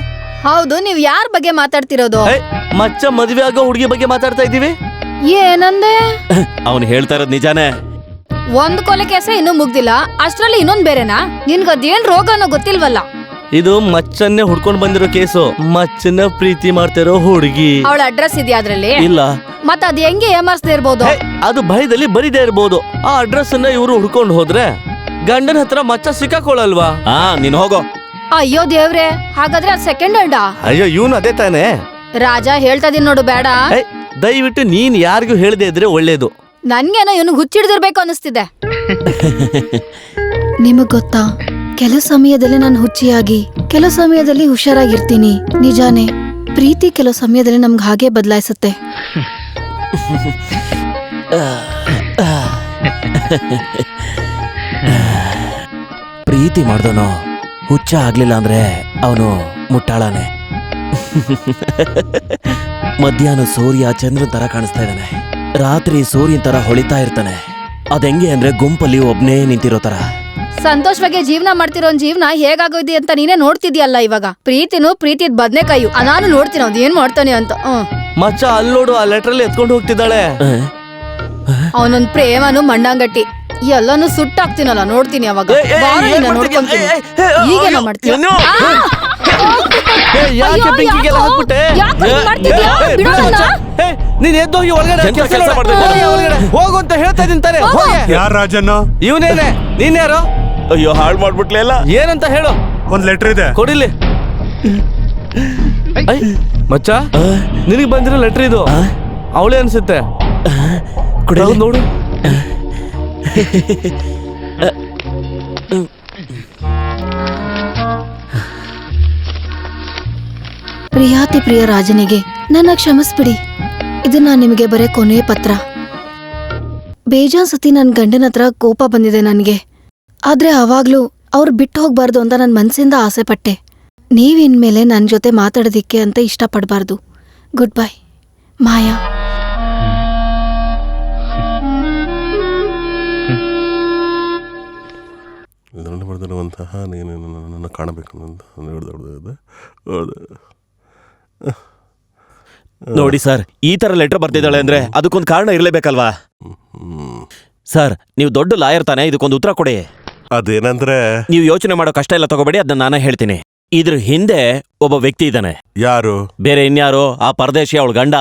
ಹೌದು, ನೀವ್ ಯಾರ ಬಗ್ಗೆ ಮಾತಾಡ್ತಿರೋದು? ಏ, ಮಚ್ಚ ಮದ್ವೆ ಆಗೋ ಹುಡುಗಿ ಬಗ್ಗೆ ಮಾತಾಡ್ತಾ ಇದ್ದೀವಿ. ಏನಂದೆ? ಅವನು ಹೇಳ್ತಾ ಇರೋದ್ ನಿಜಾನೇ. ಒಂದ್ ಕೊಲೆ ಕೇಸ ಇನ್ನೂ ಮುಗ್ದಿಲ್ಲ, ಅಷ್ಟ್ರಲ್ಲಿ ಇನ್ನೊಂದ್ ಬೇರೆನಾ? ನಿನ್ಗದೇನ್ ರೋಗನೋ ಗೊತ್ತಿಲ್ವಲ್ಲ. ಇದು ಮಚ್ಚನ್ನೇ ಹುಡ್ಕೊಂಡ್ ಬಂದಿರೋ ಕೇಸು. ಮಚ್ಚನ್ನ ಪ್ರೀತಿ ಮಾಡ್ತಿರೋ ಹುಡುಗಿ. ಅವಳ ಅಡ್ರೆಸ್ ಇದೆಯಾ ಅದ್ರಲ್ಲಿ? ಇಲ್ಲ. ಮತ್ತ ಅದ್ ಹೆಂಗೆ ಏಮಾರ್ಸ್ದೇ ಇರ್ಬೋದು? ಅದು ಭಯದಲ್ಲಿ ಬರಿದೇ ಇರ್ಬೋದು. ಆ ಅಡ್ರೆಸ್ ಅನ್ನ ಇವ್ರು ಹುಡ್ಕೊಂಡು ಹೋದ್ರೆ ಗಂಡನ ಹತ್ರ ಮಚ್ಚ ಸಿಕ್ಕಾಕೊಳ್ಳಲ್ವಾ? ನೀನ್ ಹೋಗೋ. ಅಯ್ಯೋ ದೇವ್ರೆ, ಹಾಗಾದ್ರೆ ಅದ್ ಸೆಕೆಂಡ್ ಹ್ಯಾಂಡಾ? ಅಯ್ಯೋ ಇವನು ಅದೇ ತಾನೆ. ರಾಜ ಹೇಳ್ತಾ ಇದೀನಿ ನೋಡು, ಬೇಡ. ದಯವಿಟ್ಟು ನೀನ್ ಯಾರಿಗೂ ಹೇಳದೆ ಇದ್ರೆ ಒಳ್ಳೇದು. ನನ್ಗೇನೋ ಇವನು ಹುಚ್ಚಿಡ್ದಿರ್ಬೇಕು ಅನಿಸ್ತಿದೆ. ನಿಮಗ್ ಗೊತ್ತಾ, ಕೆಲ ಸಮಯದಲ್ಲಿ ನಾನು ಹುಚ್ಚಿಯಾಗಿ ಕೆಲ ಸಮಯದಲ್ಲಿ ಹುಷಾರಾಗಿರ್ತೀನಿ. ನಿಜಾನೇ, ಪ್ರೀತಿ ಕೆಲವು ಸಮಯದಲ್ಲಿ ನಮ್ಗೆ ಹಾಗೆ ಬದಲಾಯಿಸುತ್ತೆ. ಪ್ರೀತಿ ಮಾಡ್ದೋನು ಹುಚ್ಚ ಆಗ್ಲಿಲ್ಲ ಅಂದ್ರೆ ಅವನು ಮುಟ್ಟಾಳಾನೆ. ಮಧ್ಯಾಹ್ನ ಸೂರ್ಯ ಚಂದ್ರನ್ ತರ ಕಾಣಿಸ್ತಾ ಇದ್ದಾನೆ, ರಾತ್ರಿ ಸೂರ್ಯನ್ ತರ ಹೊಳಿತಾ ಇರ್ತಾನೆ. ಅದೆಂಗೆ ಅಂದ್ರೆ ಗುಂಪಲ್ಲಿ ಒಬ್ನೇ ನಿಂತಿರೋ ತರ. ಸಂತೋಷವಾಗಿ ಜೀವನ ಮಾಡ್ತಿರೋ ಜೀವನ ಹೇಗಾಗೋದಿ ಅಂತ ನೀನೇ ನೋಡ್ತಿದ್ಯಲ್ಲ ಇವಾಗ. ಪ್ರೀತಿನೂ ಪ್ರೀತಿದ್ ಬದ್ನೆಕಾಯಿ, ನಾನು ನೋಡ್ತೀನಿ ಅವ್ನು ಏನ್ ಮಾಡ್ತಾನೆ ಅಂತ. ಮಚ್ಚ ಅಲ್ಲೋಡು, ಆ ಲೆಟರ್ ಎತ್ಕೊಂಡು ಹೋಗ್ತಿದ್ದಾಳೆ. ಅವನೊಂದ್ ಪ್ರೇಮನು ಮಂಡಂಗಟ್ಟಿ, ಎಲ್ಲಾನು ಸುಟ್ಟಾಕ್ತೀನಲ್ಲ, ನೋಡ್ತೀನಿ ಅವಾಗ. ನೋಡ್ಕೊಂತೀನಿ. ಈಗೇನೋ ಮಾಡ್ತೀನಿ. ಯಾಕೆ ಬೆಂಕಿಗೆಲ್ಲ ಹಾಕ್ಬಿಟ್ಟೆ? ನೀನ್ ಎದ್ದೋಗಿ ಒಳಗಡೆ ಹೋಗು ಅಂತ ಹೇಳ್ತಾ ಇದ್ದೀನಿ. ಯಾರ ರಾಜಣ್ಣ? ಇವನೇನೆ. ನೀನ್ಯಾರು? ಅಯ್ಯೋ, ಹಾಳು ಮಾಡ್ಬಿಟ್ಲೆ ಎಲ್ಲ. ಏನಂತ ಹೇಳು. ಒಂದ್ ಲೆಟರ್ ಇದೆ, ಕೊಡಿಲಿ. ಮಚ್ಚ, ನಿನಗ್ ಬಂದಿರೋ ಲೆಟರ್ ಇದು. ಅವಳೇ ಅನ್ಸುತ್ತೆ. ನೋಡು. ಪ್ರಿಯಾತಿ ಪ್ರಿಯ ರಾಜನಿಗೆ ನನ್ನ ಕ್ಷಮಿಸ್ಬಿಡಿ. ಇದು ನಾನು ನಿಮಗೆ ಬರೇ ಕೊನೆಯ ಪತ್ರ. ಬೇಜಾನ್ ಸತಿ ನನ್ನ ಗಂಡನ ಹತ್ರ ಕೋಪ ಬಂದಿದೆ ನನಗೆ. ಆದ್ರೆ ಅವಾಗ್ಲೂ ಅವ್ರು ಬಿಟ್ಟು ಹೋಗ್ಬಾರ್ದು ಅಂತ ನನ್ನ ಮನ್ಸಿಂದ ಆಸೆ ಪಟ್ಟೆ. ನೀವಿನ್ಮೇಲೆ ನನ್ನ ಜೊತೆ ಮಾತಾಡೋದಿಕ್ಕೆ ಅಂತ ಇಷ್ಟಪಡಬಾರ್ದು. ಗುಡ್ ಬೈ, ಮಾಯಾ. ಬರ್ದಿರುವಂತಹ ನೀನು ನನ್ನನ್ನು ಕಾಣಬೇಕು ನೋಡಿ ಸರ್, ಈ ತರ ಲೆಟರ್ ಬರ್ತಿದ್ದಾಳೆ ಅಂದ್ರೆ ಅದಕ್ಕೊಂದು ಕಾರಣ ಇರ್ಲೇಬೇಕಲ್ವಾ? ಸರ್, ನೀವು ದೊಡ್ಡ ಲಾಯರ್ ತಾನೆ, ಇದಕ್ಕೊಂದು ಉತ್ತರ ಕೊಡಿ. ಅದೇನಂದ್ರೆ, ನೀವು ಯೋಚನೆ ಮಾಡೋ ಕಷ್ಟ ಎಲ್ಲ ತಗೋಬೇಡಿ, ಅದನ್ನ ನಾನೇ ಹೇಳ್ತೀನಿ. ಇದ್ರ ಹಿಂದೆ ಒಬ್ಬ ವ್ಯಕ್ತಿ ಇದ್ದಾನೆ. ಯಾರು? ಬೇರೆ ಇನ್ಯಾರು, ಆ ಪರದೇಶಿ ಅವಳ ಗಂಡ.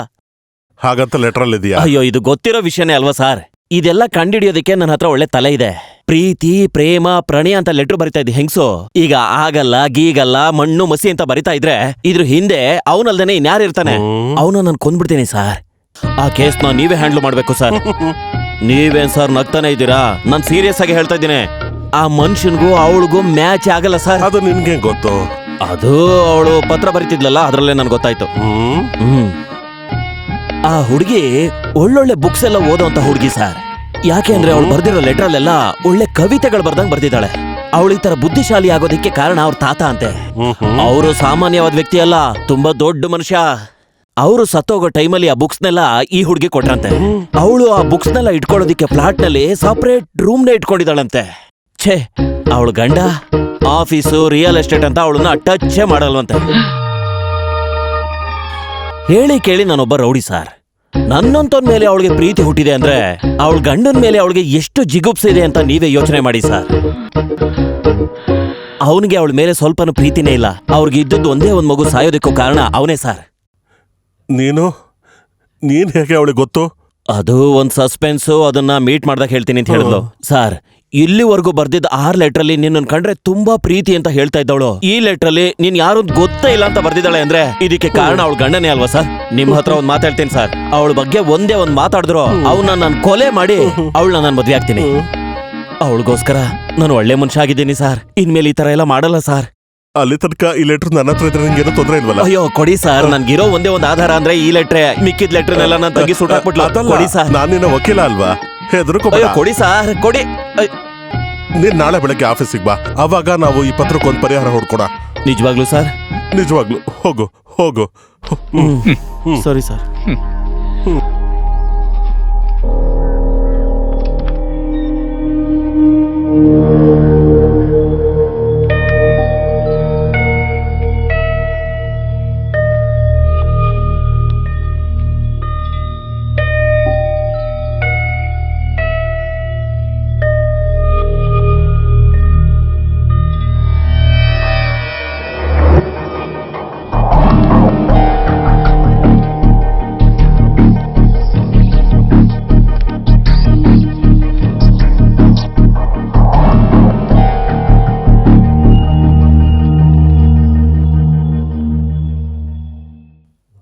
ಹಾಗಂತ ಲೆಟರ್ ಅಲ್ಲಿ ಇದೆಯಾ? ಅಯ್ಯೋ, ಇದು ಗೊತ್ತಿರೋ ವಿಷಯನೇ ಅಲ್ವಾ ಸರ್? ಇದೆಲ್ಲ ಕಂಡಿಡಿಯೋದಕ್ಕೆ ನನ್ನ ಹತ್ರ ಒಳ್ಳೆ ತಲೆ ಇದೆ. ಪ್ರೀತಿ, ಪ್ರೇಮ, ಪ್ರಣಯ ಅಂತ ಲೆಟರ್ ಬರಿತಾ ಇದ್ದೆ ಹೆಂಗ್ಸು. ಈಗ ಆಗಲ್ಲ, ಗೀಗಲ್ಲ, ಮಣ್ಣು ಮಸಿ ಅಂತ ಬರಿತಾ ಇದ್ರೆ ಇದ್ರ ಹಿಂದೆ ಅವನಲ್ದೇನೆ ಇನ್ಯಾರು ಇರ್ತಾನೆ? ಅವನು ನಾನು ಕೊಂದ್ಬಿಡ್ತೀನಿ ಸರ್. ಆ ಕೇಸ್ನ ನೀವೇ ಹ್ಯಾಂಡ್ಲ್ ಮಾಡ್ಬೇಕು ಸರ್. ನೀವೇನ್ ಸರ್ ನಗ್ತಾನೆ ಇದ್ದೀರಾ? ನಾನ್ ಸೀರಿಯಸ್ ಆಗಿ ಹೇಳ್ತಾ ಇದ್ದೀನಿ. ಆ ಮನುಷ್ಯನ್ಗೂ ಅವಳಿಗೂ ಮ್ಯಾಚ್ ಆಗಲ್ಲ ಸರ್. ಅದು ನಿನ್ಗೆ ಗೊತ್ತು? ಅದು ಅವಳು ಪತ್ರ ಬರಿತಿದ್ಲಲ್ಲ, ಅದ್ರಲ್ಲೇ ನನ್ಗೆ ಗೊತ್ತಾಯ್ತು. ಆ ಹುಡುಗಿ ಒಳ್ಳೊಳ್ಳೆ ಬುಕ್ಸ್ ಎಲ್ಲ ಓದೋಂತ ಹುಡುಗಿ ಸರ್. ಯಾಕೆ ಅಂದ್ರೆ ಅವಳು ಬರ್ದಿರೋ ಲೆಟರ್ ಅಲ್ಲೆಲ್ಲ ಒಳ್ಳೆ ಕವಿತೆಗಳು ಬರ್ದಂಗ್ ಬರ್ದಿದ್ದಾಳೆ. ಅವಳು ಈ ತರ ಬುದ್ಧಿಶಾಲಿ ಆಗೋದಿಕ್ಕೆ ಕಾರಣ ಅವ್ರ ತಾತ ಅಂತೆ. ಅವರು ಸಾಮಾನ್ಯವಾದ ವ್ಯಕ್ತಿ ಅಲ್ಲ, ತುಂಬಾ ದೊಡ್ಡ ಮನುಷ್ಯ. ಅವರು ಸತ್ತೋಗೋ ಟೈಮಲ್ಲಿ ಆ ಬುಕ್ಸ್ನೆಲ್ಲ ಈ ಹುಡುಗಿ ಕೊಟ್ರಂತೆ. ಅವಳು ಆ ಬುಕ್ಸ್ನೆಲ್ಲ ಇಟ್ಕೊಳ್ಳೋದಿಕ್ಕೆ ಫ್ಲಾಟ್ ನಲ್ಲಿ ಸಪರೇಟ್ ರೂಮ್ನೇ ಇಟ್ಕೊಂಡಿದ್ದಾಳಂತೆ. ಛೇ, ಅವಳು ಗಂಡ ಆಫೀಸು, ರಿಯಲ್ ಎಸ್ಟೇಟ್ ಅಂತ ಅವಳನ್ನ ಟಚ್ಚೇ ಮಾಡಲ್ವಂತೆ. ಹೇಳಿ ಕೇಳಿ ನಾನೊಬ್ಬ ರೌಡಿ ಸಾರ್. ನನ್ನಂತವನ್ ಮೇಲೆ ಅವಳಿಗೆ ಪ್ರೀತಿ ಹುಟ್ಟಿದೆ ಅಂದ್ರೆ ಅವಳ ಗಂಡನ ಮೇಲೆ ಅವಳಿಗೆ ಎಷ್ಟು ಜಿಗುಪ್ಸೆ ಇದೆ ಅಂತ ನೀವೇ ಯೋಚನೆ ಮಾಡಿ ಸರ್. ಅವನಿಗೆ ಅವಳ ಮೇಲೆ ಸ್ವಲ್ಪನೂ ಪ್ರೀತಿನೇ ಇಲ್ಲ. ಅವ್ರಿಗೆ ಇದ್ದದ್ದು ಒಂದೇ ಒಂದ್ ಮಗು ಸಾಯೋದಕ್ಕೂ ಕಾರಣ ಅವನೇ ಸರ್. ನೀನ್ ಹೇಗೆ ಅವಳಿಗೆ ಗೊತ್ತು? ಅದು ಒಂದ್ ಸಸ್ಪೆನ್ಸು, ಅದನ್ನ ಮೀಟ್ ಮಾಡ್ದಾಗ ಹೇಳ್ತೀನಿ ಅಂತ ಹೇಳಿದ್ಲು ಸರ್. ಇಲ್ಲಿವರೆಗೂ ಬರ್ದಿದ್ದ 6 ಲೆಟ್ರಲ್ಲಿ ನಿನ್ನನ್ ಕಂಡ್ರೆ ತುಂಬಾ ಪ್ರೀತಿ ಅಂತ ಹೇಳ್ತಾ ಇದ್ದವಳು ಈ ಲೆಟ್ರಲ್ಲಿ ನೀನ್ ಯಾರು ಗೊತ್ತೇ ಇಲ್ಲ ಅಂತ ಬರ್ದಿದ್ದಾಳೆ ಅಂದ್ರೆ ಇದಕ್ಕೆ ಕಾರಣ ಅವಳ ಗಂಡನೇ ಅಲ್ವಾ ಸರ್? ನಿಮ್ ಹತ್ರ ಒಂದ್ ಮಾತಾಡ್ತೀನಿ ಸರ್. ಅವಳ ಬಗ್ಗೆ ಒಂದೇ ಒಂದ್ ಮಾತಾಡಿದ್ರು ಅವನ್ನ ನಾನು ಕೊಲೆ ಮಾಡಿ ಅವಳನ್ನ ನಾನು ಮದ್ವೆ ಆಗ್ತೀನಿ. ಅವಳಿಗೋಸ್ಕರ ನಾನು ಒಳ್ಳೆ ಮನುಷ್ಯ ಆಗಿದ್ದೀನಿ ಸರ್. ಇನ್ಮೇಲೆ ಈ ತರ ಎಲ್ಲ ಮಾಡಲ್ಲ ಸರ್. ಅಲ್ಲಿ ತನಕ ಈ ಲೆಟರ್ ನನ್ನ ಹತ್ರ ಇದ್ರೆ ನಿಂಗೇನೋ ತೊಂದರೆ ಇಲ್ವಲ್ಲ? ಅಯ್ಯೋ ಕೊಡಿ ಸರ್, ನನ್ಗಿರೋ ಒಂದೇ ಒಂದು ಆಧಾರ ಅಂದ್ರೆ ಈ ಲೆಟ್ರೆ. ಮಿಕ್ಕಿದ ಲೆಟ್ರನ್ನೆಲ್ಲ ನಾನು ತಂಗಿ ಸುಟ್ಟಾಕ್ಬಿಟ್ಲ. ಕೊಡಿ ಸರ್. ನಾನಿನ್ನ ವಕೀಲ ಅಲ್ವಾ? ಅಯ್ಯೋ ಕೊಡಿ ಸರ್, ಕೊಡಿ. ನೀನ್ ನಾಳೆ ಬೆಳಗ್ಗೆ ಆಫೀಸಿಗೆ ಬಾ, ಅವಾಗ ನಾವು ಈ ಪತ್ರಕ್ಕೊಂದು ಪರಿಹಾರ ಹುಡ್ಕೊಡ. ನಿಜವಾಗ್ಲೂ ಸರ್? ನಿಜವಾಗ್ಲೂ. ಹೋಗು ಹೋಗು. ಸರಿ ಸರ್.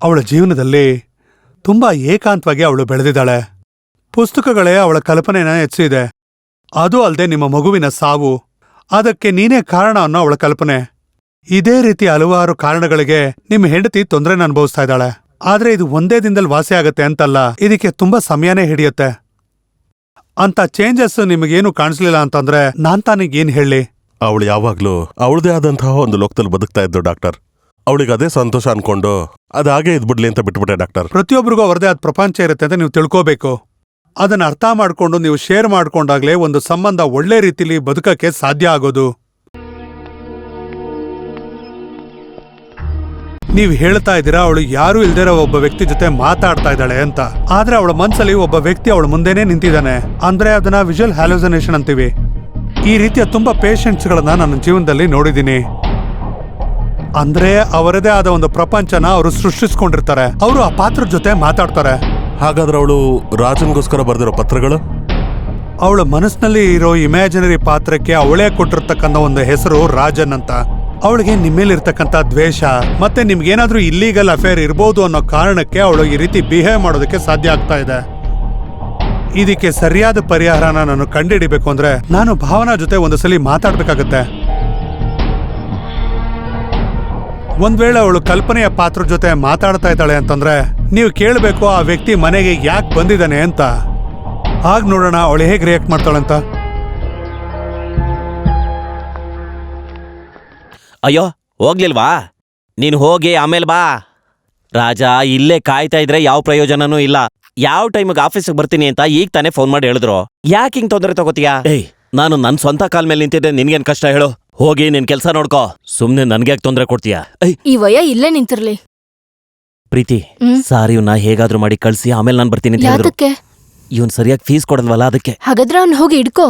ಅವಳ ಜೀವನದಲ್ಲಿ ತುಂಬಾ ಏಕಾಂತವಾಗಿ ಅವಳು ಬೆಳೆದಿದ್ದಾಳೆ. ಪುಸ್ತಕಗಳೇ ಅವಳ ಕಲ್ಪನೆನ ಹೆಚ್ಚಿದೆ. ಅದು ಅಲ್ಲದೆ ನಿಮ್ಮ ಮಗುವಿನ ಸಾವು, ಅದಕ್ಕೆ ನೀನೇ ಕಾರಣ ಅನ್ನೋ ಅವಳ ಕಲ್ಪನೆ. ಇದೇ ರೀತಿ ಹಲವಾರು ಕಾರಣಗಳಿಗೆ ನಿಮ್ಮ ಹೆಂಡತಿ ತೊಂದರೆನ ಅನುಭವಿಸ್ತಾ ಇದ್ದಾಳೆ. ಆದ್ರೆ ಇದು ಒಂದೇ ದಿನದಲ್ಲಿ ವಾಸಿ ಆಗತ್ತೆ ಅಂತಲ್ಲ, ಇದಕ್ಕೆ ತುಂಬಾ ಸಮಯನೇ ಹಿಡಿಯುತ್ತೆ. ಅಂತ ಚೇಂಜಸ್ ನಿಮಗೇನು ಕಾಣಿಸ್ಲಿಲ್ಲ ಅಂತಂದ್ರೆ ನಾನ್ ತಾನಿಗೇನ್ ಹೇಳಿ? ಅವಳು ಯಾವಾಗ್ಲೂ ಅವಳದೇ ಆದಂತಹ ಒಂದು ಲೋಕದಲ್ಲಿ ಬದುಕ್ತಾ ಇದ್ದು ಡಾಕ್ಟರ್. ಅವಳಿಗೆ ಅದೇ ಸಂತೋಷ ಅನ್ಕೊಂಡು ಅದಾಗೆ ಇದ್ಬಿಡ್ಲಿ ಅಂತ ಬಿಟ್ಬಿಟ್ಟೆ ಡಾಕ್ಟರ್. ಪ್ರತಿಯೊಬ್ಬರಿಗೂ ಅವರದೇ ಆದ ಪ್ರಪಂಚ ಇರುತ್ತೆ ಅಂತ ನೀವು ತಿಳ್ಕೋಬೇಕು. ಅದನ್ನ ಅರ್ಥ ಮಾಡ್ಕೊಂಡು ನೀವು ಶೇರ್ ಮಾಡ್ಕೊಂಡಾಗ್ಲೇ ಒಂದು ಸಂಬಂಧ ಒಳ್ಳೆ ರೀತಿಲಿ ಬದುಕಕ್ಕೆ ಸಾಧ್ಯ ಆಗೋದು. ನೀವ್ ಹೇಳ್ತಾ ಇದ್ದೀರಾ ಅವಳು ಯಾರು ಇಲ್ದಿರೋ ಒಬ್ಬ ವ್ಯಕ್ತಿ ಜೊತೆ ಮಾತಾಡ್ತಾ ಇದ್ದಾಳೆ ಅಂತ. ಆದ್ರೆ ಅವಳ ಮನ್ಸಲ್ಲಿ ಒಬ್ಬ ವ್ಯಕ್ತಿ ಅವಳ ಮುಂದೆನೇ ನಿಂತಿದ್ದಾನೆ. ಅಂದ್ರೆ ಅದನ್ನ ವಿಜುವಲ್ ಹ್ಯಾಲೋಸಿನೇಷನ್ ಅಂತೀವಿ. ಈ ರೀತಿಯ ತುಂಬಾ ಪೇಷಂಟ್ಸ್ ಗಳನ್ನ ನನ್ನ ಜೀವನದಲ್ಲಿ ನೋಡಿದೀನಿ. ಅಂದ್ರೆ ಅವರದೇ ಆದ ಒಂದು ಪ್ರಪಂಚನ ಅವರು ಸೃಷ್ಟಿಸ್ಕೊಂಡಿರ್ತಾರೆ. ಅವರು ಆ ಪಾತ್ರದ ಜೊತೆ ಮಾತಾಡ್ತಾರೆ. ಹಾಗಾದ್ರೆ ಅವಳು ರಾಜನ್ಗೋಸ್ಕರ ಬರ್ದಿರೋ ಪತ್ರಗಳು? ಅವಳ ಮನಸ್ಸಿನಲ್ಲಿ ಇರೋ ಇಮ್ಯಾಜಿನರಿ ಪಾತ್ರಕ್ಕೆ ಅವಳೇ ಕೊಟ್ಟಿರ್ತಕ್ಕಂಥ ಒಂದು ಹೆಸರು ರಾಜನ್ ಅಂತ. ಅವಳಿಗೆ ನಿಮ್ಮೇಲಿರ್ತಕ್ಕಂಥ ದ್ವೇಷ ಮತ್ತೆ ನಿಮ್ಗೇನಾದ್ರೂ ಇಲ್ಲೀಗಲ್ ಅಫೇರ್ ಇರ್ಬೋದು ಅನ್ನೋ ಕಾರಣಕ್ಕೆ ಅವಳು ಈ ರೀತಿ ಬಿಹೇವ್ ಮಾಡೋದಕ್ಕೆ ಸಾಧ್ಯ ಆಗ್ತಾ ಇದೆ. ಇದಕ್ಕೆ ಸರಿಯಾದ ಪರಿಹಾರನ ನಾನು ಕಂಡುಹಿಡಿಬೇಕು ಅಂದ್ರೆ ನಾನು ಭಾವನಾ ಜೊತೆ ಒಂದು ಸಲ ಮಾತಾಡ್ಬೇಕಾಗತ್ತೆ. ಒಂದ್ ವೇಳೆ ಅವಳು ಕಲ್ಪನೆಯ ಪಾತ್ರ ಜೊತೆ ಮಾತಾಡ್ತಾ ಇದ್ದಾಳೆ ಅಂತಂದ್ರೆ ನೀವು ಕೇಳಬೇಕು ಆ ವ್ಯಕ್ತಿ ಮನೆಗೆ ಯಾಕೆ ಬಂದಿದ್ದಾನೆ ಅಂತ. ಆಗ ನೋಡೋಣ ಅವಳು ಹೇಗೆ ರಿಯಾಕ್ಟ್ ಮಾಡ್ತಾಳಂತ. ಅಯ್ಯೋ ಹೋಗ್ಲಿಲ್ವಾ? ನೀನು ಹೋಗಿ ಆಮೇಲೆ ಬಾ. ರಾಜ ಇಲ್ಲೇ ಕಾಯ್ತಾ ಇದ್ರೆ ಯಾವ ಪ್ರಯೋಜನನೂ ಇಲ್ಲ. ಯಾವ ಟೈಮಿಗೆ ಆಫೀಸಿಗೆ ಬರ್ತೀನಿ ಅಂತ ಈಗ ತಾನೇ ಫೋನ್ ಮಾಡಿ ಹೇಳಿದ್ರು. ಯಾಕೆ ಹಿಂಗ್ ತೊಂದರೆ ತಗೋತೀಯಾ? ಏಯ್, ನಾನು ನನ್ನ ಸ್ವಂತ ಕಾಲ್ ಮೇಲೆ ನಿಂತಿದ್ದೆ, ನಿನ್ಗೇನ್ ಕಷ್ಟ ಹೇಳು? ಹೋಗಿ ನಿನ್ ಕೆಲ್ಸ ನೋಡ್ಕೋ. ಸುಮ್ನೆ ನನ್ಗ್ಯಾಕೆ ತೊಂದರೆ ಕೊಡ್ತೀಯಾ? ಈ ವಯ ಇಲ್ಲೇ ನಿಂತಿರ್ಲಿ. ಪ್ರೀತಿ, ಸಾರಿ ಇವ್ನ ಹೇಗಾದ್ರೂ ಮಾಡಿ ಕಳ್ಸಿ, ಆಮೇಲೆ ನಾನು ಬರ್ತೀನಿ ಅಂತ ಹೇಳಿದ್ರು. ಯಾತಕ್ಕೆ? ಇವನ್ ಸರಿಯಾಗಿ ಫೀಸ್ ಕೊಡಲ್ವಲ್ಲ ಅದಕ್ಕೆ. ಹಾಗಾದ್ರೆ ಅವ್ನ್ ಹೋಗಿ ಇಡ್ಕೋ.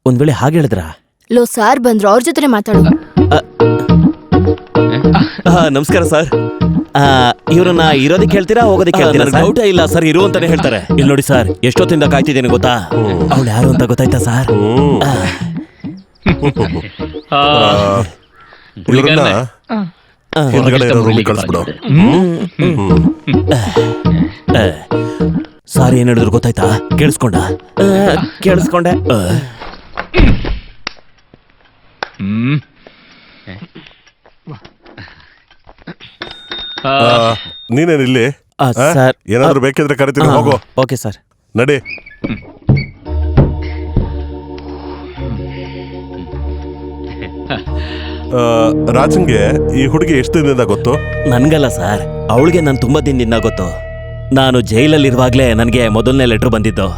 ಒಂದ್ ವೇಳೆ ಹಾಗೆ ಹೇಳಿದ್ರ? ಲೋ ಸಾರ್ ಬಂದ್ರು, ಅವ್ರ ಜೊತೆ ಮಾತಾಡು. ನಮಸ್ಕಾರ ಸರ್. ಇವ್ರನ್ನ ಇರೋದಕ್ಕೆ ಹೇಳ್ತೀರಾ ಹೋಗೋದಕ್ಕೆ ಹೇಳ್ತೀರಾ? ಡೌಟ ಇಲ್ಲ ಸರ್, ಇರು ಅಂತಾನೆ ಹೇಳ್ತಾರೆ. ಇಲ್ಲಿ ನೋಡಿ ಸರ್, ಎಷ್ಟೊತ್ತಿಂದ ಕಾಯ್ತಿದ್ದೀನಿ ಗೊತ್ತಾ? ಅವಳು ಯಾರು ಅಂತ ಗೊತ್ತಾಯ್ತಾ ಸರ್? ಹಿಂದ್ಗಡೆ ಇರೋ ರೂಮಿಗೆ ಕಳಿಸ್ಬಿಡು. ಸಾರಿ ಏನ್ ಹೇಳಿದ್ರು ಗೊತ್ತಾಯ್ತಾ? ಕೇಳಿಸ್ಕೊಂಡೆ. ನೀನೇನಿಲ್ಲಿ? ಸರ್ ಏನಾದ್ರು ಬೇಕಿದ್ರೆ ಕರಿತೀನಿ, ಹೋಗೋ. ಓಕೆ ಸರ್, ನಡಿ. ರಾಜನ್ಗೆ ಈ ಹುಡುಗಿ ಎಷ್ಟು ದಿನದಿಂದ ಗೊತ್ತು? ನನ್ಗಲ್ಲ ಸರ್, ಅವಳಿಗೆ ನಾನು ತುಂಬಾ ದಿನದಿಂದ ಗೊತ್ತು. ನಾನು ಜೈಲಲ್ಲಿರುವಾಗ್ಲೇ ನನಗೆ ಮೊದಲನೇ ಲೆಟರ್ ಬಂದಿದ್ದು.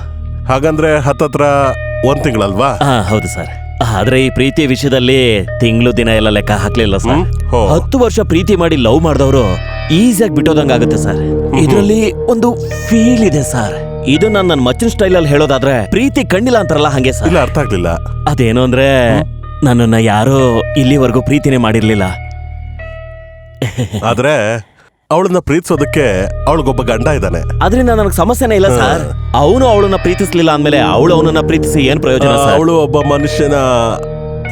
ಹಾಗಂದ್ರೆ ಹತ್ತತ್ರ 1 ತಿಂಗಳಲ್ವಾ? ಹೌದು ಸರ್. ಆದ್ರೆ ಈ ಪ್ರೀತಿ ವಿಷಯದಲ್ಲಿ ತಿಂಗಳು ದಿನ ಎಲ್ಲ ಲೆಕ್ಕ ಹಾಕ್ಲಿಲ್ಲ ಸರ್. 10 ವರ್ಷ ಪ್ರೀತಿ ಮಾಡಿ ಲವ್ ಮಾಡಿದವರು ಈಸಿಯಾಗಿ ಬಿಟ್ಟೋದಂಗಾಗುತ್ತೆ ಸರ್. ಇದರಲ್ಲಿ ಒಂದು ಫೀಲ್ ಇದೆ ಸರ್. ಇದು ನನ್ನ ಮಚ್ಚಿನ ಸ್ಟೈಲ್ ಅಲ್ಲಿ ಹೇಳೋದಾದ್ರೆ ಪ್ರೀತಿ ಕಣ್ಣಿಲ್ಲ ಅಂತಾರಲ್ಲ ಹಂಗೆ ಸರ್. ಇಲ್ಲ, ಅರ್ಥ ಆಗ್ಲಿಲ್ಲ. ಅದೇನು ಅಂದ್ರೆ ನನ್ನನ್ನ ಯಾರು ಇಲ್ಲಿವರೆಗೂ ಪ್ರೀತಿನೇ ಮಾಡಿರ್ಲಿಲ್ಲ. ಆದ್ರೆ ಅವಳನ್ನ ಪ್ರೀತಿಸೋದಕ್ಕೆ ಅವಳಿಗೊಬ್ಬ ಗಂಡ ಇದ್ದಾನೆ. ಅದರಿಂದ ನನಗೆ ಸಮಸ್ಯೆನೇ ಇಲ್ಲ ಸರ್. ಅವನು ಅವಳನ್ನ ಪ್ರೀತಿಸ್ಲಿಲ್ಲ ಅಂದ್ಮೇಲೆ ಅವಳು ಅವನನ್ನ ಪ್ರೀತಿಸಿ ಏನ್ ಪ್ರಯೋಜನ? ಅವಳು ಒಬ್ಬ ಮನುಷ್ಯನ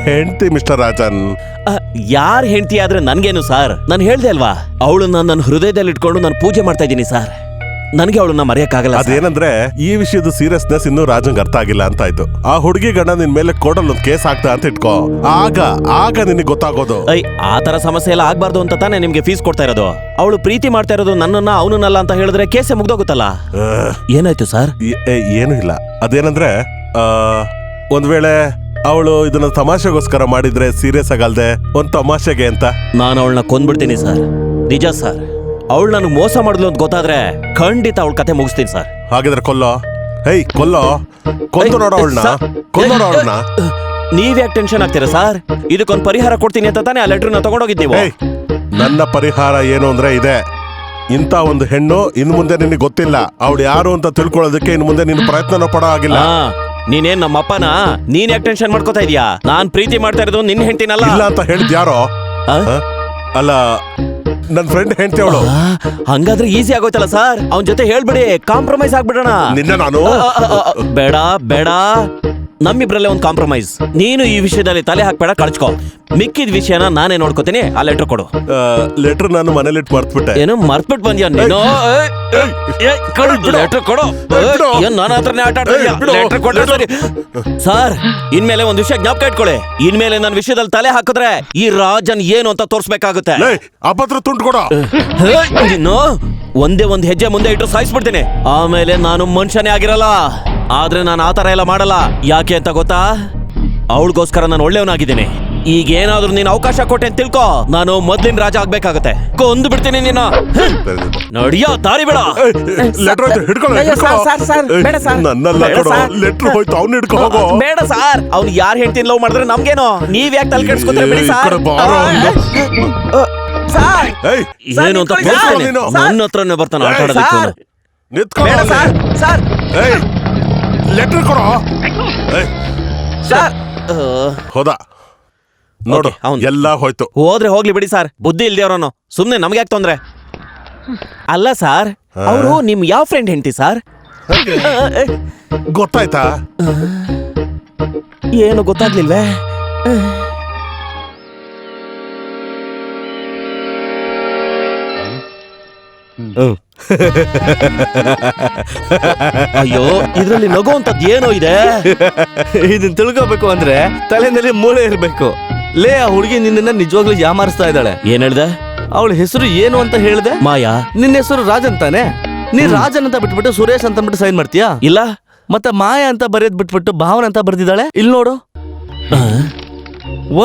ಹೆಂಡತಿ ಮಿಸ್ಟರ್ ರಾಜನ್. ಯಾರ್ ಹೆಂಡತಿ ಆದ್ರೆ ನನ್ಗೇನು ಸರ್? ನಾನು ಹೇಳ್ದೆ ಅಲ್ವಾ, ಅವಳನ್ನ ನನ್ನ ಹೃದಯದಲ್ಲಿ ಇಟ್ಕೊಂಡು ನಾನು ಪೂಜೆ ಮಾಡ್ತಾ ಇದ್ದೀನಿ ಸರ್. ನನಗೆ ಅವಳನ್ನ ಮರೆಯಕ್ಕಾಗಲ್ಲ. ಅದೇನಂದ್ರೆ ಈ ವಿಷಯದ ಸೀರಿಯಸ್ನೆಸ್ ಇನ್ನೂ ರಾಜಂಗ್ ಅರ್ಥ ಆಗಿಲ್ಲ ಅಂತ ಆಯ್ತು. ಆ ಹುಡುಗಿ ಗಂಡ ನಿನ್ ಮೇಲೆ ಕೋರ್ಟಲ್ಲಿ ಒಂದು ಕೇಸ್ ಆಗ್ತಾ ಅಂತ ಇಟ್ಕೋ. ಆಗ ನಿನಗೆ ಗೊತ್ತಾಗೋದು. ಆ ತರ ಸಮಸ್ಯೆ ಎಲ್ಲ ಆಗ್ಬಾರ್ದು ಅಂತ ತಾನೇ ನಿಮ್ಗೆ ಫೀಸ್ ಕೊಡ್ತಾ ಇರೋದು. ಅವಳು ಪ್ರೀತಿ ಮಾಡ್ತಾ ಇರೋದು ನನ್ನನ್ನ ಅವನನ್ನಲ್ಲ ಅಂತ ಹೇಳಿದ್ರೆ ಕೇಸೇ ಮುಗ್ದೋಗುತ್ತಲ್ಲ. ಏನಾಯ್ತು ಸರ್? ಏನು ಇಲ್ಲ. ಅದೇನಂದ್ರೆ ಒಂದ್ ವೇಳೆ ಅವಳು ಇದನ್ನ ತಮಾಷೆಗೋಸ್ಕರ ಮಾಡಿದ್ರೆ ಸೀರಿಯಸ್ ಆಗಲ್ದೆ ಒಂದ್ ತಮಾಷೆಗೆ ಅಂತ ನಾನು ಅವಳನ್ನ ಕೊಂದ್ಬಿಡ್ತೀನಿ ಸರ್. ನಿಜ ಸರ್. ಅವಳು ನನಗೆ ಮೋಸ ಮಾಡಿದ್ಲು ಅಂತ ಗೊತ್ತಾದ್ರೆ ಖಂಡಿತ ಅವಳ ಕತೆ ಮುಗಿಸ್ತೀನಿ ಸರ್. ಹಾಗಿದ್ರೆ ಕೊಂದು ನೋಡೋ ಅವಳನ್ನ. ನೀವ್ಯಾಕೆ ಟೆನ್ಷನ್ ಆಗ್ತೀರಾ ಸರ್? ಇದಕ್ಕೊಂದು ಪರಿಹಾರ ಕೊಡ್ತೀನಿ ಅಂತ ತಾನೇ ಆ ಲೆಟರ್ನ ತಗೊಂಡೋಗಿದ್ ನೀವು. ನನ್ನ ಪರಿಹಾರ ಏನು ಅಂದ್ರೆ ಇದೆ. ಇಂಥ ಒಂದು ಹೆಣ್ಣು ಇನ್ನು ಮುಂದೆ ನಿನಗೆ ಗೊತ್ತಿಲ್ಲ. ಅವಳು ಯಾರು ಅಂತ ತಿಳ್ಕೊಳ್ಳೋದಕ್ಕೆ ಇನ್ನು ಮುಂದೆ ನೀನು ಪ್ರಯತ್ನ ಪಡೋ ಆಗಿಲ್ಲ. ನೀನೇನ್ ನಮ್ಮಪ್ಪನ? ನೀನ್ ಯಾಕೆ ಟೆನ್ಷನ್ ಮಾಡ್ಕೋತಾ ಇದೀಯಾ? ನಾನ್ ಪ್ರೀತಿ ಮಾಡ್ತಾ ಇರೋದು ನಿನ್ನ ಹೆಂಡತಿನಲ್ಲ. ಇಲ್ಲ ಅಂತ ಹೇಳಿದ್ ಯಾರೋ? ಅಲ್ಲ, ನನ್ನ ಫ್ರೆಂಡ್ ಹೆಂಡತಿ ಅವಳು. ಹಂಗಾದ್ರೆ ಈಸಿ ಆಗೋಯ್ತಲ್ಲ ಸರ್. ಅವನ ಜೊತೆ ಹೇಳ್ಬಿಡಿ, ಕಾಂಪ್ರಮೈಸ್ ಆಗ್ಬಿಡೋಣ. ನಿನ್ನ ನಾನು ಬೇಡ ನಮ್ಮಿಬ್ರಲ್ಲೇ ಒಂದು ಕಾಂಪ್ರಮೈಸ್. ನೀನು ಈ ವಿಷಯದಲ್ಲಿ ತಲೆ ಹಾಕ್ಬೇಡ, ಕಳ್ಚ್ಕೋ. ಮಿಕ್ಕಿದ ವಿಷಯನ ನಾನೇ ನೋಡ್ಕೋತೀನಿ. ಆ ಲೆಟರ್ ಕೊಡು. ಲೆಟರ್ ನಾನು ಮನೇಲಿಟ್ಟು ಮರ್ತ್ಬಿಟ್ಟೆ. ಏನು ಮರ್ತ್ಬಿಟ್ಟು ಬಂದ್ಯಾ ನೀನು? ಲೆಟರ್ ಕೊಡು. ಏನ್ ನನ್ನ ಹತ್ರನೇ ಆಟ ಆಡ್ತಿದ್ಯಾ? ಲೆಟರ್ ಕೊಟ್ರೆ ಸರಿ. ಸರ್, ಇನ್ಮೇಲೆ ಒಂದ್ ವಿಷಯ ಜ್ಞಾಪಕ ಇಟ್ಕೊಳ್ಳಿ. ಇನ್ಮೇಲೆ ನನ್ನ ವಿಷಯದಲ್ಲಿ ತಲೆ ಹಾಕಿದ್ರೆ ಈ ರಾಜನ್ ಏನು ಅಂತ ತೋರ್ಸ್ಬೇಕಾಗುತ್ತೆ. ಅಪತ್ರ ತುಂಡು ಕೊಡ. ಇನ್ನು ಒಂದೇ ಒಂದ್ ಹೆಜ್ಜೆ ಮುಂದೆ ಇಟ್ಟು ಸಾಯಿಸ್ಬಿಡ್ತೀನಿ. ಆಮೇಲೆ ನಾನು ಮನುಷ್ಯನೇ ಆಗಿರಲ್ಲ. ಆದ್ರೆ ನಾನು ಆತರ ಎಲ್ಲ ಮಾಡಲ್ಲ. ಯಾಕೆ ಅಂತ ಗೊತ್ತಾ? ಅವಳಿಗೋಸ್ಕರ ನಾನು ಒಳ್ಳೆಯವನಾಗಿದ್ದೀನಿ. ಈಗ ಏನಾದ್ರೂ ನೀನು ಅವಕಾಶ ಕೊಟ್ಟೆ ಅಂತ ತಿಳ್ಕೊ, ನಾನು ಮೊದ್ಲಿನ ರಾಜ ಆಗ್ಬೇಕಾಗತ್ತೆ. ಕೊಂದು ಬಿಡ್ತೀನಿ ನೀನು. ನಡಿಯೋ ದಾರಿ ಬೇಡ. ನನ್ನಲ್ಲ ಕೊಡು. ಲೆಟರ್ ಹೋಯ್ತು, ಅವ್ನು ಹಿಡ್ಕೊ ಹೋಗೋ. ಬೇಡ ಸರ್, ಅವ್ನು ಯಾರು ಹೇಳ್ತೀನಿ ಲವ್ ಮಾಡಿದ್ರೆ ನಮ್ಗೇನೋ. ನೀವ್ ಯಾಕೆ ತಲೆ ಕೆಡ್ಸ್ಕೊತೀರ? ಬಿಡಿ ಸರ್. ಏನು ಅಂತ ನನ್ನ ಹತ್ರನೇ ಬರ್ತಾನೆ ಆಟ ಆಡೋದಕ್ಕೆ. ಲೆಟರ್ ಕೊಡೋ. ಹೋದ ನೋಡು, ಎಲ್ಲ ಹೋಯ್ತು. ಹೋದ್ರೆ ಹೋಗ್ಲಿ ಬಿಡಿ ಸರ್, ಬುದ್ಧಿ ಇಲ್ದೇವ್ರನು. ಸುಮ್ನೆ ನಮ್ಗೆ ಯಾಕೆ ತೊಂದ್ರೆ? ಅಲ್ಲ ಸರ್, ಅವರು ನಿಮ್ ಯಾವ ಫ್ರೆಂಡ್ ಹೆಂಡ್ತಿ ಸರ್? ಗೊತ್ತಾಯ್ತಾ? ಏನು ಗೊತ್ತಾಗ್ಲಿಲ್ವೇ? ಅಯ್ಯೋ, ಇದ್ರಲ್ಲಿ ನಗು ಅಂತದ್ ಏನೋ ಇದೆ. ಇದನ್ನ ತಿಳ್ಕೋಬೇಕು ಅಂದ್ರೆ ತಲೆನಲ್ಲಿ ಮೂಳೆ ಇರ್ಬೇಕು. ಲೇ, ಆ ಹುಡುಗಿ ನಿನ್ನ ನಿಜವಾಗ್ಲೂ ಯಾಮಾರಿಸ್ತಾ ಇದ್ದಾಳೆ. ಏನ್ ಹೇಳ್ದೆ? ಅವಳ ಹೆಸರು ಏನು ಅಂತ ಹೇಳ್ದೆ? ಮಾಯಾ. ನಿನ್ನ ಹೆಸರು ರಾಜನ್ ತಾನೆ? ನೀ ರಾಜನ್ ಅಂತ ಬಿಟ್ಬಿಟ್ಟು ಸುರೇಶ್ ಅಂತ ಬಿಟ್ಟು ಸೈನ್ ಮಾಡ್ತೀಯಾ? ಇಲ್ಲ. ಮತ್ತೆ ಮಾಯಾ ಅಂತ ಬರೆದ್ ಬಿಟ್ಬಿಟ್ಟು ಭಾವನ ಅಂತ ಬರ್ದಿದ್ದಾಳೆ. ಇಲ್ಲಿ ನೋಡು.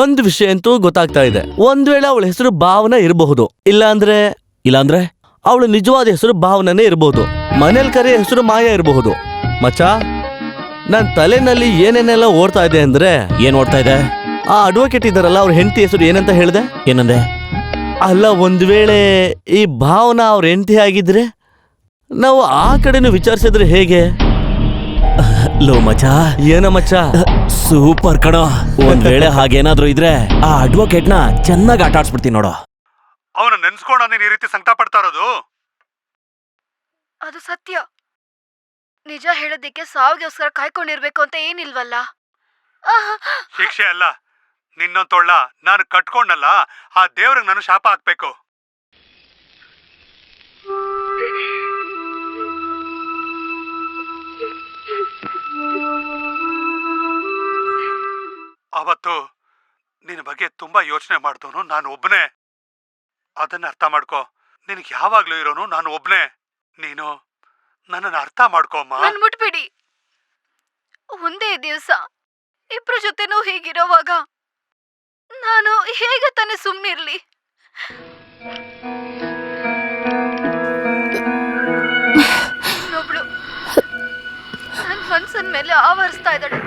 ಒಂದು ವಿಷಯ ಅಂತೂ ಗೊತ್ತಾಗ್ತಾ ಇದೆ. ಒಂದ್ ವೇಳೆ ಅವಳ ಹೆಸರು ಭಾವನ ಇರಬಹುದು. ಇಲ್ಲಾಂದ್ರೆ ಅವಳು ನಿಜವಾದ ಹೆಸರು ಭಾವನನೇ ಇರಬಹುದು. ಮನೇಲಿ ಕರೆ ಹೆಸರು ಮಾಯಾ ಇರಬಹುದು. ಮಚ್ಚ, ನನ್ ತಲೆನಲ್ಲಿ ಏನೇನೆಲ್ಲ ಓಡ್ತಾ ಇದೆ ಅಂದ್ರೆ. ಏನ್ ಓಡ್ತಾ ಇದೆ? ಆ ಅಡ್ವೊಕೇಟ್ ಇದಾರಲ್ಲ, ಅವ್ರ ಹೆಂಡತಿ ಹೆಸರು ಏನಂತ ಹೇಳ್ದೆ? ಏನಂದೆ? ಅಲ್ಲ, ಒಂದ್ ವೇಳೆ ಈ ಭಾವನ ಅವ್ರ ಹೆಂಡತಿ ಆಗಿದ್ರೆ ನಾವು ಆ ಕಡೆನೂ ವಿಚಾರಿಸಿದ್ರೆ ಹೇಗೆ? ಲೋ ಮಚ. ಏನ ಮಚ್ಚ? ಸೂಪರ್ ಕಣೋ. ಒಂದ್ ವೇಳೆ ಹಾಗೇನಾದ್ರೂ ಇದ್ರೆ ಆ ಅಡ್ವೊಕೇಟ್ ನ ಚೆನ್ನಾಗಿ ಆಟ ಆಡ್ಸ್ಬಿಡ್ತೀನಿ ನೋಡು. ಅವನ ನೆನ್ಸ್ಕೊಂಡ ನೀನ್ ಈ ರೀತಿ ಸಂಕಟ ಪಡ್ತಾ ಇರೋದು? ಅದು ಸತ್ಯ. ನಿಜ ಹೇಳೋದಿಕ್ಕೆ ಸಾವಿಗೋಸ್ಕರ ಕಾಯ್ಕೊಂಡಿರ್ಬೇಕು ಅಂತ ಏನಿಲ್ವಲ್ಲ. ಶಿಕ್ಷೆ ಅಲ್ಲ, ನಿನ್ನೊಂತೊಳ್ಳ ನಾನು ಕಟ್ಕೊಂಡಲ್ಲ, ಆ ದೇವ್ರಿಗೆ ನಾನು ಶಾಪ ಹಾಕ್ಬೇಕು. ಅವತ್ತು ನಿನ್ನ ಬಗ್ಗೆ ತುಂಬಾ ಯೋಚನೆ ಮಾಡ್ದವನು ನಾನು ಒಬ್ಬನೇ. ಅದನ್ನ ಅರ್ಥ ಮಾಡ್ಕೋ. ನಿನಗೆ ಯಾವಾಗ್ಲೂ ಇರೋನು ನಾನು ಒಬ್ನೇ. ನೀನು ನನ್ನನ್ನು ಅರ್ಥ ಮಾಡ್ಕೋ ಅಮ್ಮ. ನನ್ ಮುಟ್ಬಿಡಿ. ಒಂದೇ ದಿವಸ ಇಬ್ರ ಜೊತೆನೂ ಹೀಗಿರೋವಾಗ ನಾನು ಹೇಗೆ ತಾನೇ ಸುಮ್ನಿರ್ಲಿ? ಇನ್ನೊಬ್ಳು ನನ್ ಮನ್ಸನ್ ಮೇಲೆ ಆವರಿಸ್ತಾ ಇದ್ದಾಳೆ.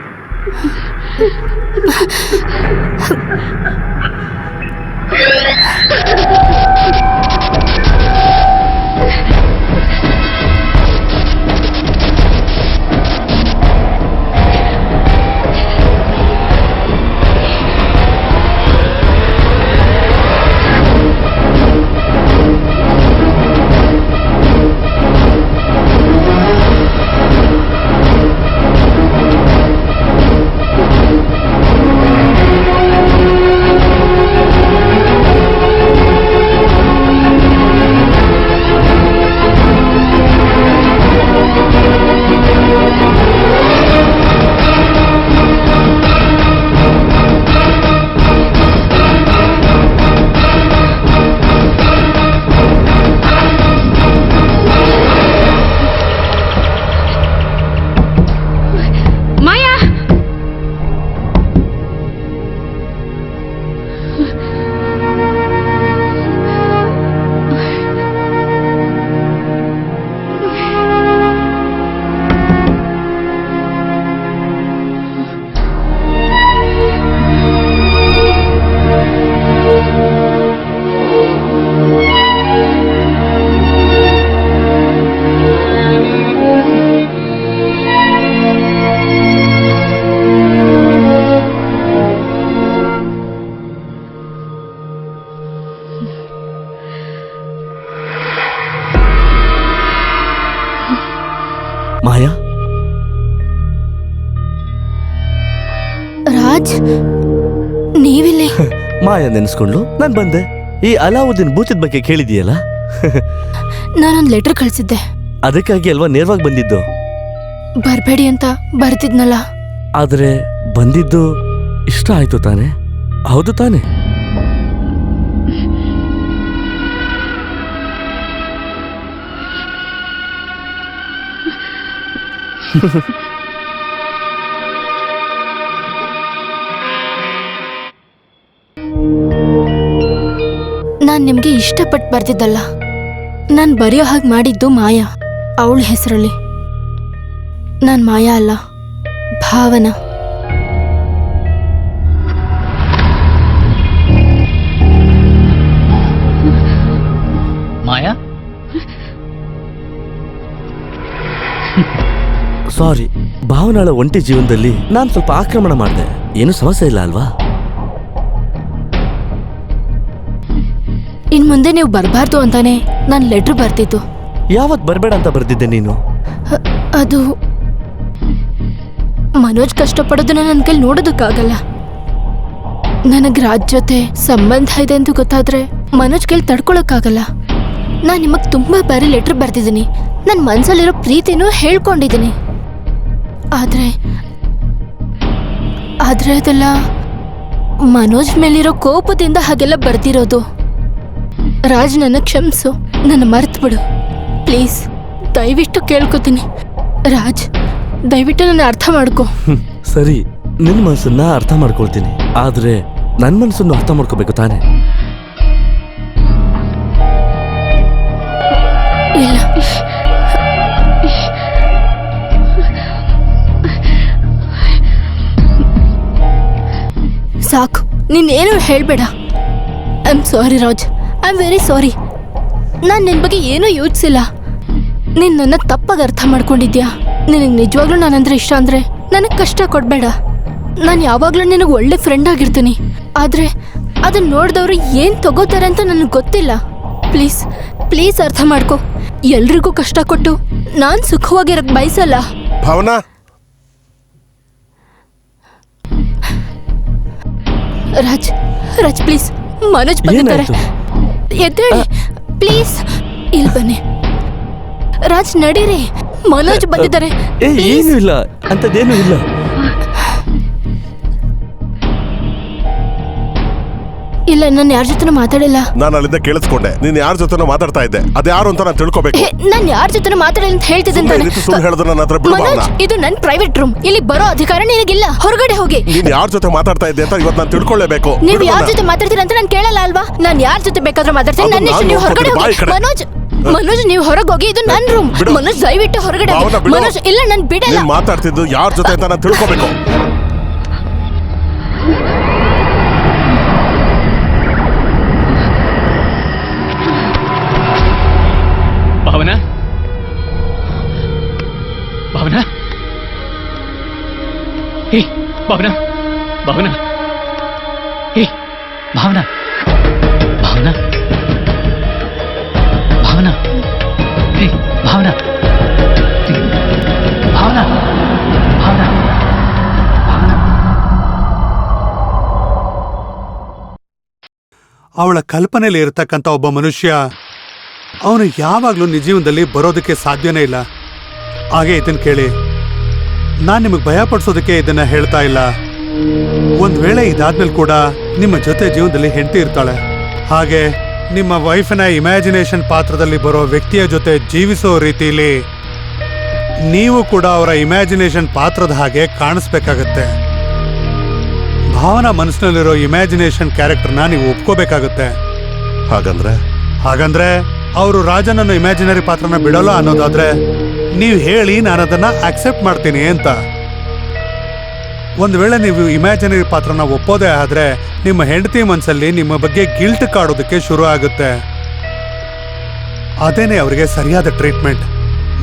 ಮಾಯಾ ನೆನೆಸ್ಕೊಂಡು ನಾನ್ ಬಂದೆ. ಈ ಅಲಾವುದ್ದೀನ್ ಭೂತದ ಬಗ್ಗೆ ಕೇಳಿದೀಯಲ್ಲ? ನಾನೊಂದ್ ಲೆಟರ್ ಕಳ್ಸಿದ್ದೆ. ಅದಕ್ಕಾಗಿ ಅಲ್ವಾ ನೇರವಾಗಿ ಬಂದಿದ್ದು. ಬರ್ಬೇಡಿ ಅಂತ ಬರ್ತಿದ್ನಲ್ಲ. ಆದ್ರೆ ಬಂದಿದ್ದು ಇಷ್ಟ ಆಯ್ತು ತಾನೆ? ಹೌದು ತಾನೆ? ನಾನ್ ನಿಮ್ಗೆ ಇಷ್ಟಪಟ್ಟು ಬರ್ತಿದ್ದಲ್ಲ. ನಾನ್ ಬರೆಯೋ ಹಾಗೆ ಮಾಡಿದ್ದು ಮಾಯಾ, ಅವಳ ಹೆಸರಲ್ಲಿ. ನಾನ್ ಮಾಯಾ ಅಲ್ಲ, ಭಾವನಾ. ಮಾಯಾ, ಸಾರಿ, ಭಾವನಾಳ ಒಂಟಿ ಜೀವನದಲ್ಲಿ ನಾನ್ ಸ್ವಲ್ಪ ಆಕ್ರಮಣ ಮಾಡಿದೆ. ಏನು ಸಮಸ್ಯೆ ಇಲ್ಲ ಅಲ್ವಾ? ಇನ್ ಮುಂದೆ ನೀವು ಬರಬಾರ್ದು ಅಂತಾನೆ ನಾನು ಲೆಟರ್ ಬರ್ತಿದ್ದು. ಯಾವತ್ ಬರ್ಬೇಡ ಅಂತ ಬರ್ದಿದ್ದೆ ನೀನು? ಅದು ಮನೋಜ್ ಕಷ್ಟಪಡೋದನ್ನ ನನ್ನ ಕೈಲಿ ನೋಡೋದಕ್ಕಾಗಲ್ಲ. ನನಗ್ ರಾಜ್ ಜೊತೆ ಸಂಬಂಧ ಇದೆ ಅಂತ ಗೊತ್ತಾದ್ರೆ ಮನೋಜ್ ಕೈಲಿ ತಡ್ಕೊಳಕ್ಕಾಗಲ್ಲ. ನಾನ್ ನಿಮಗ್ ತುಂಬಾ ಬಾರಿ ಲೆಟರ್ ಬರ್ತಿದ್ದೀನಿ, ನನ್ನ ಮನ್ಸಲ್ಲಿರೋ ಪ್ರೀತಿನೂ ಹೇಳ್ಕೊಂಡಿದ್ದೀನಿ. ಆದ್ರೆ ಅದೆಲ್ಲ ಮನೋಜ್ ಮೇಲಿರೋ ಕೋಪದಿಂದ ಹಾಗೆಲ್ಲ ಬರ್ತಿರೋದು. ರಾಜ್, ನನ್ನ ಕ್ಷಮಿಸು, ನನ್ನ ಮರ್ತು ಬಿಡು ಪ್ಲೀಸ್. ದಯವಿಟ್ಟು ಕೇಳ್ಕೊತೀನಿ ರಾಜ್, ದಯವಿಟ್ಟು ನನ್ನ ಅರ್ಥ ಮಾಡ್ಕೊ. ಸರಿ, ನಿನ್ ಮನಸ್ಸನ್ನ ಅರ್ಥ ಮಾಡ್ಕೊಳ್ತೀನಿ, ಆದ್ರೆ ನನ್ ಮನಸ್ಸನ್ನು ಅರ್ಥ ಮಾಡ್ಕೋಬೇಕು ತಾನೆ? ಇಲ್ಲ, ಸಾಕು, ನೀನೇನು ಹೇಳ್ಬೇಡ. I am sorry Raj, I am very ಸಾರಿ. ನಾನು ನಿನ್ನ ಬಗ್ಗೆ ಏನೂ ಯೋಚಿಸಿಲ್ಲ. ನೀನು ನನ್ನ ತಪ್ಪಾಗಿ ಅರ್ಥ ಮಾಡ್ಕೊಂಡಿದ್ಯಾ. ನಿನಗೆ ನಿಜವಾಗ್ಲೂ ನಾನಂದ್ರೆ ಇಷ್ಟ ಅಂದರೆ ನನಗೆ ಕಷ್ಟ ಕೊಡಬೇಡ. ನಾನು ಯಾವಾಗಲೂ ನಿನಗೆ ಒಳ್ಳೆ ಫ್ರೆಂಡ್ ಆಗಿರ್ತೀನಿ. ಆದರೆ ಅದನ್ನ ನೋಡಿದವರು ಏನು ತಗೋತಾರೆ ಅಂತ ನನಗೆ ಗೊತ್ತಿಲ್ಲ. ಪ್ಲೀಸ್ ಪ್ಲೀಸ್ ಅರ್ಥ ಮಾಡ್ಕೊ. ಎಲ್ರಿಗೂ ಕಷ್ಟ ಕೊಟ್ಟು ನಾನು ಸುಖವಾಗಿರಕ್ಕೆ ಬಯಸಲ್ಲ. ಭಾವನಾ, ರಾಜ್, ರಾಜ್ ಪ್ಲೀಸ್, ಮನೋಜ್ ಬಂದಿದ್ದಾರೆ. ಎದ್ದೇಳಿ ಪ್ಲೀಸ್. ಇಲ್ಲಿ ಬನ್ನಿ ರಾಜ್, ನಡೀರಿ. ಮನೋಜ್ ಬಂದಿದ್ದಾರೆ. ಏನು ಇಲ್ಲ, ಅಂತದೇನು ಇಲ್ಲ. ಇಲ್ಲ, ನಾನು ಯಾರ ಜೊತೆ ಮಾತಾಡಿಲ್ಲ. ನಾನು ಅಲ್ಲಿಂದ ಕೇಳಿಸ್ಕೊಂಡೆ ನೀನ್ ಯಾರ ಜೊತೆ ಮಾತಾಡ್ತಾ ಇದ್ದೆ. ಅದ್ಯಾರು ಅಂತ ನಾನು ತಿಳ್ಕೊಬೇಕು. ನಾನು ಯಾರ ಜೊತೆ ಮಾತಾಡಿಲ್ಲ ಅಂತ ಹೇಳ್ತಿದ್ದೀನಿ. ಸುಳ್ಳು ಹೇಳಿದ್ರೆ ನನ್ನ ಹತ್ರ ಬಿಡು ಭಾವನಾ. ಇದು ನನ್ನ ಪ್ರೈವೇಟ್ ರೂಮ್, ಇಲ್ಲಿ ಬರೋ ಅಧಿಕಾರ ನಿನಗಿಲ್ಲ. ಹೊರಗಡೆ ಹೋಗಿ. ನೀನ್ ಯಾರ ಜೊತೆ ಮಾತಾಡ್ತಾ ಇದ್ದೆ ಅಂತ ಇವತ್ತು ನಾನು ತಿಳ್ಕೊಳ್ಳೇಬೇಕು. ನೀವು ಯಾರ ಜೊತೆ ಮಾತಾಡ್ತೀರಾ ಅಂತ ನಾನು ಕೇಳಲ್ಲ ಅಲ್ವಾ? ನಾನು ಯಾರ ಜೊತೆ ಬೇಕಾದ್ರೂ ಮಾತಾಡ್ತೀನಿ. ನನ್ನ ಇಷ್ಟ, ನೀವು ಹೊರಗಡೆ ಹೋಗಿ. ಮನೋಜ್, ನೀವು ಹೊರಗೆ ಹೋಗಿ, ಇದು ನನ್ನ ರೂಮ್. ಮನೋಜ್, ದಯವಿಟ್ಟು ಹೊರಗಡೆ ಹೋಗಿ. ಮನೋಜ್, ಇಲ್ಲ, ನಾನು ಬಿಡಲ್ಲ. ನೀನ್ ಮಾತಾಡ್ತಿದ್ದು ಯಾರ ಜೊತೆ ಅಂತ ನಾನು ತಿಳ್ಕೊಬೇಕು. ಭಾವನಾ, ಭಾವನಾ, ಹೇ ಭಾವನಾ, ಭಾವನಾ, ಹೇ ಭಾವನಾ, ಭಾವನಾ, ಭಾವನಾ, ಹೇ ಭಾವನಾ, ಭಾವನಾ, ಭಾವನಾ, ಭಾವನಾ. ಅವಳ ಕಲ್ಪನೆಯಲ್ಲಿ ಇರತಕ್ಕಂಥ ಒಬ್ಬ ಮನುಷ್ಯ ಅವನು ಯಾವಾಗಲೂ ನಿಜ ಜೀವನದಲ್ಲಿ ಬರೋದಕ್ಕೆ ಸಾಧ್ಯನೇ ಇಲ್ಲ. ಹಾಗೆ ಇದನ್ನು ಕೇಳಿ, ನಾನು ನಿಮಗೆ ಭಯ ಪಡಿಸೋದಕ್ಕೆ ಇದನ್ನ ಹೇಳ್ತಾ ಇಲ್ಲ. ಒಂದ್ ವೇಳೆ ಇದಾದ್ಮೇಲೆ ಕೂಡ ನಿಮ್ಮ ಜೊತೆ ಜೀವನದಲ್ಲಿ ಹೆಂಡತಿ ಇರ್ತಾಳೆ. ಹಾಗೆ ನಿಮ್ಮ ವೈಫಿನ ಇಮ್ಯಾಜಿನೇಷನ್ ಪಾತ್ರದಲ್ಲಿ ಬರೋ ವ್ಯಕ್ತಿಯ ಜೊತೆ ಜೀವಿಸೋ ರೀತಿಯಲ್ಲಿ ನೀವು ಕೂಡ ಅವರ ಇಮ್ಯಾಜಿನೇಷನ್ ಪಾತ್ರದ ಹಾಗೆ ಕಾಣಿಸ್ಬೇಕಾಗತ್ತೆ. ಭಾವನಾ ಮನಸ್ಸಿನಲ್ಲಿರೋ ಇಮ್ಯಾಜಿನೇಷನ್ ಕ್ಯಾರೆಕ್ಟರ್ನ ನೀವು ಒಪ್ಕೋಬೇಕಾಗತ್ತೆ. ಹಾಗಂದ್ರೆ ಅವರು ರಾಜನನ್ನು ಇಮ್ಯಾಜಿನರಿ ಪಾತ್ರನ ಬಿಡೋಲ್ಲ ಅನ್ನೋದಾದ್ರೆ ನೀವು ಹೇಳಿ, ನಾನು ಅದನ್ನ ಅಕ್ಸೆಪ್ಟ್ ಮಾಡ್ತೀನಿ ಅಂತ. ಒಂದು ವೇಳೆ ನೀವು ಇಮ್ಯಾಜಿನರಿ ಪಾತ್ರನ ಒಪ್ಪೋದೇ ಆದ್ರೆ ನಿಮ್ಮ ಹೆಂಡತಿ ಮನಸ್ಸಲ್ಲಿ ನಿಮ್ಮ ಬಗ್ಗೆ ಗಿಲ್ಟ್ ಕಾಡೋದಕ್ಕೆ ಶುರು ಆಗುತ್ತೆ. ಅದೇನೆ ಅವರಿಗೆ ಸರಿಯಾದ ಟ್ರೀಟ್ಮೆಂಟ್.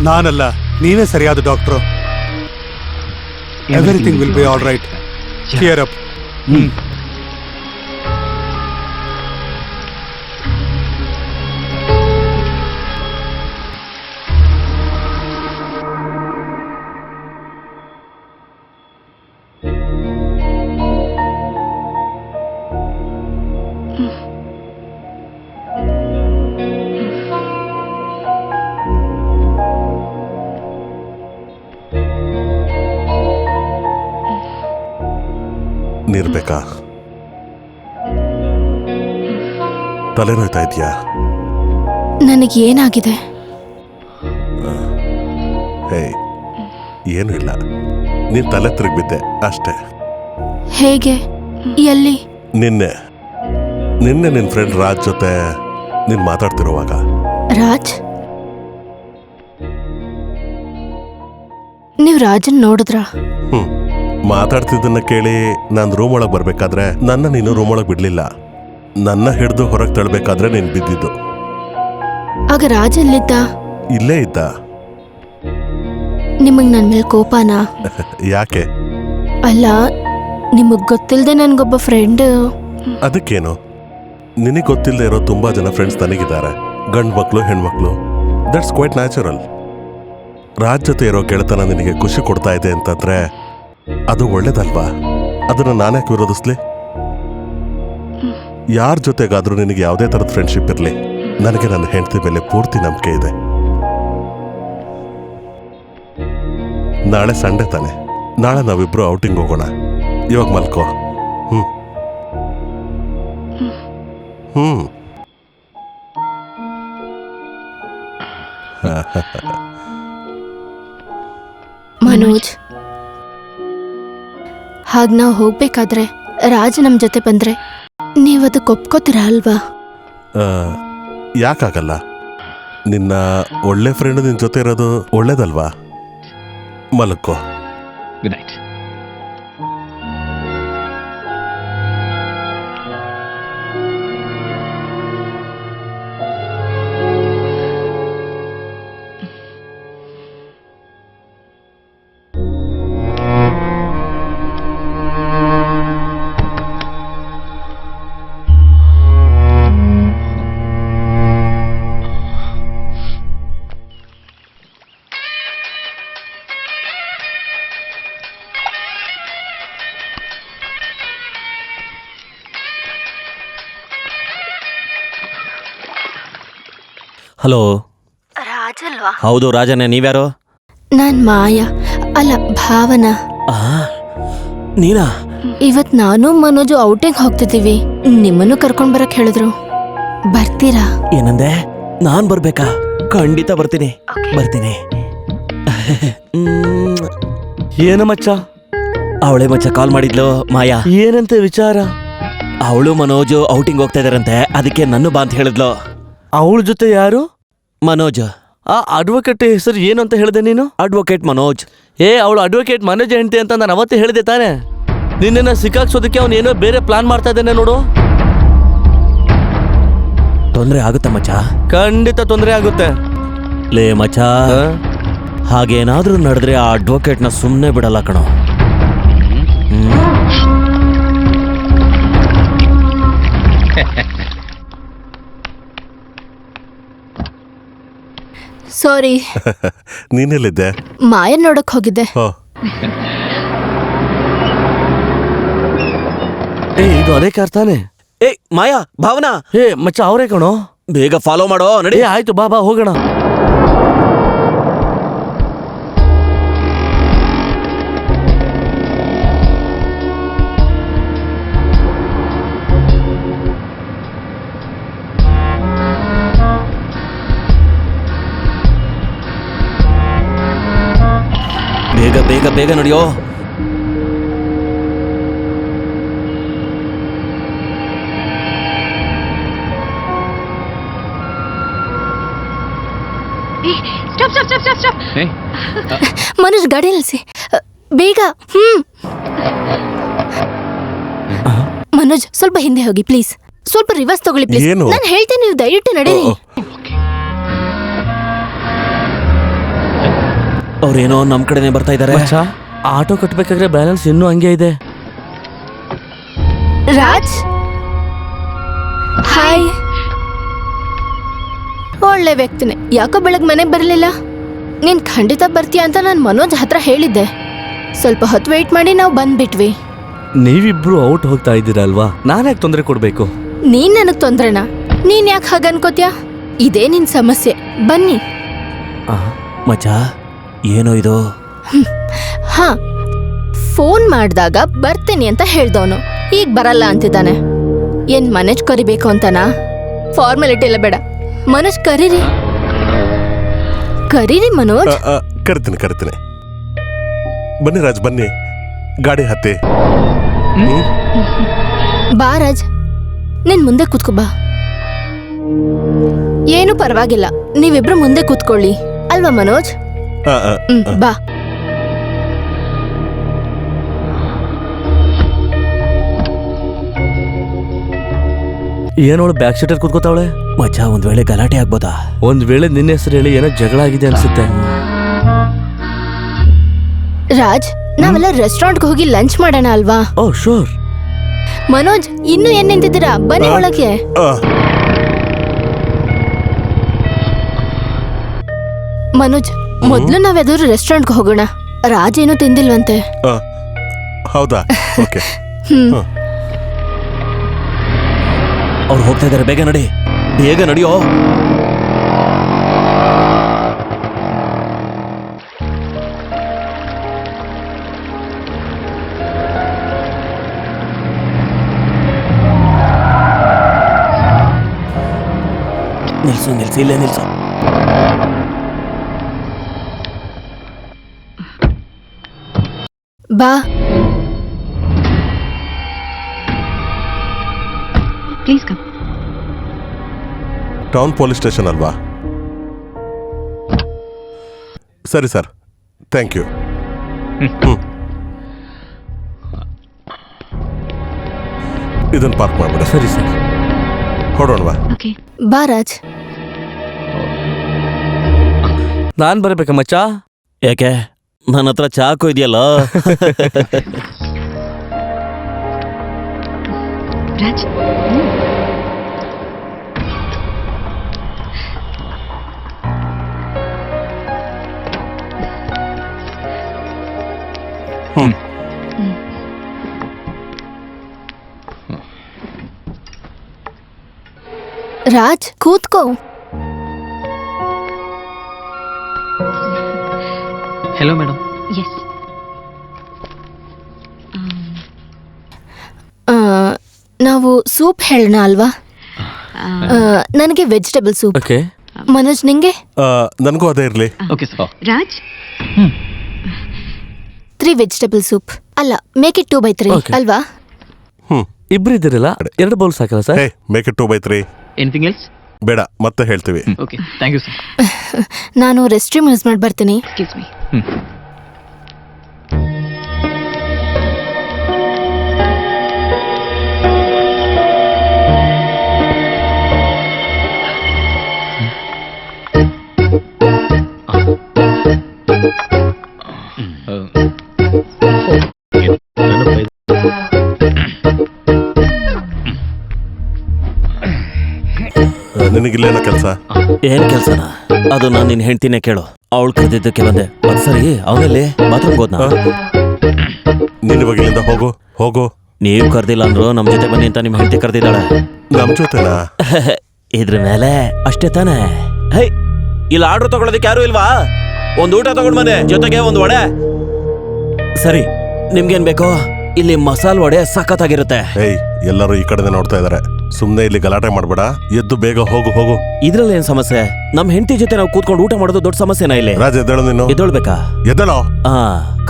ನಾನಲ್ಲ, ನೀವೇ ಸರಿಯಾದ doctor. Everything will be all right. Cheer up. ತಲೆನೋಯ್ತಾ ಇದೆಯಾ? ನನಗೇನಾಗಿದೆ? ಹೇ, ಏನೂ ಇಲ್ಲ. ನೀನ್ ತಲೆ ತಿರುಗ್ಬಿದ್ದೆ ಅಷ್ಟೇ. ಹೇಗೆ? ಎಲ್ಲಿ? ನಿನ್ನೆ ನಿನ್ ಫ್ರೆಂಡ್ ರಾಜ್ ಜೊತೆ ನೀನ್ ಮಾತಾಡ್ತಿರುವಾಗ. ರಾಜ್? ನೀವು ರಾಜನ್ ನೋಡಿದ್ರಾ? ಮಾತಾಡ್ತಿದ್ದನ್ನ ಕೇಳಿ ನಾನು ರೂಮ್ ಒಳಗೆ ಬರ್ಬೇಕಾದ್ರೆ ನನ್ನ ನೀನು ರೂಮ್ ಒಳಗೆ ಬಿಡ್ಲಿಲ್ಲ. ನನ್ನ ಹಿಡಿದು ಹೊರಗೆ ತಳ್ಬೇಕಾದ್ರೆ ನೀನ್ ಬಿದ್ದಿದ್ದು. ಆಗ ರಾಜ್ ಎಲ್ಲಿದ್ದ? ಇಲ್ಲೇ ಇದ್ದ. ನಿಮಗ್ ನನ್ ಮೇಲೆ ಕೋಪನಾ? ಯಾಕೆ? ಅಲ್ಲ, ನಿಮಗ್ ಗೊತ್ತಿಲ್ದೆ ನನ್ಗೊಬ್ಬ ಫ್ರೆಂಡ್. ಅದಕ್ಕೇನು? ನಿನಗೆ ಗೊತ್ತಿಲ್ಲದೆ ಇರೋ ತುಂಬಾ ಜನ ಫ್ರೆಂಡ್ಸ್ ನನಗಿದ್ದಾರೆ, ಗಂಡು ಮಕ್ಕಳು ಹೆಣ್ಮಕ್ಳು. That's quite natural. ರಾಜ್ ಜೊತೆ ಇರೋ ಗೆಳೆತನ ನಿನಗೆ ಖುಷಿ ಕೊಡ್ತಾ ಇದೆ ಅಂತಂದ್ರೆ ಅದು ಒಳ್ಳೇದಲ್ವಾ? ಅದನ್ನ ನಾನ್ಯಾಕೆ ವಿರೋಧಿಸ್ಲಿ? ಯಾರ ಜೊತೆಗಾದ್ರೂ ನಿನಗೆ ಯಾವುದೇ ಥರದ ಫ್ರೆಂಡ್ಶಿಪ್ ಇರಲಿ, ನನಗೆ ನನ್ನ ಹೆಂಡತಿ ಮೇಲೆ ಪೂರ್ತಿ ನಂಬಿಕೆ ಇದೆ. ನಾಳೆ ಸಂಡೇ ತಾನೆ, ನಾಳೆ ನಾವಿಬ್ರು ಔಟಿಂಗ್ ಹೋಗೋಣ. ಇವಾಗ ಮಲ್ಕೋ. ಮನೋಜ್, ಹಾಗ ನಾವು ಹೋಗ್ಬೇಕಾದ್ರೆ ರಾಜ್ ನಮ್ ಜೊತೆ ಬಂದ್ರೆ ನೀವದಕ್ಕೆ ಒಪ್ಕೋತೀರಾ ಅಲ್ವಾ? ಯಾಕಾಗಲ್ಲ? ನಿನ್ನ ಒಳ್ಳೆ ಫ್ರೆಂಡ್ ನಿನ್ ಜೊತೆ ಇರೋದು ಒಳ್ಳೇದಲ್ವಾ? ಮಲಕ್ಕೋ. Good night. ಹಲೋ. ರಾಜ್ ಅಲ್ವಾ? ಹೌದು, ರಾಜನೇ. ನೀವ್ಯಾರು? ನಾನ್ ಮಾಯಾ, ಅಲ್ಲ ಭಾವನಾ. ನೀನಾ? ಇವತ್ ನಾನು ಮನೋಜು ಔಟಿಂಗ್ ಹೋಗ್ತಿದ್ದೀವಿ. ನಿಮ್ಮನ್ನು ಕರ್ಕೊಂಡ್ ಬರಕ್ ಹೇಳಿದ್ರು. ಬರ್ತೀರಾ? ಏನಂದೆ? ನಾನ್ ಬರ್ಬೇಕಾ? ಖಂಡಿತ ಬರ್ತೀನಿ. ಬರ್ತೀನಿ. ಏನ ಮಚ್ಚ? ಅವಳೆ ಮಚ್ಚ ಕಾಲ್ ಮಾಡಿದ್ಲು, ಮಾಯಾ. ಏನಂತೆ ವಿಚಾರ? ಅವಳು ಮನೋಜ್ ಔಟಿಂಗ್ ಹೋಗ್ತಾ ಇದಾರಂತೆ, ಅದಕ್ಕೆ ನನ್ನ ಬಾ ಅಂತ ಹೇಳಿದ್ಲು. ಅವಳ ಜೊತೆ ಯಾರು? ಮನೋಜ್. ಆ ಅಡ್ವೊಕೇಟ್ ಹೆಸರು ಏನು ಅಂತ ಹೇಳಿದೆ ನೀನು? ಅಡ್ವೊಕೇಟ್ ಮನೋಜ್. ಅವಳು ಅಡ್ವೊಕೇಟ್ ಮನೋಜ್ ಹೆಂಡತಿ ಅಂತ ನಾನು ಅವತ್ತೇ ಹೇಳಿದೆ ತಾನೆ. ನಿನ್ನ ಸಿಕ್ಕಾಕ್ಸೋದಕ್ಕೆ ಅವನು ಏನೋ ಬೇರೆ ಪ್ಲಾನ್ ಮಾಡ್ತಾ ಇದ್ದಾನೆ ನೋಡು. ತೊಂದ್ರೆ ಆಗುತ್ತಾ ಮಚ್ಚ? ಖಂಡಿತ ತೊಂದರೆ ಆಗುತ್ತೆ. ಲೇ ಮಚ್ಚ, ಹಾಗೇನಾದ್ರೂ ನಡೆದ್ರೆ ಆ ಅಡ್ವೊಕೇಟ್ನ ಸುಮ್ಮನೆ ಬಿಡಲ್ಲ ಕಣೋ. ಸಾರಿ. ನೀನೆಲ್ಲಿದ್ದೆ? ಮಾಯನ್ ನೋಡಕ್ ಹೋಗಿದ್ದೆ. ಇದು ಅದೇ ಕಾರ್ ತಾನೆ? ಮಾಯಾ, ಭಾವನಾ. ಮಚ್ಚ ಅವರೇ ಕಣೋ. ಬೇಗ ಫಾಲೋ ಮಾಡೋ. ನಡಿ. ಆಯ್ತು, ಬಾ ಬಾ ಹೋಗೋಣ. ಬೇಗ ಬೇಗ ಬೇಗ ನಡಿಯೋ. ಮನೋಜ್ ಗಾಡಿ ನಿಲ್ಸಿ ಬೇಗ. ಮನೋಜ್ ಸ್ವಲ್ಪ ಹಿಂದೆ ಹೋಗಿ ಪ್ಲೀಸ್. ಸ್ವಲ್ಪ ರಿವರ್ಸ್ ತಗೊಳ್ಳಿ ಪ್ಲೀಸ್. ನಾನು ಹೇಳ್ತೇನೆ, ನೀವು ದಯವಿಟ್ಟು ನಡೀರಿ. ಅವ್ರೇನೋ ನಮ್ ಕಡೆನೆ ಬರ್ತಾ ಇದಾರೆ. ಆಟೋ ಕಟ್ಬೇಕಾದ್ರೆ ಬ್ಯಾಲೆನ್ಸ್ ಇನ್ನೂ ಹಂಗೆ ಇದೆ. ರಾಜ್, ಹಾಯ್. ಒಳ್ಳೆ ವ್ಯಕ್ತಿನೇ. ಯಾಕೋ ಬೆಳಗ್ಗೆ ಮನೆಗೆ ಬರಲಿಲ್ಲ? ನೀನ್ ಖಂಡಿತ ಬರ್ತೀಯ ಅಂತ ನಾನು ಮನೋಜ್ ಹತ್ರ ಹೇಳಿದ್ದೆ. ಸ್ವಲ್ಪ ಹೊತ್ತು ವೇಟ್ ಮಾಡಿ ನಾವು ಬಂದ್ಬಿಟ್ವಿ. ನೀವಿಬ್ರು ಔಟ್ ಹೋಗ್ತಾ ಇದ್ದೀರಲ್ವಾ, ನಾನ್ಯಾಕೆ ತೊಂದರೆ ಕೊಡ್ಬೇಕು? ನೀನ್ ನನಗ್ ತೊಂದ್ರೆನಾ? ನೀನ್ ಯಾಕೆ ಹಾಗ ಅನ್ಕೋತ್ಯಾ? ಇದೇ ನಿನ್ ಸಮಸ್ಯೆ. ಬನ್ನಿ. ಮಚ್ಚ, ಏನೋ ಇದು? ಹಾ, ಫೋನ್ ಮಾಡಿದಾಗ ಬರ್ತೀನಿ ಅಂತ ಹೇಳ್ದವನು ಈಗ ಬರಲ್ಲ ಅಂತಿದ್ದಾನೆ. ಏನ್ ಮನೇಜ್ ಕರಿಬೇಕು ಅಂತನಾ? ಫಾರ್ಮಾಲಿಟಿ ಎಲ್ಲ ಬೇಡ. ಮನೋಜ್ ಕರೀರಿ ಮನೋಜ್. ಕರಿತೀನಿ. ಬನ್ನಿ ರಾಜ್, ಬನ್ನಿ, ಗಾಡಿ ಹತ್ತಿ. ಬಾ ರಾಜ್, ನೀನ್ ಮುಂದೆ ಕೂತ್ಕೋ ಬಾ. ಏನು ಪರವಾಗಿಲ್ಲ, ನೀವಿಬ್ರು ಮುಂದೆ ಕೂತ್ಕೊಳ್ಳಿ ಅಲ್ವಾ ಮನೋಜ್? ಬಾ. ಏನೋಳು ಬ್ಯಾಕ್ ಸೀಟರ್ ಕೂತ್ಕೋತಾವಳೆ. ಮಚ್ಚ, ಒಂದ್ ವೇಳೆ ಗಲಾಟೆ ಆಗ್ಬೋದಾ? ಒಂದ್ ವೇಳೆ ನಿನ್ನ ಹೆಸರು ಹೇಳಿ ಏನೋ ಜಗಳ ಆಗಿದೆ ಅನ್ಸುತ್ತೆ. ರಾಜ್, ನಾವೆಲ್ಲ ರೆಸ್ಟೋರೆಂಟ್ಗೆ ಹೋಗಿ ಲಂಚ್ ಮಾಡೋಣ ಅಲ್ವಾ? ಓ ಶೋರ್. ಮನೋಜ್, ಇನ್ನು ಏನ್ ನಿಂತಿದ್ದೀರಾ? ಬನ್ನಿ ಒಳಗೆ. ಮನೋಜ್, ಮೊದ್ಲು ನಾವ್ಯಾವ್ದಾದ್ರು ರೆಸ್ಟೋರೆಂಟ್ಗೆ ಹೋಗೋಣ. ರಾಜ್ ಏನೂ ತಿಂದಿಲ್ವಂತೆ. ಹೌದಾ? ಓಕೆ. ಅವ್ರು ಹೋಗ್ತಾ ಇದಾರೆ, ಬೇಗ ನಡಿಯೋ. ನಿಲ್ಸು, ಇಲ್ಲೇ ನಿಲ್ಸು. ಬಾ. Please come. Town police station ಅಲ್ವಾ? ಸರಿ ಸರ್, ಥ್ಯಾಂಕ್ ಯು. ಇದನ್ನ ಪಾರ್ಕ್ ಮಾಡ್ಬೇಡ. ಸರಿ ಸರ್, ಹೊಡೋಣವಾ? Okay. ಬಾ ರಾಜ್. ನಾನ್ ಬರಬೇಕಾ ಮಚ್ಚ? ಯಾಕೆ, ನನ್ನ ಹತ್ರ ಚಾಕು ಇದೆಯಲ್ಲ. Raj. ರಾಜ್, ಕೂತ್ಕೋ. Hello, madam. Yes. ನಾವು ಸೂಪ್ ಹೇಳೋಣ ಅಲ್ವಾ? ನನಗೆ ವೆಜಿಟೇಬಲ್ ಸೂಪ್. ಓಕೆ. ಮನೋಜ್, ನಿಂಗೆ? ನನಗೂ ಅದೇ ಇರಲಿ. Okay, sir. Raj. 3 vegetable soup. ಅಲ್ಲ, ಮೇಕ್ ಇಟ್ 2/3 Okay. ಅಲ್ವಾ? ಇಬ್ರು ಇದ್ದೀರಲ್ಲ, 2 ಬೌಲ್ ಸಾಕಲ್ಲ ಸರ್? ಹೇ, ಮೇಕ್ ಇಟ್ 2/3. Anything else? ಬೇಡ, ಮತ್ತೆ ಹೇಳ್ತೀವಿ. Okay, thank you, sir. ನಾನು ರೆಸ್ಟ್ ರೂಮ್ ಯೂಸ್ ಮಾಡಿ ಬರ್ತೀನಿ. Excuse me. ನಿನಗಿಲ್ಲೇನೋ ಕೆಲಸ? ಏನ್ ಕೆಲ್ಸನ? ಅದು ನಾನು ನಿನ್ ಹೆಂಡ್ತಿನೇ ಕೇಳು. ಅವಳು ಕರೆದಿದ್ದಕ್ಕೆ ಬಂದೆ. ಅದ್ ಸರಿ, ಅವನಲ್ಲಿ ಬಾತ್ರೂಮ್ಗೆ ಹೋದ್ನ? ನೀನ್ ಇವಾಗ ಇಲ್ಲಿಂದ ಹೋಗು. ನೀವ್ ಕರ್ದಿಲ್ಲ ಅಂದ್ರು ನಮ್ ಜೊತೆ ಬನ್ನಿ ಅಂತ ನಿಮ್ ಹೆಂಡ್ತಿ ಕರ್ದಿದ್ದಾಳೆ. ನಮ್ ಜೊತೆನಾ? ಇದ್ರ ಮೇಲೆ ಅಷ್ಟೇ ತಾನೆ? ಹೈ, ಇಲ್ಲಿ ಆರ್ಡರ್ ತಗೊಳೋದಕ್ಕೆ ಯಾರು ಇಲ್ವಾ? ಒಂದ್ ಊಟ ತಗೊಂಡ್ ಬನ್ನಿ, ಜೊತೆಗೆ ಒಂದ್ ವಡೆ. ಸರಿ, ನಿಮ್ಗೇನ್ ಬೇಕೋ? ಇಲ್ಲಿ ಮಸಾಲ ವಡೆ ಸಖತ್ತಾಗಿರುತ್ತೆ. ಏಯ್, ಎಲ್ಲರೂ ಈ ಕಡೆ ನೋಡ್ತಾ ಇದಾರೆ. ಸುಮ್ನೆ ಇಲ್ಲಿ ಗಲಾಟೆ ಮಾಡ್ಬೇಡ, ಎದ್ದು ಬೇಗ ಹೋಗು. ಇದ್ರಲ್ಲಿ ಏನ್ ಸಮಸ್ಯೆ? ನಮ್ ಹೆಂಡತಿ ಜೊತೆ ನಾವು ಕೂತ್ಕೊಂಡು ಊಟ ಮಾಡೋದು ದೊಡ್ಡ ಸಮಸ್ಯೆನಾ ಇಲ್ಲಿ? ರಾಜ, ಎದ್ದೇಳು ನೀನು. ಎದ್ದೊಳ್ಬೇಕಾ? ಎದ್ದೇಳೋ.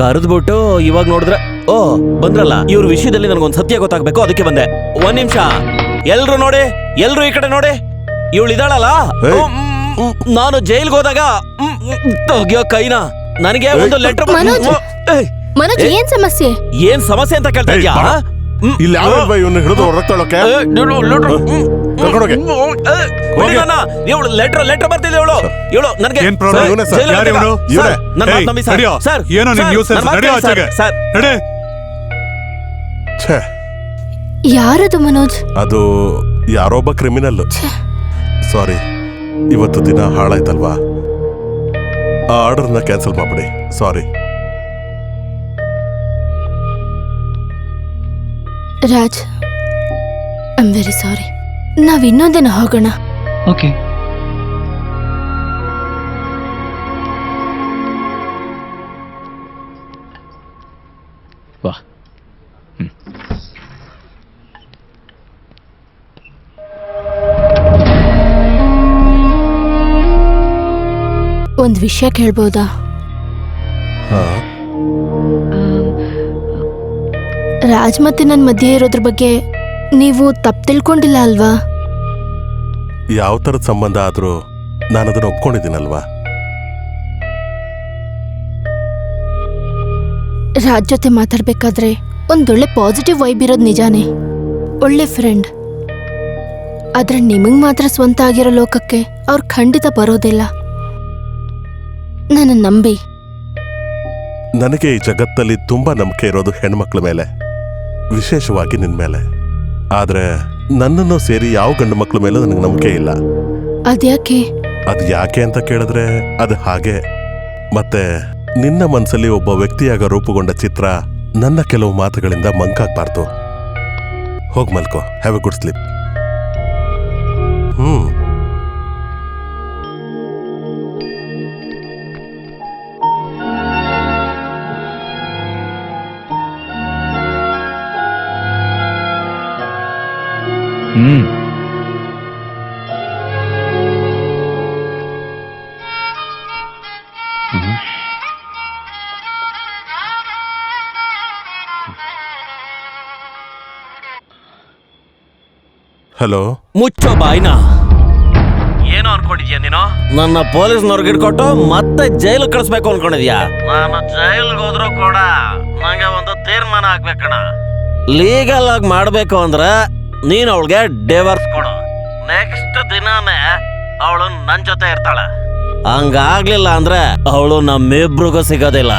ಕರೆದ್ಬಿಟ್ಟು ಇವಾಗ ನೋಡಿದ್ರೆ, ಓ ಬಂದ್ರಲ್ಲ. ಇವ್ರ ವಿಷಯದಲ್ಲಿ ನನಗೊಂದ್ ಸತ್ಯ ಗೊತ್ತಾಗ್ಬೇಕು, ಅದಕ್ಕೆ ಬಂದೆ. 1 ನಿಮಿಷ, ಎಲ್ರು ನೋಡಿ, ಎಲ್ರು ಈ ಕಡೆ ನೋಡಿ. ಇವಳು ಇದಾಳಲ್ಲ, ನಾನು ಜೈಲ್ಗೆ ಹೋದಾಗ ತೆಗಿಯೋ ಕೈನ ನನಗೆ ಒಂದು ಲೆಟರ್. ಮನೋಜ್, ಏನ್ ಸಮಸ್ಯೆ? ಏನ್ ಸಮಸ್ಯೆ ಅಂತ ಕೇಳ್ತಾ ಇದ್ಯಾ? ಇಲ್ಲಿ ಇವನ್ನ ಹಿಡಿದು ಹೊರತೊಳಕ್ಕೆ ಇವಳು ಲೆಟರ್ ಬರ್ತಿದ್ದೆ. ಇವಳು ನನಗೆ ಏನ್ ಪ್ರಾಬ್ಲಮ್? ಯಾರು ಇವನು? ಸರ್, ಏನೋ ನಿನ್ ನ್ಯೂಸೆನ್ಸ್? ನಡಿ ಆಚೆಗೆ. ನಡಿ. ಯಾರದು ಮನೋಜ್? ಅದು ಯಾರೊಬ್ಬ ಕ್ರಿಮಿನಲ್. ಸಾರಿ, ಇವತ್ತು ದಿನ ಹಾಳಾಯ್ತಲ್ವಾ? ಆ ಆರ್ಡರ್ನ ಕ್ಯಾನ್ಸಲ್ ಮಾಡ್ಬಿಡಿ. Sorry. Raj, I am very sorry. ನಾವ್ ಇನ್ನೊಂದಿನ ಹೋಗೋಣ. Okay. ವಾಹ್. ಒಂದ್ ವಿಷಯ ಕೇಳ್ಬೋದಾ? ಹಾ ರಾಜ್ ಮತ್ತೆ ನನ್ ಮಧ್ಯೆ ಇರೋದ್ರ ಬಗ್ಗೆ ನೀವು ತಪ್ಪು ತಿಳ್ಕೊಂಡಿಲ್ಲ ಅಲ್ವಾ? ಯಾವ ಥರದ ಸಂಬಂಧ ಆದ್ರೂ ನಾನು ಅದನ್ನ ಒಪ್ಕೊಂಡಿದ್ದೀನಲ್ವಾ? ರಾಜ್ ಜೊತೆ ಮಾತಾಡ್ಬೇಕಾದ್ರೆ ಒಂದೊಳ್ಳೆ ಪಾಸಿಟಿವ್ ವೈಬ್ ಇರೋದು ನಿಜಾನೇ, ಒಳ್ಳೆ ಫ್ರೆಂಡ್. ಆದ್ರೆ ನಿಮಗ್ ಮಾತ್ರ ಸ್ವಂತ ಆಗಿರೋ ಲೋಕಕ್ಕೆ ಅವ್ರು ಖಂಡಿತ ಬರೋದಿಲ್ಲ. ನನ್ನ ನಂಬಿ. ನನಗೆ ಈ ಜಗತ್ತಲ್ಲಿ ತುಂಬಾ ನಂಬಿಕೆ ಇರೋದು ಹೆಣ್ಮಕ್ಳ ಮೇಲೆ, ವಿಶೇಷವಾಗಿ ನಿನ್ ಮೇಲೆ. ಆದ್ರೆ ನನ್ನನ್ನು ಸೇರಿ ಯಾವ ಗಂಡು ಮಕ್ಳ ಮೇಲೂ ನನಗೆ ನಂಬಿಕೆ ಇಲ್ಲ. ಅದ್ಯಾಕೆ? ಅದು ಯಾಕೆ ಅಂತ ಕೇಳಿದ್ರೆ ಅದು ಹಾಗೆ. ಮತ್ತೆ ನಿನ್ನ ಮನಸ್ಸಲ್ಲಿ ಒಬ್ಬ ವ್ಯಕ್ತಿಯಾಗ ರೂಪುಗೊಂಡ ಚಿತ್ರ ನನ್ನ ಕೆಲವು ಮಾತುಗಳಿಂದ ಮಂಕಾಗ್ಬಾರ್ದು. ಹೋಗ್ ಮಲ್ಕೋ. Have a good sleep. Hello. ಮುಚ್ಚೋ ಬಾಯ್ನ. ಏನೋ ಅನ್ಕೊಂಡಿದ್ಯಾ ನೀನು? ನನ್ನ ಪೊಲೀಸ್ನವ್ರಿಗೆ ಹಿಡ್ಕೊಟ್ಟು ಮತ್ತೆ ಜೈಲು ಕಳಿಸ್ಬೇಕು ಅನ್ಕೊಂಡಿದ್ಯಾ? ನಾನು ಜೈಲ್ಗೆ ಹೋದ್ರು ಕೂಡ ನಂಗೆ ಒಂದು ತೀರ್ಮಾನ ಆಗ್ಬೇಕಣ. ಲೀಗಲ್ ಆಗಿ ಮಾಡ್ಬೇಕು ಅಂದ್ರೆ ನೀನ್ ಅವಳಿಗೆ ಡಿವೋರ್ಸ್ ಕೊಡು. ನೆಕ್ಸ್ಟ್ ದಿನಾನೇ ಅವಳು ನನ್ ಜೊತೆ ಇರ್ತಾಳೆ. ಹಂಗಾಗ್ಲಿಲ್ಲ ಅಂದ್ರೆ ಅವಳು ನಮ್ಮಿಬ್ರಿಗೂ ಸಿಗೋದಿಲ್ಲ.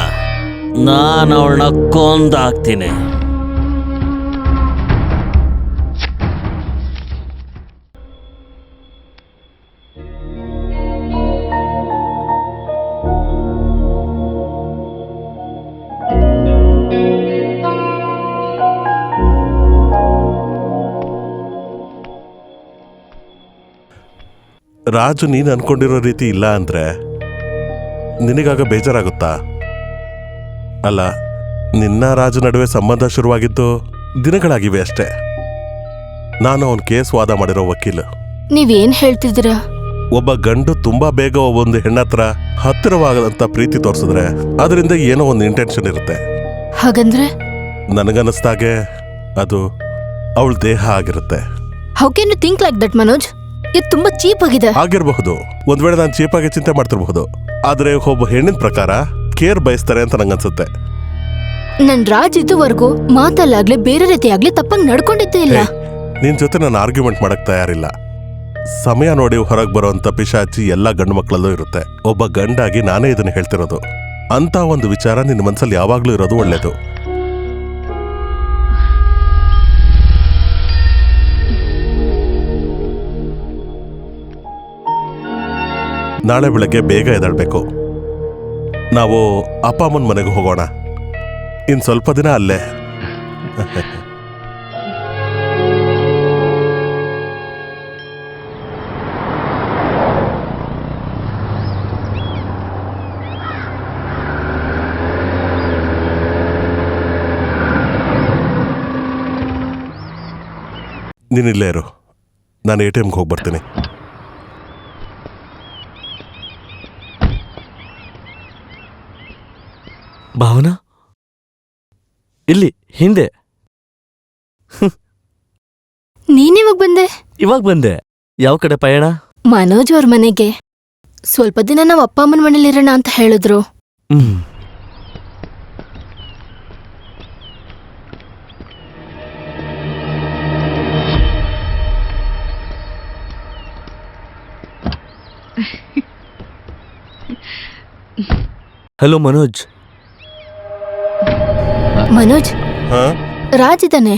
ನಾನು ಅವಳನ್ನ ಕೊಂದಾಕ್ತೀನಿ. ರಾಜು ನೀನು ಅನ್ಕೊಂಡಿರೋ ರೀತಿ ಇಲ್ಲ ಅಂದ್ರೆ ನಿನಗಾಗ ಬೇಜಾರಾಗುತ್ತಾ? ಅಲ್ಲ, ನಿನ್ನ ರಾಜು ನಡುವೆ ಸಂಬಂಧ ಶುರುವಾಗಿದ್ದು ದಿನಗಳಾಗಿವೆ ಅಷ್ಟೇ. ನಾನು ಅವನ ಕೇಸ್ ವಾದ ಮಾಡಿರೋ ವಕೀಲ. ನೀವೇನ್ ಹೇಳ್ತಿದ್ದೀರಾ? ಒಬ್ಬ ಗಂಡು ತುಂಬಾ ಬೇಗ ಒಂದು ಹೆಣ್ಣತ್ರ ಹತ್ತಿರವಾಗದಂತ ಪ್ರೀತಿ ತೋರಿಸಿದ್ರೆ ಅದರಿಂದ ಏನೋ ಒಂದು ಇಂಟೆನ್ಷನ್ ಇರುತ್ತೆ. ಹಾಗಂದ್ರೆ ನನಗನ್ನಿಸ್ದಾಗೆ ಅದು ಅವಳ ದೇಹ ಆಗಿರುತ್ತೆ. How can you think like that Manoj? ಇದು ತುಂಬಾ ಚೀಪ್ ಆಗಿದೆ. ಆಗಿರಬಹುದು, ಒಂದ್ ವೇಳೆ ನಾನು ಚೀಪಾಗಿ ಚಿಂತೆ ಮಾಡ್ತಿರ್ಬಹುದು. ಆದ್ರೆ ಒಬ್ಬ ಹೆಣ್ಣಿನ ಪ್ರಕಾರ ಕೇರ್ ಬಯಸ್ತಾರೆ ಅಂತ ನಂಗನ್ಸುತ್ತೆ. ನನ್ ರಾಜ್ ಇದುವರೆಗೂ ಮಾತಲ್ಲಾಗ್ಲಿ ಬೇರೆ ರೀತಿಯಾಗ್ಲಿ ತಪ್ಪಾಗಿ ನಡ್ಕೊಂಡಿದ್ದೇ ಇಲ್ಲ. ನಿನ್ ಜೊತೆ ನಾನು ಆರ್ಗ್ಯುಮೆಂಟ್ ಮಾಡಕ್ ತಯಾರಿಲ್ಲ. ಸಮಯ ನೋಡಿ ಹೊರಗೆ ಬರೋಂತ ಪಿಶಾಚಿ ಎಲ್ಲಾ ಗಂಡು ಮಕ್ಕಳಲ್ಲೂ ಇರುತ್ತೆ. ಒಬ್ಬ ಗಂಡಾಗಿ ನಾನೇ ಇದನ್ನ ಹೇಳ್ತಿರೋದು. ಅಂತ ಒಂದು ವಿಚಾರ ನಿನ್ನ ಮನ್ಸಲ್ಲಿ ಯಾವಾಗ್ಲೂ ಇರೋದು ಒಳ್ಳೇದು. ನಾಳೆ ಬೆಳಗ್ಗೆ ಬೇಗ ಎದ್ದೇಳ್ಬೇಕು. ನಾವು ಅಪ್ಪ ಅಮ್ಮನ ಮನೆಗೆ ಹೋಗೋಣ. ಇನ್ ಸ್ವಲ್ಪ ದಿನ ಅಲ್ಲೇ. ನೀನಿಲ್ಲೇ ಇರು, ನಾನು ATMಗೆ ಹೋಗಿ ಬರ್ತೀನಿ. ಭಾವನಾ, ಇಲ್ಲಿ ಹಿಂದೆ. ನೀನಿವಾಗ ಬಂದೆ? ಇವಾಗ ಬಂದೆ. ಯಾವ ಕಡೆ ಪಯಣ? ಮನೋಜ್ ಅವ್ರ ಮನೆಗೆ. ಸ್ವಲ್ಪ ದಿನ ನಾವು ಅಪ್ಪ ಅಮ್ಮನ ಮನೇಲಿರೋಣ ಅಂತ ಹೇಳಿದ್ರು. ಹಲೋ ಮನೋಜ್. ಮನೋಜ್, ಹಾ, ರಾಜ್ ಇದ್ದಾನೆ.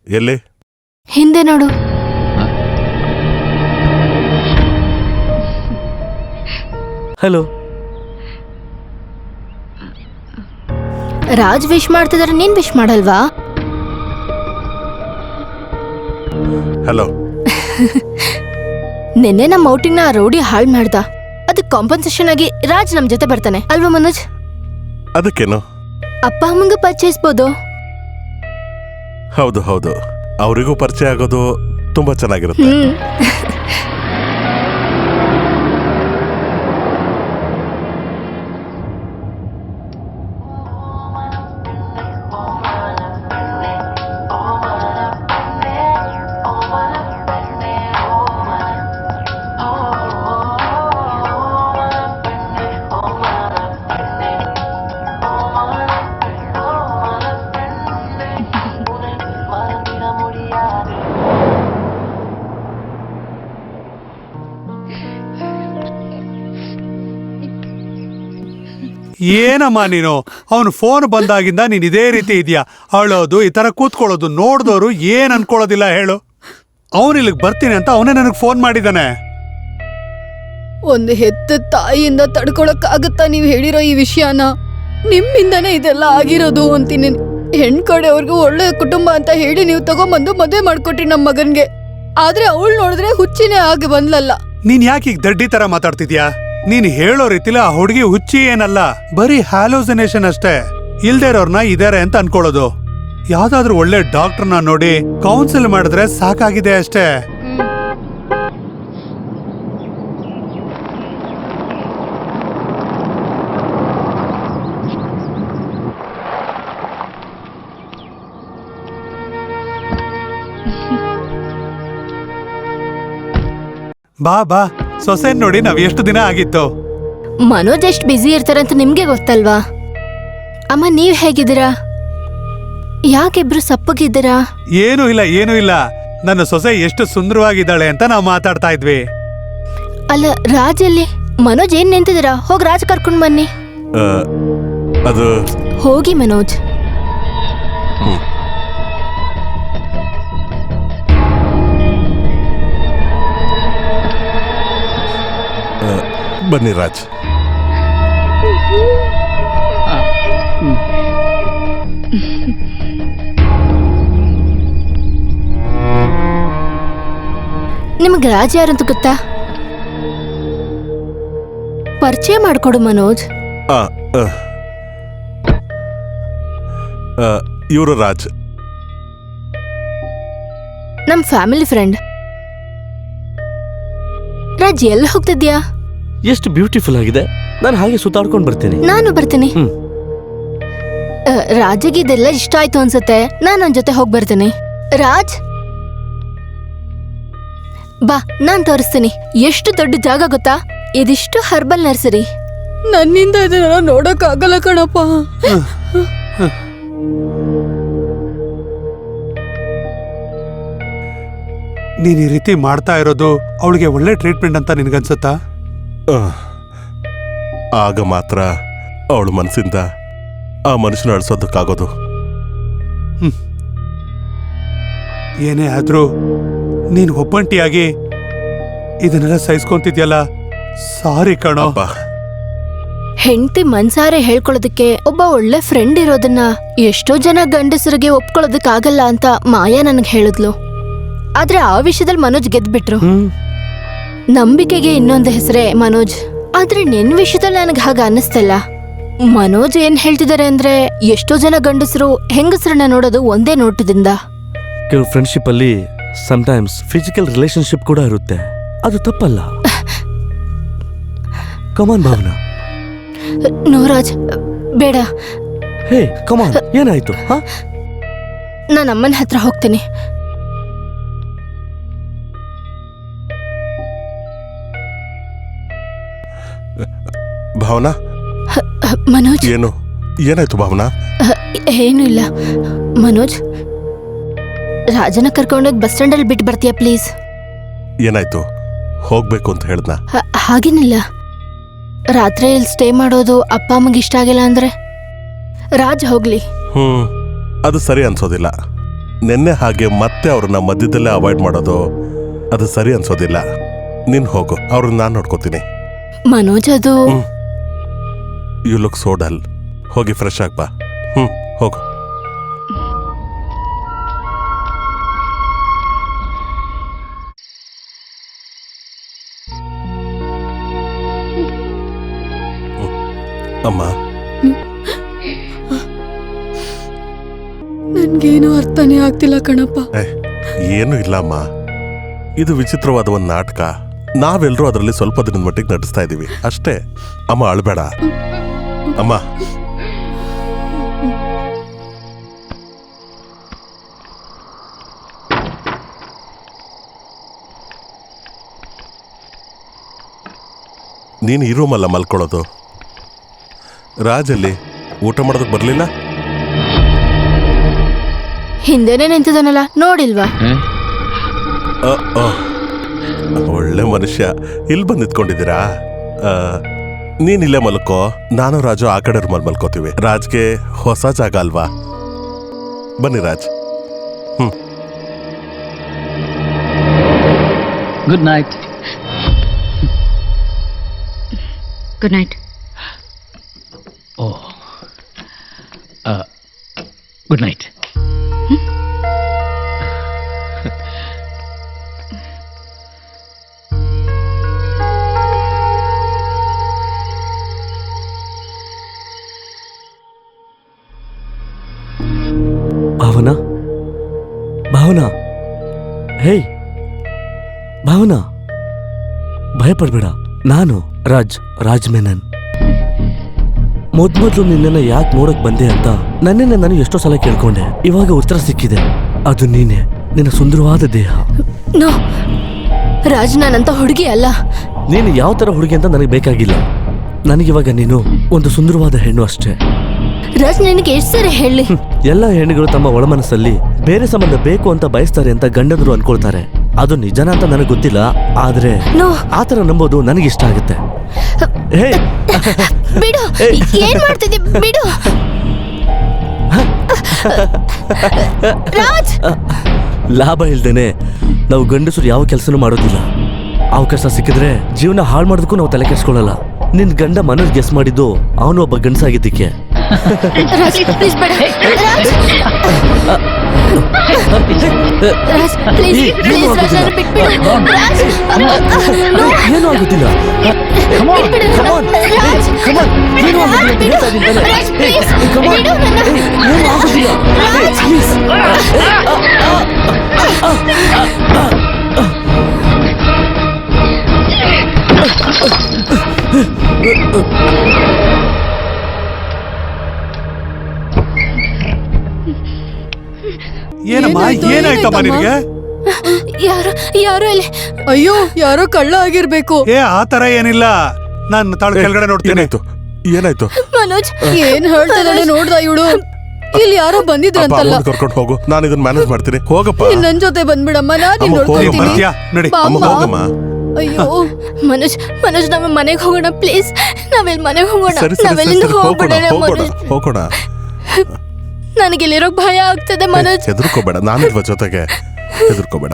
ಎಲ್ಲಿ? ಹಿಂದೆ ನೋಡು. ಹಲೋ. ರಾಜ್ ವಿಶ್ ಮಾಡ್ತಿದಾರೆ, ನೀನ್ ವಿಶ್ ಮಾಡಲ್ವಾ? ಹಲೋ. ನಿನ್ನೆ ನಮ್ಮ ಔಟಿಂಗ್ ನ ರೌಡಿ ಹಾಳ್ ಮಾಡ್ದ. ಅದಕ್ಕೆ ಕಾಂಪನ್ಸೇಷನ್ ಆಗಿ ರಾಜ್ ನಮ್ ಜೊತೆ ಬರ್ತಾನೆ ಅಲ್ವಾ ಮನೋಜ್? ಅದಕ್ಕೇನು, ಅಪ್ಪ ಅಮ್ಮಂಗ ಪರಿಚಯಿಸ್ಬೋದು. ಹೌದು ಹೌದು, ಅವರಿಗೂ ಪರಿಚಯ ಆಗೋದು ತುಂಬಾ ಚೆನ್ನಾಗಿರುತ್ತೆ. ಏನಮ್ಮ ನೀನು? ಅವನು ಫೋನ್ ಬಂದಾಗಿಂದ ನೀನ್ ಇದೇ ರೀತಿ ಇದೆಯಾ? ಅಳೋದು, ಈ ತರ ಕೂತ್ಕೊಳ್ಳೋದು ನೋಡ್ದವ್ರು ಏನ್ ಅನ್ಕೊಳ್ಳೋದಿಲ್ಲ ಹೇಳು. ಅವನು ಇಲ್ಲಿಗೆ ಬರ್ತೀನಿ ಅಂತ ಅವನೇ ನನಗೆ ಫೋನ್ ಮಾಡಿದಾನೆ. ಒಂದು ಹೆತ್ತ ತಾಯಿಯಿಂದ ತಡ್ಕೊಳಕ್ಕಾಗತ್ತಾ ನೀವ್ ಹೇಳಿರೋ ಈ ವಿಷಯನ? ನಿಮ್ಮಿಂದನೇ ಇದೆಲ್ಲ ಆಗಿರೋದು ಅಂತೀನಿ. ಹೆಣ್ ಕಡೆಯವ್ರಿಗೂ ಒಳ್ಳೆ ಕುಟುಂಬ ಅಂತ ಹೇಳಿ ನೀವು ತಗೊಂಬಂದು ಮದುವೆ ಮಾಡ್ಕೊಟ್ರಿ ನಮ್ ಮಗನ್ಗೆ. ಆದ್ರೆ ಅವಳು ನೋಡಿದ್ರೆ ಹುಚ್ಚಿನೇ ಆಗಿ ಬಂದ್ಲಲ್ಲ. ನೀನ್ ಯಾಕೆ ಈಗ ದಡ್ಡಿ ತರ ಮಾತಾಡ್ತಿದ್ಯಾ? ನೀನ್ ಹೇಳೋ ರೀತಿಲಿ ಆ ಹುಡುಗಿ ಹುಚ್ಚಿ ಏನಲ್ಲ, ಬರೀ ಹ್ಯಾಲೋಸಿನೇಷನ್ ಅಷ್ಟೇ. ಇಲ್ದೇ ಇರೋರ್ನ ಇದಾರೆ ಅಂತ ಅನ್ಕೊಳ್ಳೋದು. ಯಾವ್ದಾದ್ರು ಒಳ್ಳೆ ಡಾಕ್ಟರ್ನ ನೋಡಿ ಕೌನ್ಸಿಲ್ ಮಾಡಿದ್ರೆ ಸಾಕಾಗಿದೆ ಅಷ್ಟೇ. ಬಾ ಬಾ, ಸೊಸೆನ್ ನೋಡಿ ನಾವ್ ಎಷ್ಟು ದಿನ ಆಗಿತ್ತು. ಮನೋಜ್ ಎಷ್ಟ್ ಬ್ಯುಸಿ ಇರ್ತಾರಂತ ನಿಮ್ಗೆ ಗೊತ್ತಲ್ವಾ? ಅಮ್ಮ ನೀವ್ ಹೇಗಿದ್ದೀರಾ? ಯಾಕಿಬ್ರು ಸಪ್ಪಗಿದ್ದೀರಾ? ಏನೂ ಇಲ್ಲ. ನನ್ನ ಸೊಸೆ ಎಷ್ಟು ಸುಂದರವಾಗಿದ್ದಾಳೆ ಅಂತ ನಾವು ಮಾತಾಡ್ತಾ ಇದ್ವಿ. ಅಲ್ಲ ರಾಜ್ ಎಲ್ಲಿ? ಮನೋಜ್ ಏನ್ ನಿಂತಿದ್ದೀರಾ? ಹೋಗ್ ರಾಜ್ ಕರ್ಕೊಂಡ್ ಬನ್ನಿ. ಅದು ಹೋಗಿ ಮನೋಜ್. ಬನ್ನಿ ರಾಜ್. ನಿಮ್ಗೆ ರಾಜ್ ಯಾರಂತ ಗೊತ್ತಾ? ಪರಿಚಯ ಮಾಡ್ಕೊಡು ಮನೋಜ್. ಇವರು ರಾಜ್, ನಮ್ ಫ್ಯಾಮಿಲಿ ಫ್ರೆಂಡ್. ರಾಜ್ ಎಲ್ಲಿ ಹೋಗ್ತಿದ್ಯಾ? ಎಷ್ಟು ಬ್ಯೂಟಿಫುಲ್ ಆಗಿದೆ. ನಾನು ಹಾಗೆ ಸುತ್ತಾಡ್ಕೊಂಡು ಬರ್ತೀನಿ. ನಾನು ಬರ್ತೀನಿ. ಹ್ಮ್. ರಾಜಿಗೆ ಇದೆಲ್ಲ ಇಷ್ಟ ಆಯ್ತು ಅನ್ಸುತ್ತೆ. ನಾನು ಅವನ ಜೊತೆ ಹೋಗಿ ಬರ್ತೀನಿ. ರಾಜ್ ಬಾ, ನಾನ್ ತೋರಿಸ್ತೀನಿ. ಎಷ್ಟು ದೊಡ್ಡ ಜಾಗ ಗೊತ್ತಾ? ಇದಿಷ್ಟು ಹರ್ಬಲ್ ನರ್ಸರಿ. ನನ್ನಿಂದ ಇದನ್ನ ನೋಡಕ್ ಆಗಲ್ಲ ಕಣಪ್ಪ. ನೀನ್ ಈ ರೀತಿ ಮಾಡ್ತಾ ಇರೋದು ಅವಳಿಗೆ ಒಳ್ಳೆ ಟ್ರೀಟ್ಮೆಂಟ್ ಅಂತ ನಿನ್ಗನ್ಸುತ್ತಾ? ಆಗ ಮಾತ್ರ ಅವಳು ಮನಸ್ಸಿಂದ ಆ ಮನುಷ್ಯನ ಅಳಿಸೋದಕ್ಕಾಗೋದು. ಏನೇ ಆದ್ರೂ ನೀನ್ ಒಬ್ಬಂಟಿಯಾಗಿ ಇದನ್ನೆಲ್ಲ ಸಹಿಸ್ಕೊಂತಿದ್ಯಲ್ಲ, ಸಾರಿ ಕಣೋ. ಹೆಂಡತಿ ಮನ್ಸಾರೆ ಹೇಳ್ಕೊಳ್ಳೋದಕ್ಕೆ ಒಬ್ಬ ಒಳ್ಳೆ ಫ್ರೆಂಡ್ ಇರೋದನ್ನ ಎಷ್ಟೋ ಜನ ಗಂಡಸರಿಗೆ ಒಪ್ಕೊಳ್ಳೋದಕ್ಕಾಗಲ್ಲ ಅಂತ ಮಾಯಾ ನನಗೆ ಹೇಳಿದ್ಲು. ಆದ್ರೆ ಆ ವಿಷಯದಲ್ಲಿ ಮನೋಜ್ ಗೆದ್ಬಿಟ್ರು. ನಂಬಿಕೆಗೆ ಇನ್ನೊಂದು ಹೆಸರೇ ಮನೋಜ್. ಆದ್ರೆ ನಿನ್ ವಿಷಯದಲ್ಲಿ ನನಗೆ ಹಾಗ ಅನ್ನಿಸ್ತಿಲ್ಲ. ಮನೋಜ್ ಏನ್ ಹೇಳ್ತಿದ್ದಾರೆ ಅಂದ್ರೆ, ಎಷ್ಟೋ ಜನ ಗಂಡಸರು ಹೆಂಗಸರನ್ನ ನೋಡೋದು ಒಂದೇ ನೋಟದಿಂದ. ಕೆಲವು ಫ್ರೆಂಡ್ಶಿಪ್ ಅಲ್ಲಿ ಸಮಟೈಮ್ಸ್ ಫಿಸಿಕಲ್ ರಿಲೇಶನ್ಶಿಪ್ ಕೂಡ ಇರುತ್ತೆ. ಅದು ತಪ್ಪಲ್ಲ. ಕಮಾನ್ ಭಾವನಾ. ನೋರಾಜ್ ಬೇಡ. ಹೇ ಕಮಾನ್, ಏನಾಯ್ತು? ನಾನು ಅಮ್ಮನ ಹತ್ರ ಹೋಗ್ತೀನಿ. ಭಾವನಾ, ಮನೋಜ್ ಏನಾಯ್ತು ಭಾವನಾ? ಏನೂ ಇಲ್ಲ ಮನೋಜ್. ರಾಜನ ಕರ್ಕೊಂಡೋಗಿ ಬಸ್ ಸ್ಟ್ಯಾಂಡಲ್ಲಿ ಬಿಟ್ಟು ಬರ್ತೀಯಾ ಪ್ಲೀಸ್? ಏನಾಯ್ತು? ಹೋಗ್ಬೇಕು ಅಂತ ಹೇಳ್ದ? ಹಾಗೇನಿಲ್ಲ. ರಾತ್ರಿ ಇಲ್ಲಿ ಸ್ಟೇ ಮಾಡೋದು ಅಪ್ಪ ಅಮ್ಮಗೆ ಇಷ್ಟ ಆಗಿಲ್ಲ ಅಂದ್ರೆ ರಾಜ್ ಹೋಗ್ಲಿ. ಅದು ಸರಿ ಅನ್ಸೋದಿಲ್ಲ. ನಿನ್ನೆ ಹಾಗೆ ಮತ್ತೆ ಅವ್ರನ್ನ ಮಧ್ಯದಲ್ಲೇ ಅವಾಯ್ಡ್ ಮಾಡೋದು ಅದು ಸರಿ ಅನ್ಸೋದಿಲ್ಲ. ನೀನ್ ಹೋಗು, ಅವ್ರನ್ನ ನಾನು ನೋಡ್ಕೋತೀನಿ. ಮನೋಜ್ ಅದು ಯು ಲುಕ್ ಸೋ ಡಲ್. ಹೋಗಿ ಫ್ರೆಶ್ ಆಗ್ ಬಾ. ಹೋಗು. ಅಮ್ಮ, ನನ್ಗೇನು ಅರ್ಥನೇ ಆಗ್ತಿಲ್ಲ ಕಣಪ್ಪ. ಏನು ಇಲ್ಲ ಅಮ್ಮ, ಇದು ವಿಚಿತ್ರವಾದ ಒಂದು ನಾಟಕ. ನಾವೆಲ್ಲರೂ ಅದರಲ್ಲಿ ಸ್ವಲ್ಪ ದಿನದ ಮಟ್ಟಿಗೆ ನಟಿಸ್ತಾ ಇದ್ದೀವಿ ಅಷ್ಟೇ. ಅಮ್ಮ ಅಳ್ಬೇಡ ಅಮ್ಮ. ನೀನು ಈ ರೂಮಲ್ಲ ಮಲ್ಕೊಳ್ಳೋದು. ರಾಜಲ್ಲಿ ಊಟ ಮಾಡೋದಕ್ಕೆ ಬರಲಿಲ್ಲ? ಹಿಂದೆನೆ ನಿಂತಿದ್ದಾನಲ್ಲ, ನೋಡಿಲ್ವಾ? ಒಳ್ಳೆ ಮನುಷ್ಯ. ಇಲ್ಲಿ ಬಂದು ನಿಂತ್ಕೊಂಡಿದ್ದೀರಾ? ನೀನ್ ಇಲ್ಲೇ ಮಲ್ಕೋ, ನಾನು ರಾಜು ಆ ಕಡೆ ರೂಮಲ್ಲಿ ಮಲ್ಕೋತೀವಿ. ರಾಜ್ಗೆ ಹೊಸ ಜಾಗ ಅಲ್ವಾ? ಬನ್ನಿ Raj. Good night. Good night. Oh. Good night. Bhavana, Bhavana, ಹೇ ಭಾವನಾ, ಭಯಪಡ್ಬೇಡ. ನಾನು ರಾಜ್ ಮೆನನ್. ಮೊದ್ಲು ನಿನ್ನನ್ನ ಯಾಕೆ ನೋಡಕ್ ಬಂದೆ ಅಂತ ನನ್ನನ್ನ ನಾನು ಎಷ್ಟೋ ಸಲ ಕೇಳ್ಕೊಂಡೆ. ಇವಾಗ ಉತ್ತರ ಸಿಕ್ಕಿದೆ. ಅದು ನೀನೆ, ನಿನ್ನ ಸುಂದರವಾದ ದೇಹ. ನೋ, ರಾಜ್ ನಾನಂತ ಹುಡುಗಿ ಅಲ್ಲ. ನೀನು ಯಾವ ತರ ಹುಡುಗಿ ಅಂತ ನನಗೆ ಬೇಕಾಗಿಲ್ಲ. ನನಗಿವಾಗ ನೀನು ಒಂದು ಸುಂದರವಾದ ಹೆಣ್ಣು ಅಷ್ಟೇ. ರಾಜ್ ನಿನಗೆ ಎಷ್ಟು ಸರಿ ಹೇಳಿ? ಎಲ್ಲ ಹೆಣ್ಣುಗಳು ತಮ್ಮ ಒಳಮನಸ್ಸಲ್ಲಿ ಬೇರೆ ಸಂಬಂಧ ಬೇಕು ಅಂತ ಬಯಸ್ತಾರೆ ಅಂತ ಗಂಡಂದ್ರು ಅನ್ಕೊಳ್ತಾರೆ. ಅದು ನಿಜನ ಅಂತ ನನಗೆ ಗೊತ್ತಿಲ್ಲ, ಆದ್ರೆ ನೋ, ಆತರ ನಂಬೋದು ನನಗಿಷ್ಟ ಆಗುತ್ತೆ. ಹೇ ಬಿಡು, ಏನ್ ಮಾಡ್ತಿದ್ದೆ? ಬಿಡು ರಾಜ್. ಲಾಭ ಇಲ್ದೇನೆ ನಾವು ಗಂಡಸರು ಯಾವ ಕೆಲಸನೂ ಮಾಡೋದಿಲ್ಲ. ಅವಕಾಶ ಸಿಕ್ಕಿದ್ರೆ ಜೀವನ ಹಾಳು ಮಾಡೋದಕ್ಕೂ ನಾವು ತಲೆ ಕೆಡಿಸ್ಕೊಳ್ಳಲ್ಲ. ನಿನ್ ಗಂಡ ಮನೋಜ್ ಗೆಸ್ ಮಾಡಿದ್ದು ಅವನು ಒಬ್ಬ ಗಂಡಸಾಗಿದ್ದಕ್ಕೆ. ರಾಜ್ ಪ್ಲೀಸ್ ಬೇಡ. ರಾಜ್ ಪ್ಲೀಸ್ ಪ್ಲೀಸ್ ರಾಜ್ ನನ್ನ ಬಿಟ್ಬಿಡು. ರಾಜ್ ನೋ, ಏನೂ ಆಗುತ್ತಿಲ್ಲ. ಬಿಟ್ಬಿಡು ನನ್ನ. ರಾಜ್ ಏನೂ ಆಗುತ್ತಿಲ್ಲ. ರಾಜ್ ಪ್ಲೀಸ್ ಬಿಡು ನನ್ನ. ಏನೂ ಆಗುತ್ತಿಲ್ಲ. ಪ್ಲೀಸ್. ಏನಮ್ಮ, ಏನಾಯ್ತಮ್ಮ ನಿನಗೆ? ಯಾರೋ ಇಲ್ಲಿ. ಅಯ್ಯೋ, ಯಾರೋ ಕಳ್ಳ ಆಗಿರ್ಬೇಕು. ಆ ತರ ಏನಿಲ್ಲ, ನಾನು ತಾಳು ಕೆಳಗಡೆ ನೋಡ್ತೀನಿ. ಏನಾಯ್ತು? ಏನಾಯ್ತು? ಮನೋಜ್ ಏನ್ ಹೇಳ್ತಿದ್ದಾಳೆ ನೋಡ್ದ ಇವಳು? ಇಲ್ಲಿ ಯಾರೋ ಬಂದಿದ್ರಂತಲ್ಲ. ಕರ್ಕೊಂಡು ಹೋಗು, ನಾನು ಇದನ್ನ ಮ್ಯಾನೇಜ್ ಮಾಡ್ತೀನಿ. ಹೋಗಪ್ಪ. ನೀನ್ ನನ್ ಜೊತೆ ಬಂದ್ಬಿಡಮ್ಮ, ನಾನ್ ಅಮ್ಮ, ಹೋಗಿ ನೋಡ್ಕೊಳ್ತೀನಿ. ಬರ್ತೀಯಾ? ನಡಿ. ಅಮ್ಮ ಬಾಮ್ಮ. ಹೋಗಮ್ಮ. ಅಯ್ಯೋ, ಮನೋಜ್ ನಮ್ಮ ಮನೆಗೆ ಹೋಗೋಣ ಪ್ಲೀಸ್. ನಾವೆಲ್ಲಿ ಮನೆಗೆ ಹೋಗೋಣ. ಸರಿ ಸರಿ ನಾವೆಲ್ಲಿಂದ ಸರಿ, ಹೋಗೋಣ ಹೋಗ್ಬಿಡೋಣ ಹೋಗೋಣ ಮನೋಜ್. ಹೋಗೋಣ. ನನಗಿಲ್ಲಿರೋಕ್ ಭಯ ಆಗ್ತದೆ ಮನೋಜ್. ಹೆದರ್ಕೋಬೇಡ, ನಾನಿಲ್ವ ಜೊತೆಗೆ. ಹೆದರ್ಕೋಬೇಡ.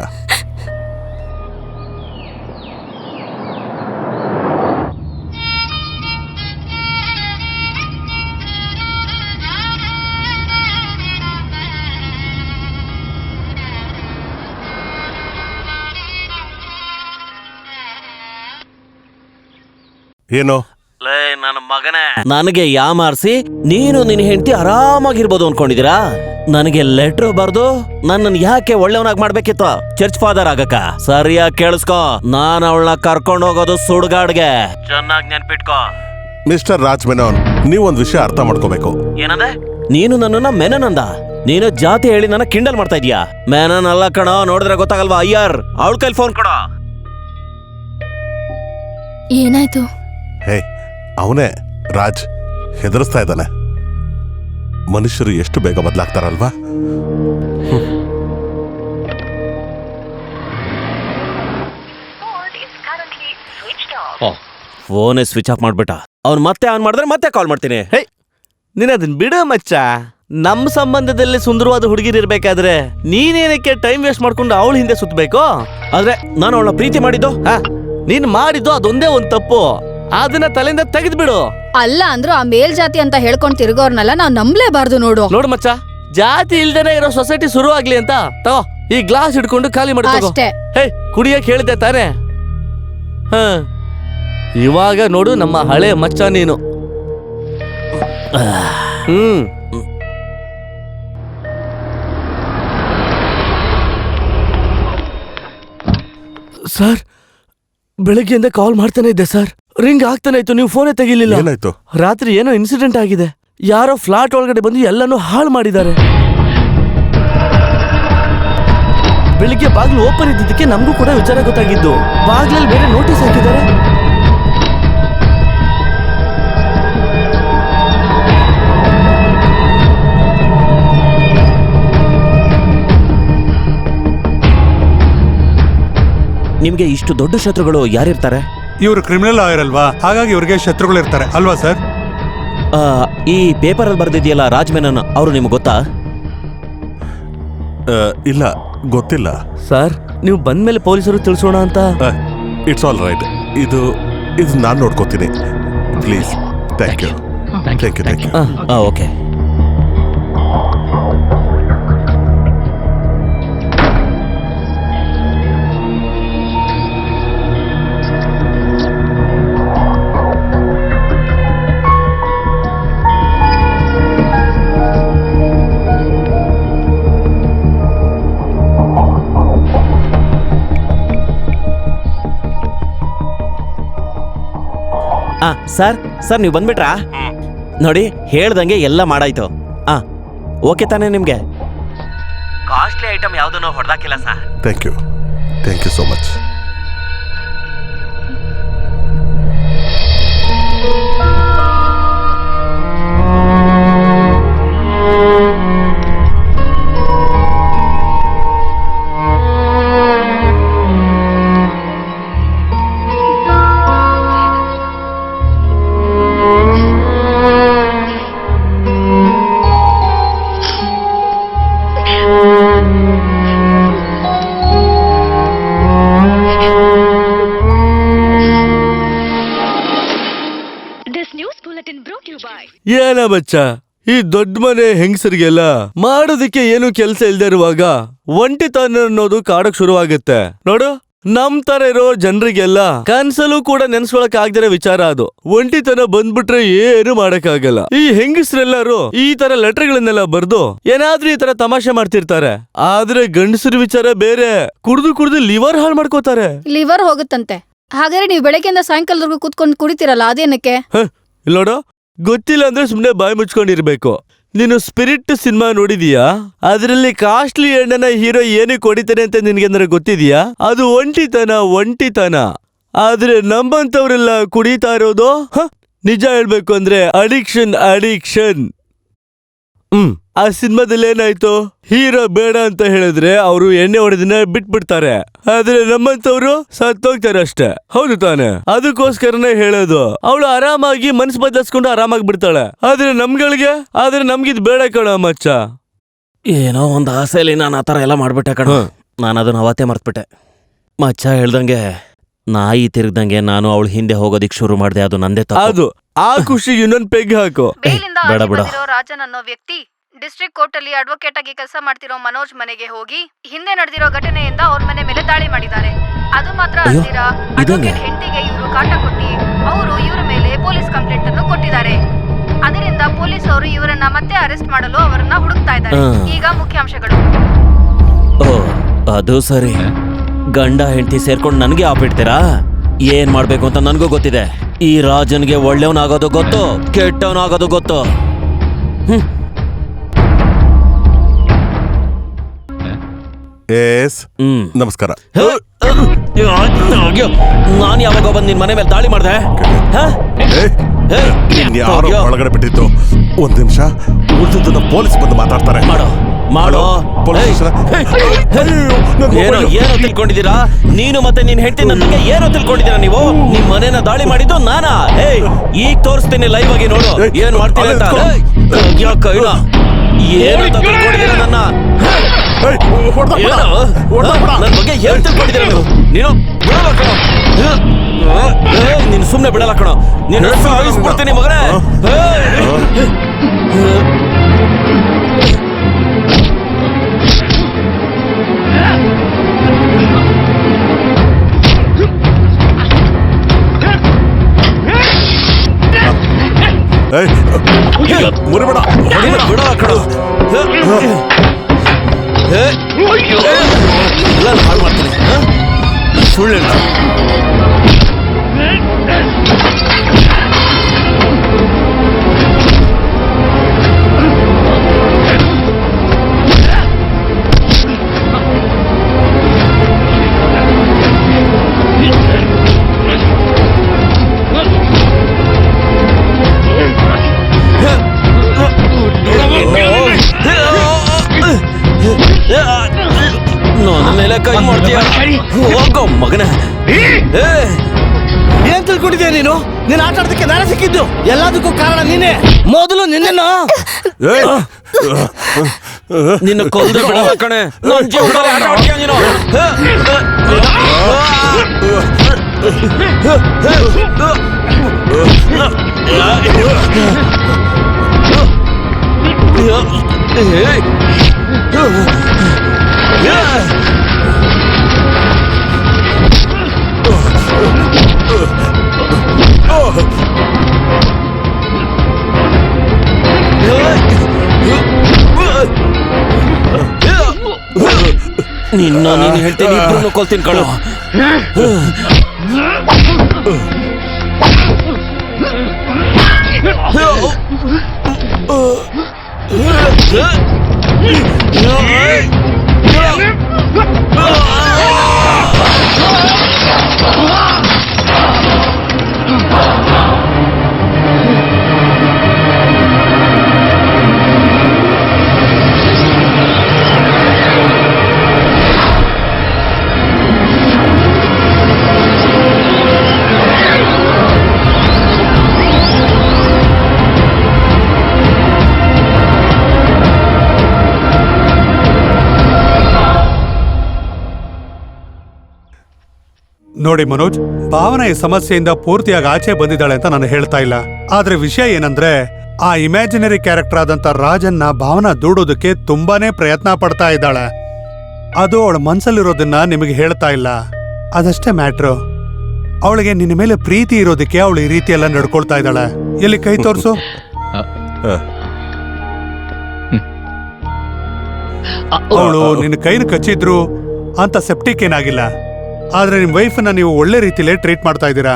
ಏನೋ ನನ್ನ ಮಗನೇ, ನನಗೆ ಯಾಮಾರಿಸಿ ನೀನು ನಿನ್ನ ಹೆಂಡತಿ ಆರಾಮಾಗಿರ್ಬೋದು ಅನ್ಕೊಂಡಿದೀರಾ? ನನಗೆ ಲೆಟರ್ ಬರ್ದು ನನ್ನನ್ನು ಯಾಕೆ ಒಳ್ಳೆಯವನಾಗಿ ಮಾಡ್ಬೇಕಿತ್ತು? ಚರ್ಚ್ ಫಾದರ್ ಆಗಕ್ಕ? ಸರಿಯಾಗಿ ಕೇಳಿಸ್ಕೊ, ನಾನು ಅವಳನ್ನ ಕರ್ಕೊಂಡು ಹೋಗೋದು ಸುಡ್ಗಾಡ್ಗೆ. ಚೆನ್ನಾಗಿ ನೆನ್ಪಿಟ್ಕೋ. ಮಿಸ್ಟರ್ ರಾಜ್ ಮೆನನ್, ನೀವೊಂದ್ ವಿಷಯ ಅರ್ಥ ಮಾಡ್ಕೋಬೇಕು. ಏನಂದೆ? ನೀನು ನನ್ನನ್ನ ಮೆನನ್ ಅಂದ? ನೀನು ಜಾತಿ ಹೇಳಿ ನನ್ನ ಕಿಂಡಲ್ ಮಾಡ್ತಾ ಇದೀಯಾ? ಮೆನನ್ ಅಲ್ಲ ಕಣೋ, ನೋಡಿದ್ರೆ ಗೊತ್ತಾಗಲ್ವಾ? ಅಯ್ಯರ್, ಅವಳ ಕೈಲಿ ಫೋನ್ ಕೊಡೋ. ಏನಾಯ್ತು? ಹೇ, ಅವನೇ ರಾಜ್ ಹೆದರಿಸ್ತಾ ಇದ್ದಾನೆ. ಮನುಷ್ಯರು ಎಷ್ಟು ಬೇಗ ಬದಲಾಗ್ತಾರಲ್ವಾ? ಫೋನೇ ಸ್ವಿಚ್ ಆಫ್ ಮಾಡ್ಬಿಟ್ಟ. ಅವ್ನು ಮತ್ತೆ ಆನ್ ಮಾಡಿದ್ರೆ ಮತ್ತೆ ಕಾಲ್ ಮಾಡ್ತೀನಿ. ಹೇ, ನೀನ್ ಅದನ್ ಬಿಡು ಮಚ್ಚ. ನಮ್ಮ ಸಂಬಂಧದಲ್ಲಿ ಸುಂದರವಾದ ಹುಡುಗಿರಿರ್ಬೇಕಾದ್ರೆ ನೀನೇನಕ್ಕೆ ಟೈಮ್ ವೇಸ್ಟ್ ಮಾಡ್ಕೊಂಡು ಅವಳ ಹಿಂದೆ ಸುತ್ತಬೇಕು? ಆದ್ರೆ ನಾನು ಅವಳನ್ನ ಪ್ರೀತಿ ಮಾಡಿದ್ದು ನೀನ್ ಮಾಡಿದ್ದು ಅದೊಂದೇ ಒಂದ್ ತಪ್ಪು. ಅದನ್ನ ತಲೆಯಿಂದ ತೆಗೆದ್ಬಿಡು. ಅಲ್ಲ ಅಂದ್ರೂ ಆ ಮೇಲ್ಜಾತಿ ಅಂತ ಹೇಳ್ಕೊಂಡ್ ತಿರ್ಗೋರ್ನೆಲ್ಲ ನಾವ್ ನಂಬ್ಲೇಬಾರ್ದು ನೋಡು. ನೋಡು ಮಚ್ಚ, ಜಾತಿ ಇಲ್ದೇನೆ ಇರೋ ಸೊಸೈಟಿ ಶುರು ಆಗ್ಲಿ ಅಂತ ತಗೋ ಈ ಗ್ಲಾಸ್ ಹಿಡ್ಕೊಂಡು ಖಾಲಿ ಮಾಡಿ ತಗೋ. ಅಷ್ಟೇ. ಹೇ, ಕುಡಿಯಕ್ ಹೇಳಿದ್ದೆ ತಾನೆ? ಹ, ಇವಾಗ ನೋಡು ನಮ್ಮ ಹಳೆ ಮಚ್ಚ ನೀನು. ಸರ್, ಬೆಳಗ್ಗೆಯಿಂದ ಕಾಲ್ ಮಾಡ್ತಾನೆ ಇದ್ದೆ ಸರ್. ರಿಂಗ್ ಆಗ್ತಾನೆ ಇತ್ತು, ನೀವು ಫೋನೇ ತೆಗಿಲಿಲ್ಲ. ಏನಾಯ್ತು? ರಾತ್ರಿ ಏನೋ ಇನ್ಸಿಡೆಂಟ್ ಆಗಿದೆ. ಯಾರೋ ಫ್ಲಾಟ್ ಒಳಗಡೆ ಬಂದು ಎಲ್ಲಾನು ಹಾಳು ಮಾಡಿದ್ದಾರೆ. ಬೆಳಿಗ್ಗೆ ಬಾಗ್ಲು ಓಪನ್ ಇದ್ದಿದ್ದಕ್ಕೆ ನಮಗೂ ಕೂಡ ವಿಚಾರ ಗೊತ್ತಾಗಿದ್ದು. ಬಾಗ್ಲಲ್ಲಿ ಬೇರೆ ನೋಟಿಸ್ ಹಾಕಿದ್ದಾರೆ. ನಿಮ್ಗೆ ಇಷ್ಟು ದೊಡ್ಡ ಶತ್ರುಗಳು ಯಾರಿರ್ತಾರೆ? ಇವರು ಕ್ರಿಮಿನಲ್ ಲಾಯರ್ ಅಲ್ವಾ, ಹಾಗಾಗಿ ಇವ್ರಿಗೆ ಶತ್ರುಗಳಿರ್ತಾರೆ ಅಲ್ವಾ ಸರ್? ಈ ಪೇಪರಲ್ಲಿ ಬರ್ದಿದೆಯಲ್ಲ ರಾಜ್ ಮೆನನ್ ಅವರು ನಿಮ್ಗೆ ಗೊತ್ತಾ? ಇಲ್ಲ, ಗೊತ್ತಿಲ್ಲ. ಸರ್, ನೀವು ಬಂದ್ಮೇಲೆ ಪೊಲೀಸರು ತಿಳಿಸೋಣ ಅಂತ. It's all right. ಇದು ನಾನು ನೋಡ್ಕೋತೀನಿ. Please. Thank you. Thank you. Okay. Sir ನೀವು ಬಂದ್ಬಿಟ್ರಾ? ನೋಡಿ, ಹೇಳ್ದಂಗೆ ಎಲ್ಲ ಮಾಡಾಯ್ತು. ಓಕೆ ತಾನೇ ನಿಮ್ಗೆ? ಕಾಸ್ಟ್ಲಿ ಐಟಮ್ ಯಾವುದನ್ನೋ ಹೊಡೆದಾಕಿಲ್ಲ sir. Thank you so much. ಏನ ಬಚ್ಚ, ಈ ದೊಡ್ಡ ಮನೆ ಹೆಂಗಸರಿಗೆಲ್ಲ ಮಾಡೋದಕ್ಕೆ ಏನು ಕೆಲ್ಸ ಇಲ್ದೇ ಇರುವಾಗ ಒಂಟಿತನ ಅನ್ನೋದು ಕಾಡಕ್ ಶುರುವಾಗುತ್ತೆ ನೋಡು. ನಮ್ ತರ ಇರೋ ಜನರಿಗೆಲ್ಲ ಕನ್ಸಲ್ಲೂ ಕೂಡ ನೆನ್ಸ್ಕೊಳಕ್ ಆಗ್ದಿರೋ ವಿಚಾರ ಅದು. ಒಂಟಿತನ ಬಂದ್ಬಿಟ್ರೆ ಏನು ಮಾಡಕ್ಕಾಗಲ್ಲ. ಈ ಹೆಂಗಸರೆಲ್ಲರೂ ಈ ತರ ಲೆಟರ್ಗಳನ್ನೆಲ್ಲ ಬರ್ದು ಏನಾದ್ರೂ ಈ ತರ ತಮಾಷೆ ಮಾಡ್ತಿರ್ತಾರೆ. ಆದ್ರೆ ಗಂಡಸರ ವಿಚಾರ ಬೇರೆ. ಕುಡ್ದು ಲಿವರ್ ಹಾಳು ಮಾಡ್ಕೋತಾರೆ. ಲಿವರ್ ಹೋಗುತ್ತಂತೆ. ಹಾಗಾದ್ರೆ ನೀವು ಬೆಳಗ್ಗೆಯಿಂದ ಸಾಯಂಕಾಲದವರೆಗೂ ಕೂತ್ಕೊಂಡು ಕುಡಿತೀರಲ್ಲ, ಅದೇನಕ್ಕೆ? ನೋಡು, ಗೊತ್ತಿಲ್ಲ ಅಂದ್ರೆ ಸುಮ್ನೆ ಬಾಯಿ ಮುಚ್ಕೊಂಡಿರ್ಬೇಕು. ನೀನು ಸ್ಪಿರಿಟ್ ಸಿನಿಮಾ ನೋಡಿದೀಯಾ? ಅದರಲ್ಲಿ ಕಾಸ್ಟ್ಲಿ ಹೆಣ್ಣನ ಹೀರೋ ಏನಕ್ಕೆ ಹೊಡಿತಾನೆ ಅಂತ ನಿನ್ಗೇನಾರ ಗೊತ್ತಿದ್ಯಾ? ಅದು ಒಂಟಿತನ. ಆದ್ರೆ ನಮ್ಮಂತವ್ರೆಲ್ಲ ಕುಡಿತಾ ಇರೋದು ನಿಜ ಹೇಳ್ಬೇಕು ಅಂದ್ರೆ ಅಡಿಕ್ಷನ್. ಆ ಸಿನಿಮಾದಲ್ಲಿ ಏನಾಯ್ತು? ಹೀರೋ ಬೇಡ ಅಂತ ಹೇಳಿದ್ರೆ ಅವರು ಎಣ್ಣೆ ಹೊಡೆದಿನ ಬಿಟ್ಬಿಡ್ತಾರೆ. ಆದ್ರೆ ನಮ್ಮಂತವ್ರು ಸತ್ತೋಗ್ತಾರೆ ಅಷ್ಟೇ. ಹೌದು ತಾನೆ? ಅದಕ್ಕೋಸ್ಕರನೇ ಹೇಳೋದು, ಅವಳು ಆರಾಮಾಗಿ ಮನ್ಸು ಬದಲಿಸ್ಕೊಂಡು ಆರಾಮಾಗಿ ಬಿಡ್ತಾಳೆ. ಆದ್ರೆ ನಮ್ಗಿದ್ ಬೇಡ ಕಣ ಮಚ್ಚ. ಏನೋ ಒಂದು ಆಸೆಯಲ್ಲಿ ನಾನು ಆ ಥರ ಎಲ್ಲ ಮಾಡ್ಬಿಟ್ಟೆ ಕಣ. ನಾನು ಅದನ್ನ ಅವತ್ತೇ ಮರ್ತ್ಬಿಟ್ಟೆ. ಮಚ್ಚ ಹೇಳ್ದಂಗೆ ನಾಯಿ ತಿರುಗ್ದಂಗೆ ನಾನು ಅವಳು ಹಿಂದೆ ಹೋಗೋದಿಕ್ ಶುರು ಮಾಡಿದೆ. ಅದು ನಂದೇ ತಪ್ಪು. ಅದು ಆ ಖುಷಿಗೆ ಇನ್ನೊಂದ್ ಪೆಗ್ ಹಾಕು. ಬೇಡ ಬಿಡ. ರಾಜನ್ ಅನ್ನೋ ವ್ಯಕ್ತಿ ಡಿಸ್ಟ್ರಿಕ್ಟ್ ಕೋರ್ಟ್ ಅಲ್ಲಿ ಅಡ್ವೊಕೇಟ್ ಆಗಿ ಕೆಲಸ ಮಾಡ್ತಿರೋ ಮನೋಜ್ ಮನೆಗೆ ಹೋಗಿ ಹಿಂದೆ ನಡೆದಿರೋ ಘಟನೆಯಿಂದ ಅವ್ರ ಮನೆ ಮೇಲೆ ದಾಳಿ ಮಾಡಿದ್ದಾರೆ. ಅದು ಮಾತ್ರ ಅಲ್ದಿರಾ, ಅಡ್ವೊಕೇಟ್ ಹೆಂಡತಿಗೆ ಇವರು ಕಾಟ ಕೊಟ್ಟಿ ಅವರು ಇವರ ಮೇಲೆ ಪೊಲೀಸ್ ಕಂಪ್ಲೇಂಟ್ ಅನ್ನು ಕೊಟ್ಟಿದ್ದಾರೆ. ಅದರಿಂದ ಪೊಲೀಸ್ ಅವರು ಇವರನ್ನ ಮತ್ತೆ ಅರೆಸ್ಟ್ ಮಾಡಲು ಅವರನ್ನ ಹುಡುಕ್ತಾ ಇದ್ದಾರೆ. ಈಗ ಮುಖ್ಯಾಂಶಗಳು. ಅದು ಸರಿ. ಗಂಡ ಹೆಂಡತಿ ಸೇರ್ಕೊಂಡು ನನಗೆ ಆಪಿಡ್ತೀರಾ? ಏನ್ ಮಾಡ್ಬೇಕು ಅಂತ ನನಗೂ ಗೊತ್ತಿದೆ. ಈ ರಾಜನ್ಗೆ ಒಳ್ಳೆಯವನಾಗೋದು ಗೊತ್ತು, ಕೆಟ್ಟವನಾಗೋದು ಗೊತ್ತು. ನಮಸ್ಕಾರ. ನಾನು ಯಾವಾಗ ಬಂದು ನಿನ್ ಮನೆ ಮೇಲೆ ದಾಳಿ ಮಾಡಿದೆ? ಯಾರೋ ಒಳಗಡೆ ಬಿಟ್ಟಿತ್ತು. ಒಂದ್ ನಿಮಿಷ, ಉಳಿದನ್ನ ಪೊಲೀಸ್ ಬಂದು ಮಾತಾಡ್ತಾರೆ. ಮಾಡೋ. ಏನೋ ತಿಳ್ಕೊಂಡಿದ್ದೀರಾ ನೀನು ಮತ್ತೆ ನಿನ್ ಹೆಂಡತಿ? ನನ್ನ ಬಗ್ಗೆ ಏನೋ ತಿಳ್ಕೊಂಡಿದ್ದೀರಾ ನೀವು? ನಿಮ್ ಮನೇನ ದಾಳಿ ಮಾಡಿದ್ದು ನಾನಾ? ಈಗ ತೋರಿಸ್ತೀನಿ ಲೈವ್ ಆಗಿ, ನೋಡು ಏನ್ ಮಾಡ್ತೀನಿ ಅಂತ. ಏನು ತಿಳ್ಕೊಂಡಿದ್ದೀರಾ ನನ್ನ ಬಗ್ಗೆ? ಏನ್ ತಿಳ್ಕೊಂಡಿದ್ದೀರಾ ನೀವು? ನೀನು ಬಿಡಲ್ಲ ಕಣೋ, ನೀನು ಸುಮ್ನೆ ಬಿಡಲ್ಲ ಕಣೋ. ನೀನು ಸಾಯಿಸ್ಬಿಡ್ತೀನಿ ಮಗನೇ. ಮುರಿಬೇಡ, ಬಿಡಲ್ಲ ಕಣೋ. ಎಲ್ಲ ಹಾಳು ಮಾಡ್ತೀನಿ. ಸುಳ್ಳು ಹೇಳ್ತೀನಿ. ನನ್ನ ಮೇಲೆ ಕೈ ಮಾಡ್ತೀಯ? ಹೋಗೋ ಮಗನೇ. ಏನ್ ತಿಳ್ಕೊಂಡಿದ್ಯಾ ನೀನು? ನೀನ್ ಆಟ ಆಡೋದಕ್ಕೆ ನಾನೇ ಸಿಕ್ಕಿದ್ದು, ಎಲ್ಲದಕ್ಕೂ ಕಾರಣ ನೀನೇ. ಮೊದಲು ನಿನ್ನನ್ನು ನಿನ್ನ ಕೊಲ್ದು ಬಿಡೋ ಕಣೆ. ನನ್ ಜೀವನದಲ್ಲಿ ಆಟ ಆಡ್ತೀಯ ನೀನು. ನೀನು ಹೇಳ್ತೀನಿ, ಇಬ್ರು ಕೊಲ್ತೀನಿ ಕಣೋ. ನೋಡಿ ಮನೋಜ್, ಭಾವನ ಈ ಸಮಸ್ಯೆಯಿಂದ ಪೂರ್ತಿಯಾಗಿ ಆಚೆ ಬಂದಿದ್ದಾಳೆ ಅಂತ ನಾನು ಹೇಳ್ತಾ ಇಲ್ಲ. ಆದ್ರೆ ವಿಷಯ ಏನಂದ್ರೆ, ಆ ಇಮ್ಯಾಜಿನರಿ ಕ್ಯಾರೆಕ್ಟರ್ ಆದಂತ ರಾಜನ್ನ ಭಾವನ ದೂಡೋದಕ್ಕೆ ತುಂಬಾನೇ ಪ್ರಯತ್ನ ಪಡ್ತಾ ಇದ್ದಾಳೆ. ಅದು ಅವಳ ಮನ್ಸಲ್ಲಿರೋದನ್ನ ನಿಮಗೆ ಹೇಳ್ತಾ ಇಲ್ಲ, ಅದಷ್ಟೇ ಮ್ಯಾಟ್ರು. ಅವಳಿಗೆ ನಿನ್ನ ಮೇಲೆ ಪ್ರೀತಿ ಇರೋದಕ್ಕೆ ಅವಳು ಈ ರೀತಿ ಎಲ್ಲ ನಡ್ಕೊಳ್ತಾ ಇದ್ದಾಳೆ. ಎಲ್ಲಿ ಕೈ ತೋರ್ಸು. ಅವಳು ನಿನ್ನ ಕೈನ ಕಚ್ಚಿದ್ರು ಅಂತ ಸೆಪ್ಟಿಕ್ ಏನಾಗಿಲ್ಲ. ಆದ್ರೆ ನಿಮ್ ವೈಫನ್ನ ನೀವು ಒಳ್ಳೆ ರೀತಿಲೇ ಟ್ರೀಟ್ ಮಾಡ್ತಾ ಇದ್ದೀರಾ.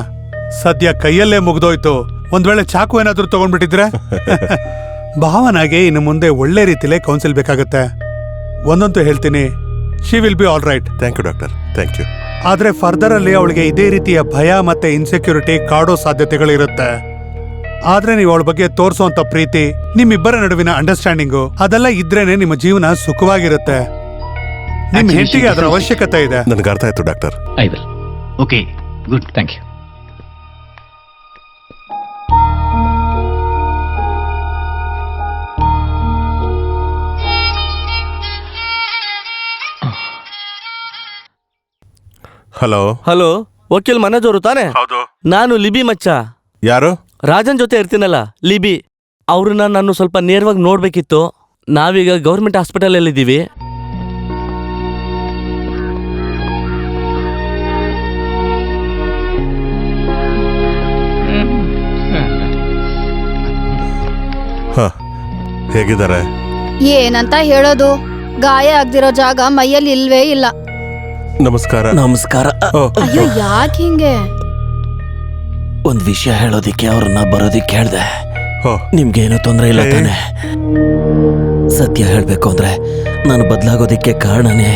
ಸದ್ಯ ಕೈಯಲ್ಲೇ ಮುಗ್ದೋಯ್ತು, ಒಂದ್ ವೇಳೆ ಚಾಕು ಏನಾದ್ರೂ ತಗೊಂಡ್ಬಿಟ್ಟಿದ್ರೆ ಭಾವನಾಗೆ ಇನ್ನು ಮುಂದೆ ಒಳ್ಳೆ ರೀತಿಲೇ ಕೌನ್ಸಿಲ್ ಬೇಕಾಗುತ್ತೆ. ಒಂದಂತೂ ಹೇಳ್ತೀನಿ, she will be all right. Thank you doctor, thank you. ಆದ್ರೆ ಫರ್ದರ್ ಅಲ್ಲಿ ಅವಳಿಗೆ ಇದೇ ರೀತಿಯ ಭಯ ಮತ್ತೆ ಇನ್ಸೆಕ್ಯೂರಿಟಿ ಕಾಡೋ ಸಾಧ್ಯತೆಗಳಿರುತ್ತೆ. ಆದ್ರೆ ನೀವು ಅವಳ ಬಗ್ಗೆ ತೋರಿಸುವಂತ ಪ್ರೀತಿ, ನಿಮ್ಮಿಬ್ಬರ ನಡುವಿನ ಅಂಡರ್ಸ್ಟ್ಯಾಂಡಿಂಗು, ಅದೆಲ್ಲ ಇದ್ರೇನೆ ನಿಮ್ಮ ಜೀವನ ಸುಖವಾಗಿರುತ್ತೆ. ನಿಮ್ ಹೆಂಡತಿಗೆ ಅದರ ಅವಶ್ಯಕತೆ ಇದೆ. ನನ್ಗೆ ಅರ್ಥ ಆಯ್ತು doctor. I will. Okay, good, thank you. Hello. Hello, ವಕೀಲ್ ಮನೋಜ್ ಅವರು ತಾನೆ? ಹೌದು. ನಾನು ಲಿಬಿ ಮಚ್ಚ. ಯಾರು? ರಾಜನ್ ಜೊತೆ ಇರ್ತೀನಲ್ಲ, ಲಿಬಿ. ಅವ್ರನ್ನ ನಾನು ಸ್ವಲ್ಪ ನೇರವಾಗಿ ನೋಡ್ಬೇಕಿತ್ತು. ನಾವೀಗ ಗೌರ್ಮೆಂಟ್ ಹಾಸ್ಪಿಟಲ್ ಅಲ್ಲಿ ಇದ್ದೀವಿ. ಹೇಗಿದ್ದಾರೆ? ಏನಂತ ಹೇಳೋದು, ಗಾಯ ಆಗ್ದಿರೋ ಜಾಗ ಮೈಯಲ್ಲಿ ಇಲ್ವೇ ಇಲ್ಲ. ನಮಸ್ಕಾರ. ನಮಸ್ಕಾರ. ಅಯ್ಯೋ, ಯಾಕೆ ಹಿಂಗೆ? ಒಂದ್ ವಿಷಯ ಹೇಳೋದಿಕ್ಕೆ ಅವ್ರನ್ನ ಬರೋದಿಕ್ಕೆ ಹೇಳ್ದೆ. ಓ, ನಿಮ್ಗೇನು ತೊಂದರೆ ಇಲ್ಲ ತಾನೆ? ಸತ್ಯ ಹೇಳ್ಬೇಕು ಅಂದ್ರೆ ನಾನು ಬದಲಾಗೋದಿಕ್ಕೆ ಕಾರಣನೇ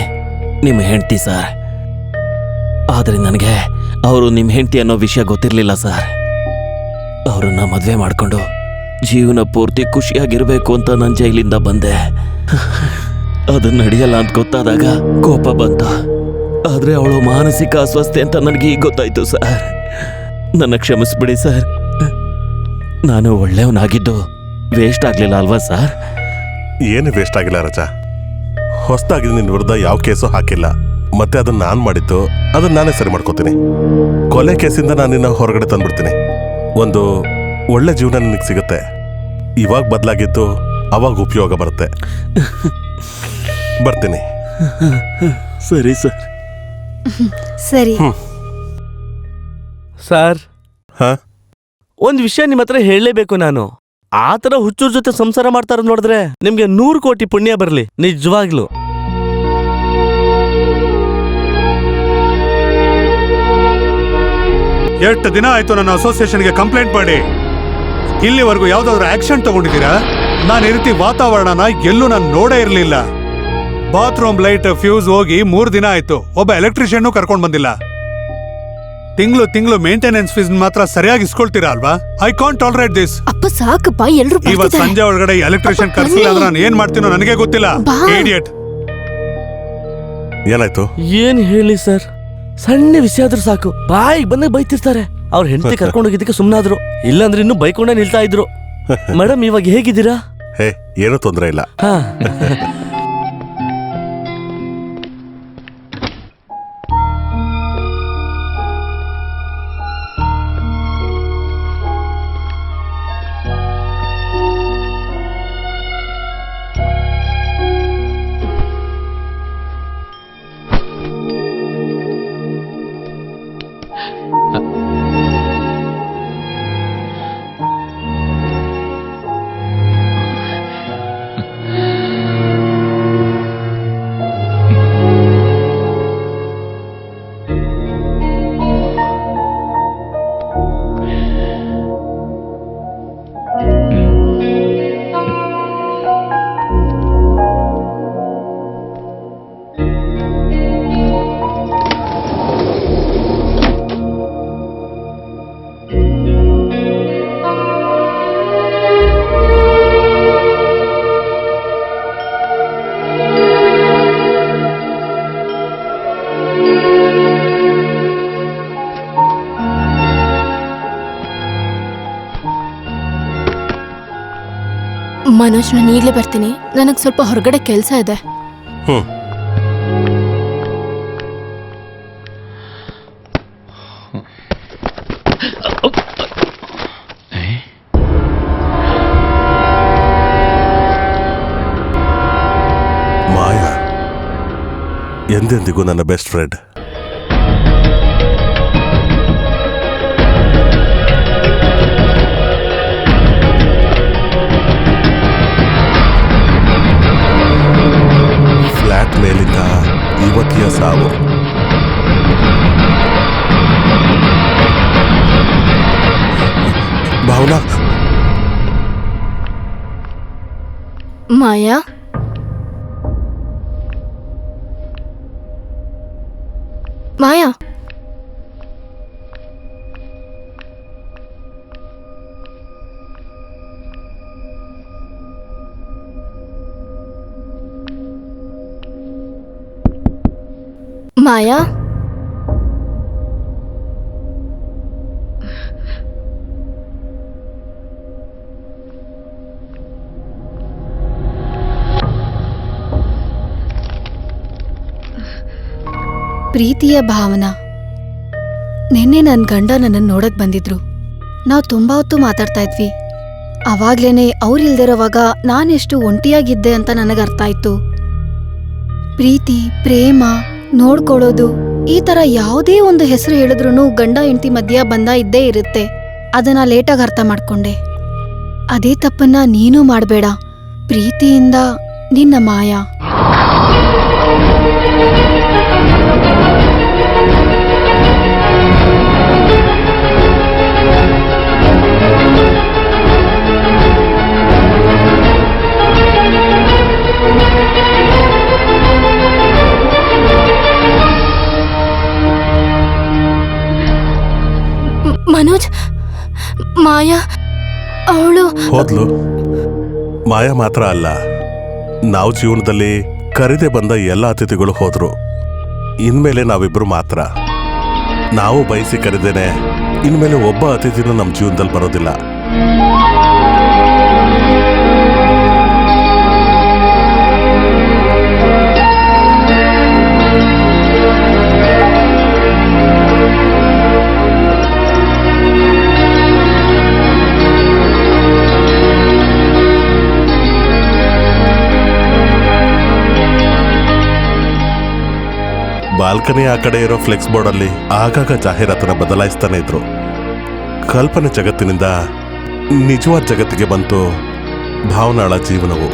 ನಿಮ್ಮ ಹೆಂಡತಿ ಸರ್. ಆದ್ರೆ ನನಗೆ ಅವರು ನಿಮ್ಮ ಹೆಂಡತಿ ಅನ್ನೋ ವಿಷಯ ಗೊತ್ತಿರ್ಲಿಲ್ಲ ಸರ್. ಅವ್ರನ್ನ ಮದ್ವೆ ಮಾಡ್ಕೊಂಡು ಜೀವನ ಪೂರ್ತಿ ಖುಷಿಯಾಗಿರ್ಬೇಕು ಅಂತ ನಾನು ಜೈಲಿಂದ ಬಂದೆ. ಅದು ನಡೆಯಲ್ಲ ಅಂತ ಗೊತ್ತಾದಾಗ ಕೋಪ ಬಂತು. ಆದ್ರೆ ಅವಳು ಮಾನಸಿಕ ಅಸ್ವಸ್ಥೆ ಅಂತ ನನಗೆ ಈಗ ಗೊತ್ತಾಯ್ತು ಸರ್. ನನ್ನ ಕ್ಷಮಿಸ್ಬಿಡಿ ಸರ್. ನಾನು ಒಳ್ಳೆಯವನಾಗಿದ್ದು ವೇಸ್ಟ್ ಆಗ್ಲಿಲ್ಲ ಅಲ್ವಾ ಸರ್? ಏನು ವೇಸ್ಟ್ ಆಗಿಲ್ಲ ರಜಾ. ಹೊಸದಾಗಿ ನಿನ್ನ ವಿರುದ್ಧ ಯಾವ ಕೇಸು ಹಾಕಿಲ್ಲ. ಮತ್ತೆ ಅದನ್ನ ನಾನ್ ಮಾಡಿದ್ದು, ಅದನ್ನ ನಾನೇ ಸರಿ ಮಾಡ್ಕೋತೀನಿ. ಕೊಲೆ ಕೇಸಿಂದ ನಾನು ನಿನ್ನ ಹೊರಗಡೆ ತಂದ್ಬಿಡ್ತೀನಿ. ಒಂದು ಒಳ್ಳೆ ಜೀವನ ನಿನಗೆ ಸಿಗುತ್ತೆ. ಇವಾಗ ಬದಲಾಗಿದ್ದು ಅವಾಗ ಉಪಯೋಗ ಬರುತ್ತೆ. ಬರ್ತೀನಿ. ಸರಿ ಸರ್. ಸರಿ ಸರ್, ಹಾ, ಒಂದ್ ವಿಷಯ ನಿಮ್ಮ ಹತ್ರ ಹೇಳಲೇಬೇಕು ನಾನು. ಆ ತರ ಹುಚ್ಚೂರ್ ಜೊತೆ ಸಂಸಾರ ಮಾಡ್ತಾರ ನೋಡಿದ್ರೆ ನಿಮ್ಗೆ 100 ಕೋಟಿ ಪುಣ್ಯ ಬರ್ಲಿ, ನಿಜವಾಗ್ಲು. ಎಷ್ಟು ದಿನ ಆಯ್ತು ನನ್ನ ಅಸೋಸಿಯೇಷನ್ಗೆ ಕಂಪ್ಲೇಂಟ್ ಮಾಡಿ. ಇಲ್ಲಿವರೆಗೂ ಯಾವ್ದಾದ್ರು ಆಕ್ಷನ್ ತಗೊಂಡಿದ್ದೀರಾ? ನಾನು ಈ ರೀತಿ ವಾತಾವರಣನ ಎಲ್ಲೂ ನಾನು ನೋಡೇ ಇರಲಿಲ್ಲ. ಬಾತ್ರೂಮ್ ಲೈಟ್ ಫ್ಯೂಸ್ ಹೋಗಿ 3 ದಿನ ಆಯ್ತು. ಒಬ್ಬ ಎಲೆಕ್ಟ್ರಿಷಿಯನ್ ಕರ್ಕೊಂಡ್ ಬಂದಿಲ್ಲ. ತಿಂಗಳು ಮೇಂಟೆನೆನ್ಸ್ ಫೀಸ್ ಮಾತ್ರ ಸರಿಯಾಗಿ ಇಸ್ಕೊಳ್ತೀರಾ ಅಲ್ವಾ? I can't tolerate this. ಅಪ್ಪ ಸಾಕಪ್ಪ, ಎಲ್ರು ಇವತ್ ಸಂಜೆ ಒಳಗಡೆ ಎಲೆಕ್ಟ್ರಿಷಿಯನ್ ಕರ್ಸಿಲ್ಲ ಅಂದ್ರೆ ನಾನು ಏನ್ ಮಾಡ್ತೀನೋ ನನಗೆ ಗೊತ್ತಿಲ್ಲ. ಇಡಿಯಟ್. ಏನಾಯ್ತು? ಏನ್ ಹೇಳಿ ಸರ್, ಸಣ್ಣ ವಿಷಯ ಆದ್ರೂ ಸಾಕು ಬಾಯಿಗೆ ಬಂದಾಗ ಬೈತಿರ್ತಾರೆ. ಅವ್ರ ಹೆಂಡತಿ ಕರ್ಕೊಂಡೋಗಿದ್ದಕ್ಕೆ ಸುಮ್ಮನಾದ್ರು, ಇಲ್ಲಾಂದ್ರೆ ಇನ್ನೂ ಬೈಕೊಂಡೇ ನಿಲ್ತಾ ಇದ್ರು. ಮೇಡಮ್ ಇವಾಗ ಹೇಗಿದ್ದೀರಾ? ಹೇ, ಏನೂ ತೊಂದರೆ ಇಲ್ಲ. ಹಾ. ಮನೋಜ್, ನಾನು ಈಗಲೇ ಬರ್ತೀನಿ. ನನಗೆ ಸ್ವಲ್ಪ ಹೊರಗಡೆ ಕೆಲಸ ಇದೆ. ಹ್ಮ್. ಮಾಯಾ ಎಂದೆಂದಿಗೂ ನನ್ನ ಬೆಸ್ಟ್ ಫ್ರೆಂಡ್. ಫ್ಲಾಟ್ ಮೇಲಿಂದ ಯುವತಿಯ ಸಾವು. ಭಾವನಾ, ಮಾಯಾ, ಮಾಯಾ, ಮಾಯಾ, ಪ್ರೀತಿಯ ಭಾವನಾ, ನಿನ್ನೆ ನನ್ನ ಗಂಡ ನನ್ನನ್ನು ನೋಡಕ್ ಬಂದಿದ್ರು. ನಾವು ತುಂಬಾ ಹೊತ್ತು ಮಾತಾಡ್ತಾ ಇದ್ವಿ. ಅವಾಗ್ಲೇನೆ ಅವ್ರಿಲ್ದಿರೋವಾಗ ನಾನೆಷ್ಟು ಒಂಟಿಯಾಗಿದ್ದೆ ಅಂತ ನನಗೆ ಅರ್ಥ ಆಯ್ತು. ಪ್ರೀತಿ, ಪ್ರೇಮ, ನೋಡ್ಕೊಳ್ಳೋದು, ಈ ತರ ಯಾವುದೇ ಒಂದು ಹೆಸರು ಹೇಳಿದ್ರೂ ಗಂಡ ಹೆಂಡತಿ ಮಧ್ಯ ಬಂಧ ಇದ್ದೇ ಇರುತ್ತೆ. ಅದನ್ನ ಲೇಟಾಗಿ ಅರ್ಥ ಮಾಡ್ಕೊಂಡೆ. ಅದೇ ತಪ್ಪನ್ನ ನೀನು ಮಾಡಬೇಡ. ಪ್ರೀತಿಯಿಂದ ನಿನ್ನ ಮಾಯಾ. ಮನೋಜ್, ಮಾಯಾ ಅವಳು ಹೋದ್ಲು. ಮಾಯಾ ಮಾತ್ರ ಅಲ್ಲ, ನಾವು ಜೀವನದಲ್ಲಿ ಕರೆದೇ ಬಂದ ಎಲ್ಲ ಅತಿಥಿಗಳು ಹೋದ್ರು. ಇನ್ಮೇಲೆ ನಾವಿಬ್ರು ಮಾತ್ರ. ನಾವು ಬಯಸಿ ಕರೆದೇನೆ ಇನ್ಮೇಲೆ ಒಬ್ಬ ಅತಿಥಿನೂ ನಮ್ಮ ಜೀವನದಲ್ಲಿ ಬರೋದಿಲ್ಲ. ಬಾಲ್ಕನಿ ಆ ಕಡೆ ಇರೋ ಫ್ಲೆಕ್ಸ್ ಬೋರ್ಡ್ ಅಲ್ಲಿ ಆಗಾಗ ಜಾಹೀರಾತನ್ನ ಬದಲಾಯಿಸ್ತಾನೆ ಇದ್ರು. ಕಲ್ಪನೆ ಜಗತ್ತಿನಿಂದ ನಿಜವಾದ ಜಗತ್ತಿಗೆ ಬಂತು ಭಾವನಾಳ ಜೀವನವು.